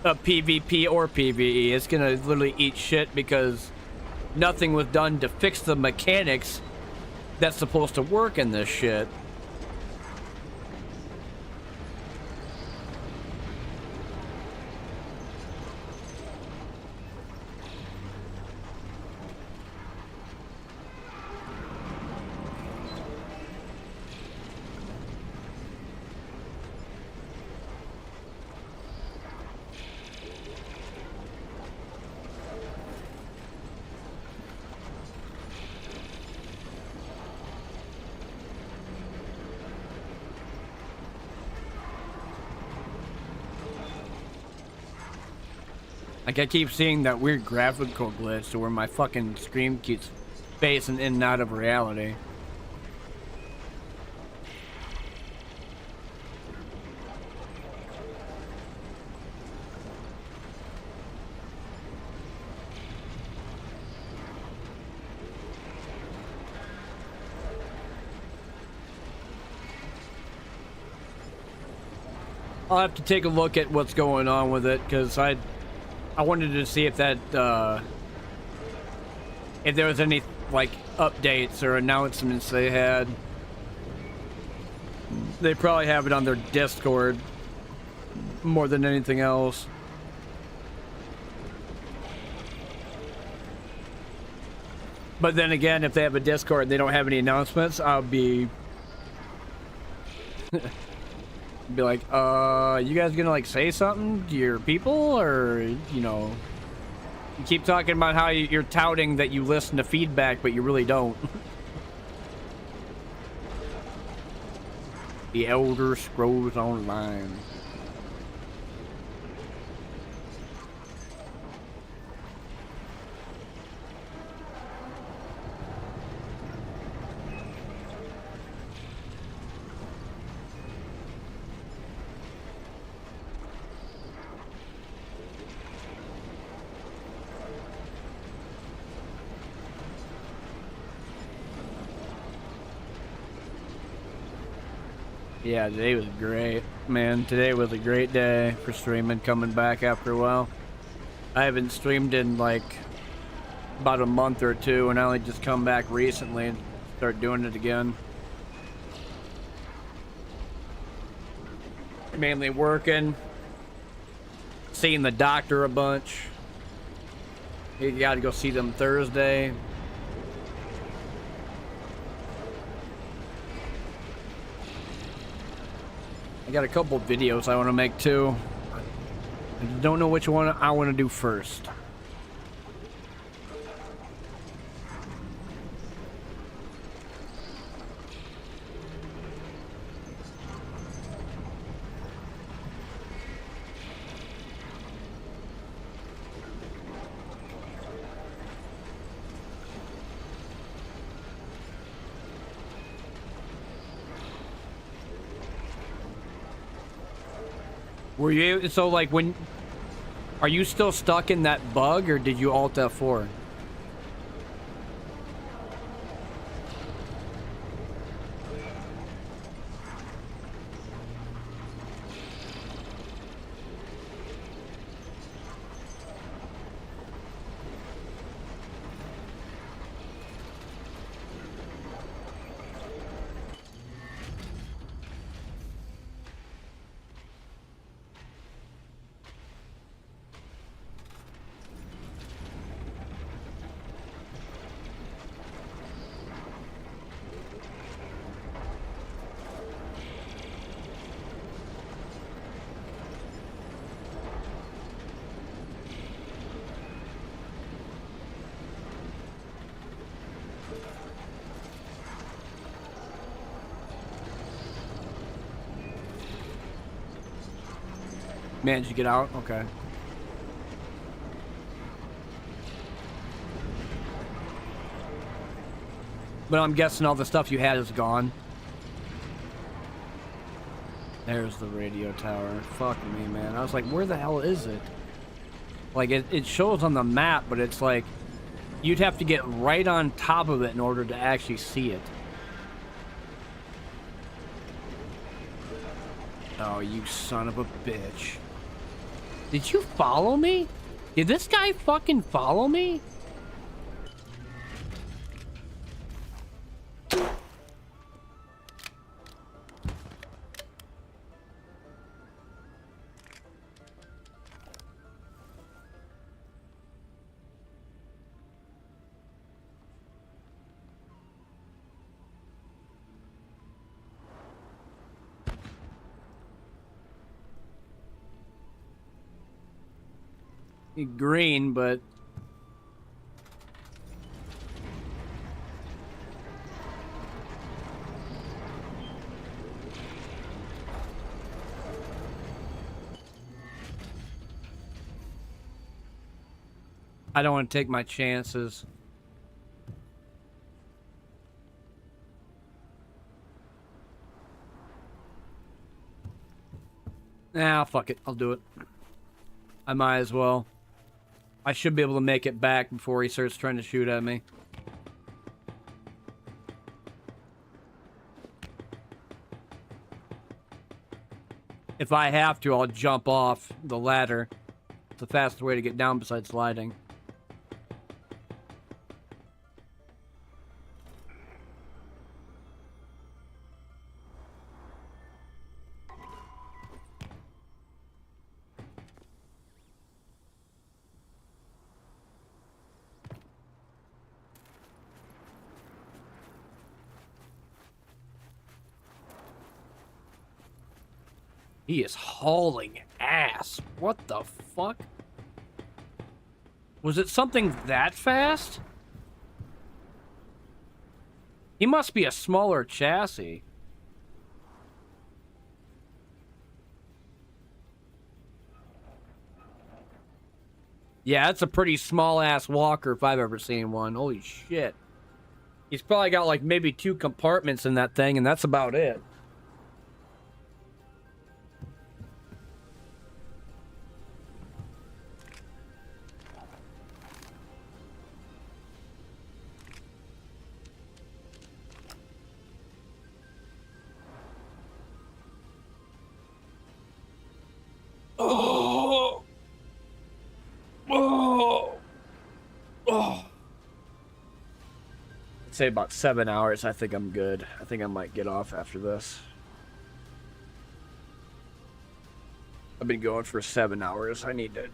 a PvP or PvE. It's gonna literally eat shit because nothing was done to fix the mechanics that's supposed to work in this shit. Like, I keep seeing that weird graphical glitch to where my fucking screen keeps spacing in and out of reality. I'll have to take a look at what's going on with it, because I wanted to see if that, if there was any, like, updates or announcements they had. They probably have it on their Discord more than anything else. But then again, if they have a Discord and they don't have any announcements, I'll be... be like, you guys gonna, like, say something to your people, or, you know... You keep talking about how you're touting that you listen to feedback, but you really don't. The Elder Scrolls Online. Yeah, today was great, man. Today was a great day for streaming, coming back after a while. I haven't streamed in like about a month or two, and I only just come back recently and start doing it again. Mainly working, seeing the doctor a bunch. You gotta go see them Thursday. I got a couple videos I want to make too. I don't know which one I want to do first. Were you, so like when, are you still stuck in that bug, or did you Alt F4? Managed to get out? Okay. But I'm guessing all the stuff you had is gone. There's the radio tower. Fuck me, man. I was like, where the hell is it? Like, it shows on the map, but it's like, you'd have to get right on top of it in order to actually see it. Oh, you son of a bitch. Did you follow me? Did this guy fucking follow me? Green, but I don't want to take my chances. Nah, fuck it. I'll do it. I might as well. I should be able to make it back before he starts trying to shoot at me. If I have to, I'll jump off the ladder. It's the fastest way to get down besides sliding. He is hauling ass. What the fuck? Was it something that fast? He must be a smaller chassis. Yeah, it's a pretty small-ass walker if I've ever seen one. Holy shit. He's probably got like maybe 2 compartments in that thing, and that's about it. Oh. Oh. Oh. I'd say about 7 hours. I think I'm good. I think I might get off after this. I've been going for 7 hours. I need to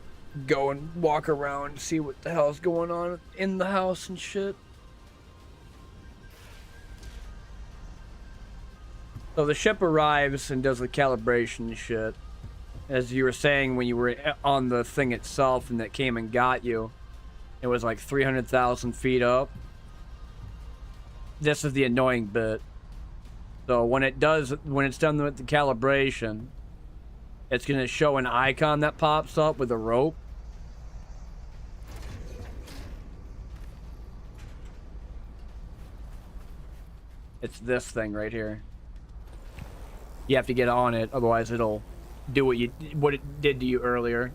go and walk around, see what the hell's going on in the house and shit. So the ship arrives and does the calibration and shit. As you were saying when you were on the thing itself and that came and got you, it was like 300,000 feet up. This is the annoying bit. So when it's done with the calibration, it's going to show an icon that pops up with a rope. It's this thing right here. You have to get on it, otherwise it'll do what it did to you earlier.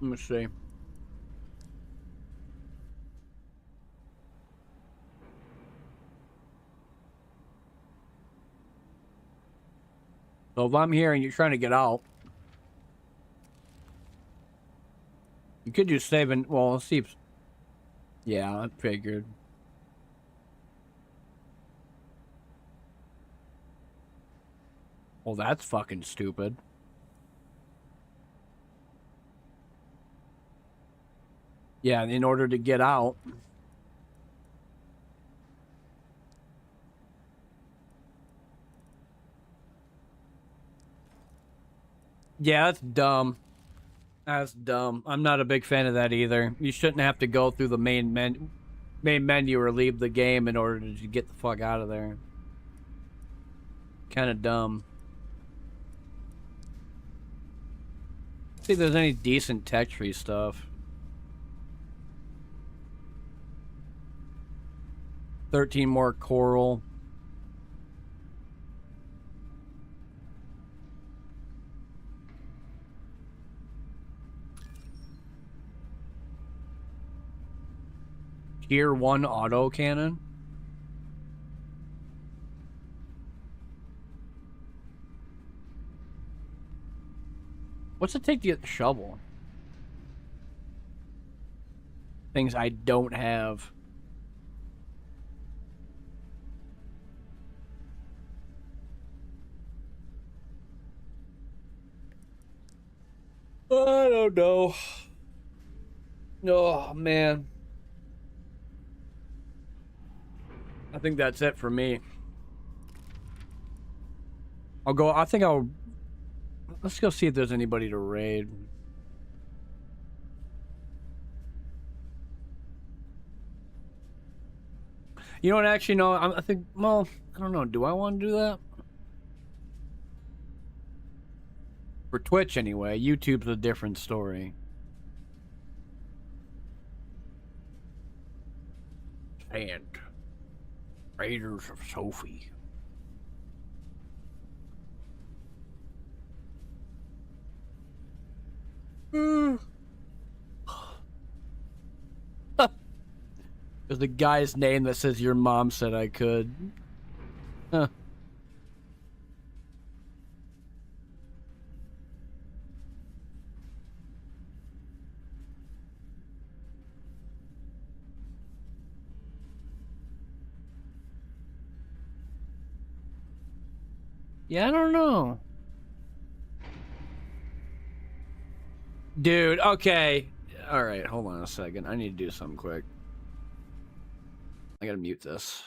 Let me see. So if I'm here and you're trying to get out, You could do saving. Well, let's see. Yeah, I figured. Well, that's fucking stupid. Yeah, in order to get out. Yeah, that's dumb. That's dumb. I'm not a big fan of that either. You shouldn't have to go through the main menu or leave the game in order to get the fuck out of there. Kind of dumb. See if there's any decent tech tree stuff. 13 more coral. Tier 1 auto cannon. What's it take to get the shovel? Things I don't have. I don't know. Oh, man. I think that's it for me. I'll go. I think I'll. Let's go see if there's anybody to raid. You know what? Actually, no. I think. Well, I don't know. Do I want to do that? For Twitch, anyway. YouTube's a different story. And Raiders of Sophie. There's the guy's name that says your mom said I could. Huh. Yeah, I don't know. Dude, okay. All right, hold on a second. I need to do something quick. I gotta mute this.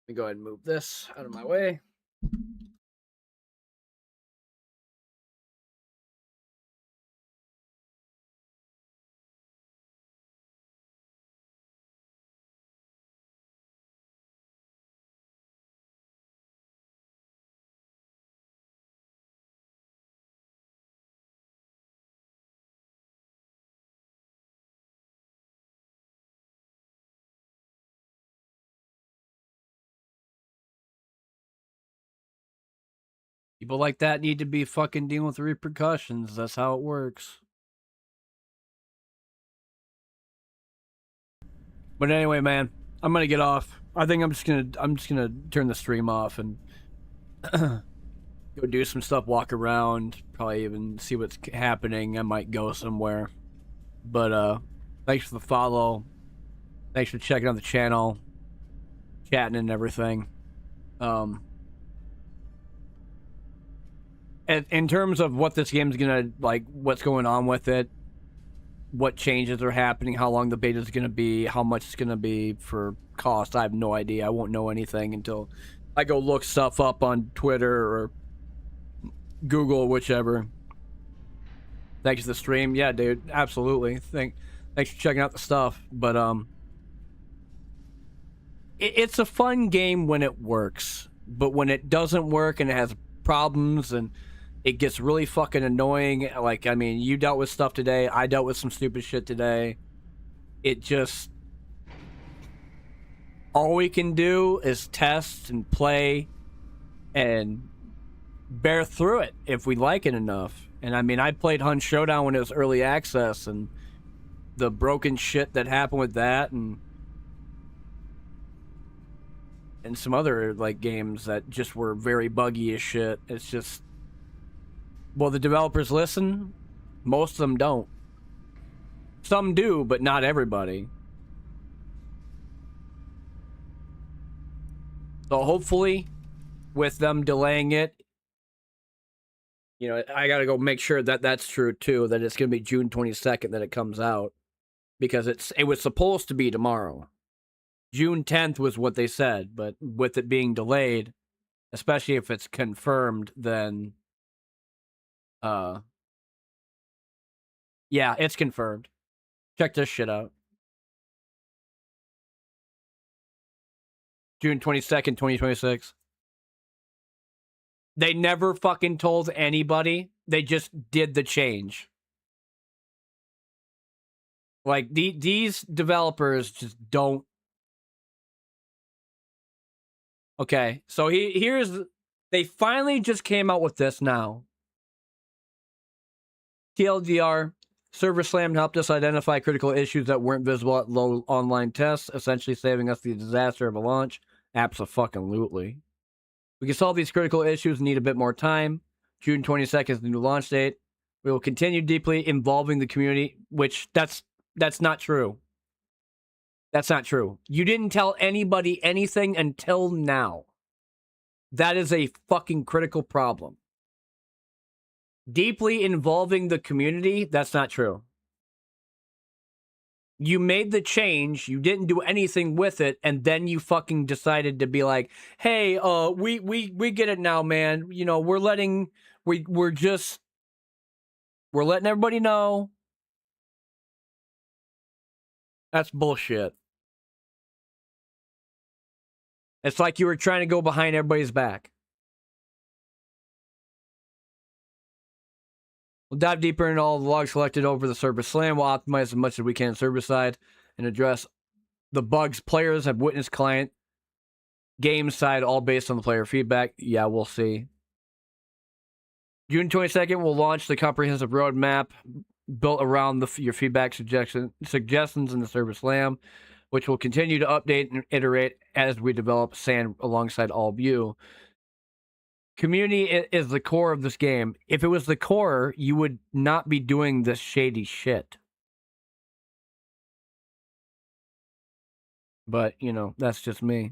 Let me go ahead and move this out of my way. People like that need to be fucking dealing with repercussions. That's how it works. But anyway, man, I'm gonna get off. I think I'm just gonna turn the stream off and go do some stuff, walk around, probably even see what's happening. I might go somewhere. But thanks for the follow. Thanks for checking out the channel, chatting and everything. And in terms of what this game's gonna like, what's going on with it, what changes are happening, how long the beta is gonna be, how much it's gonna be for cost, I have no idea. I won't know anything until I go look stuff up on Twitter or Google, whichever. Thanks for the stream. Yeah, dude, absolutely. Thanks for checking out the stuff. But it's a fun game when it works. But when it doesn't work and it has problems and it gets really fucking annoying. Like, I mean, you dealt with stuff today. I dealt with some stupid shit today. It just... all we can do is test and play and bear through it if we like it enough. And I mean, I played Hunt Showdown when it was early access, and the broken shit that happened with that, and some other like games that just were very buggy as shit. It's just, well, the developers listen. Most of them don't. Some do, but not everybody. So hopefully, with them delaying it, you know, I gotta go make sure that that's true too. That it's gonna be June 22nd that it comes out, because it was supposed to be tomorrow. June 10th was what they said, but with it being delayed, especially if it's confirmed, then yeah, it's confirmed. Check this shit out. June 22nd, 2026. They never fucking told anybody. They just did the change. Like, these developers just don't. Okay, so here's... They finally just came out with this now. TLDR, Server Slam helped us identify critical issues that weren't visible at low online tests, essentially saving us the disaster of a launch. Abso-fucking-lutely. We can solve these critical issues and need a bit more time. June 22nd is the new launch date. We will continue deeply involving the community, which that's not true. That's not true. You didn't tell anybody anything until now. That is a fucking critical problem. Deeply involving the community, that's not true. You made the change, you didn't do anything with it, and then you fucking decided to be like, hey, we get it now, man. You know, we're letting everybody know. That's bullshit. It's like you were trying to go behind everybody's back. We'll dive deeper into all the logs collected over the server slam. We'll optimize as much as we can server side and address the bugs players have witnessed client game side, all based on the player feedback. Yeah, we'll see. June 22nd, we'll launch the comprehensive roadmap built around your feedback suggestions in the server slam, which will continue to update and iterate as we develop SAN alongside all of you. Community is the core of this game. If it was the core, you would not be doing this shady shit. But, you know, that's just me.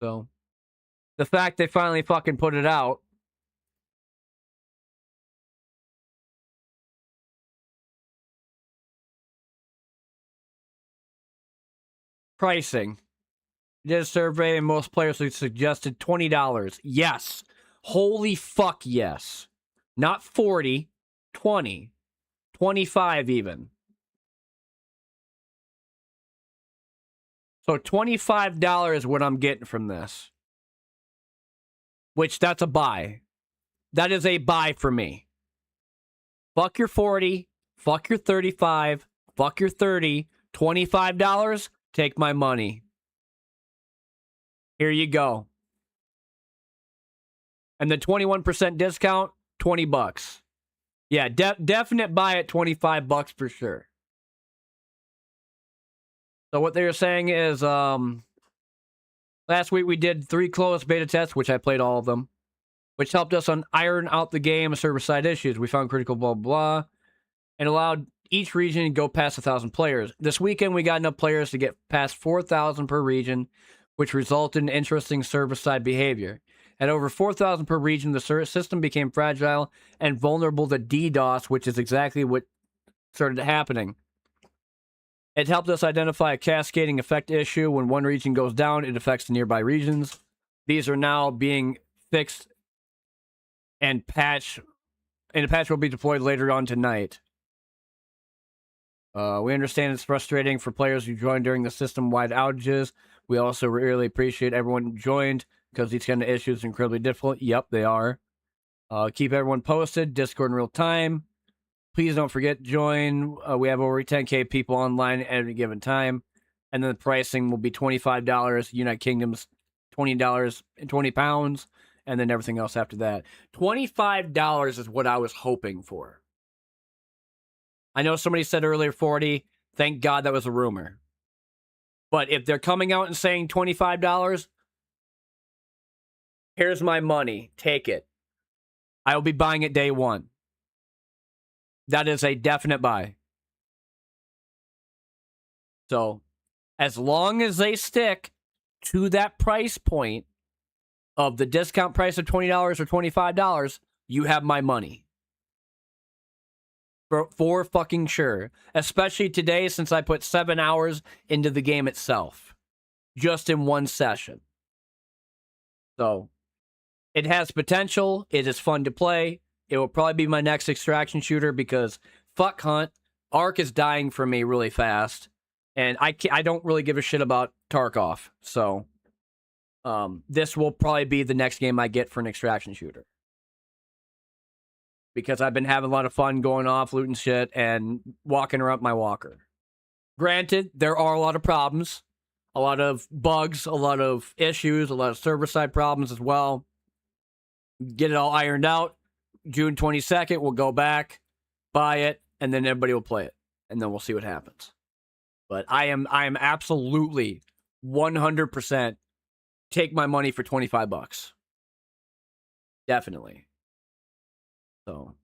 So, the fact they finally fucking put it out. Pricing. Did a survey and most players suggested $20. Yes. Holy fuck yes. Not 40, 20, 25 even. So $25 is what I'm getting from this. Which, that's a buy. That is a buy for me. Fuck your 40, fuck your 35, fuck your 30, $25, take my money. Here you go. And the 21% discount, $20. Yeah, definite buy at $25 for sure. So what they were saying is, last week we did 3 closed beta tests, which I played all of them, which helped us iron out the game server-side issues. We found critical blah, blah, and allowed each region to go past 1,000 players. This weekend, we got enough players to get past 4,000 per region, which resulted in interesting server-side behavior. At over 4,000 per region, the system became fragile and vulnerable to DDoS, which is exactly what started happening. It helped us identify a cascading effect issue. When one region goes down, it affects the nearby regions. These are now being fixed, and a patch will be deployed later on tonight. We understand it's frustrating for players who joined during the system-wide outages. We also really appreciate everyone who joined, because these kind of issues are incredibly difficult. Yep, they are. Keep everyone posted. Discord in real time. Please don't forget to join. We have over 10K people online at any given time. And then the pricing will be $25. United Kingdom's $20 and £20. and then everything else after that. $25 is what I was hoping for. I know somebody said earlier 40. Thank God that was a rumor. But if they're coming out and saying $25, here's my money. Take it. I will be buying it day one. That is a definite buy. So, as long as they stick to that price point of the discount price of $20 or $25, you have my money. For fucking sure. Especially today, since I put 7 hours into the game itself. Just in one session. So, it has potential. It is fun to play. It will probably be my next extraction shooter because fuck Hunt. Ark is dying for me really fast. And I don't really give a shit about Tarkov. So, this will probably be the next game I get for an extraction shooter. Because I've been having a lot of fun going off, looting shit, and walking around my walker. Granted, there are a lot of problems. A lot of bugs, a lot of issues, a lot of server-side problems as well. Get it all ironed out. June 22nd, we'll go back, buy it, and then everybody will play it. And then we'll see what happens. But I am absolutely 100% take my money for $25. Definitely. So,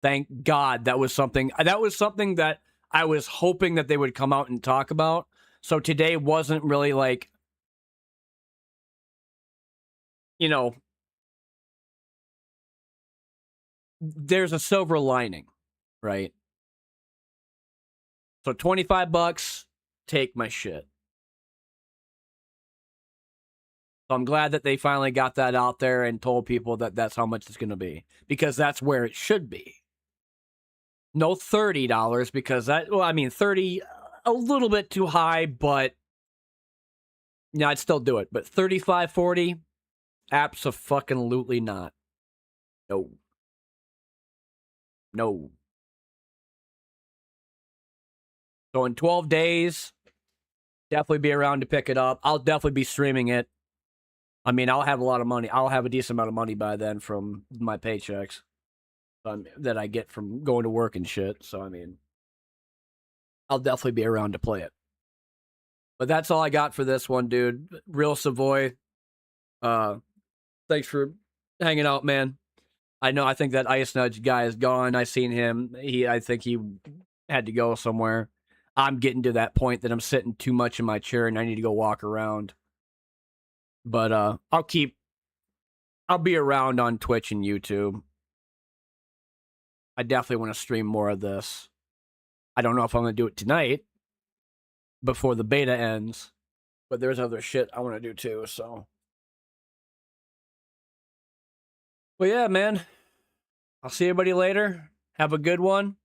thank God that was something that I was hoping that they would come out and talk about. So today wasn't really like, you know, there's a silver lining, right? So $25, take my shit. So I'm glad that they finally got that out there and told people that that's how much it's going to be. Because that's where it should be. No $30 because $30, a little bit too high, but yeah, I'd still do it. But $35, $40, abso-fucking-lutely not. No. So in 12 days, definitely be around to pick it up. I'll definitely be streaming it. I mean, I'll have a lot of money. I'll have a decent amount of money by then from my paychecks that I get from going to work and shit. So, I mean, I'll definitely be around to play it. But that's all I got for this one, dude. Real Savoy. Thanks for hanging out, man. I think that Ice Nudge guy is gone. I seen him. I think he had to go somewhere. I'm getting to that point that I'm sitting too much in my chair and I need to go walk around. But I'll be around on Twitch and YouTube. I definitely want to stream more of this. I don't know if I'm going to do it tonight before the beta ends, but there's other shit I want to do too, so. But yeah, man. I'll see everybody later. Have a good one.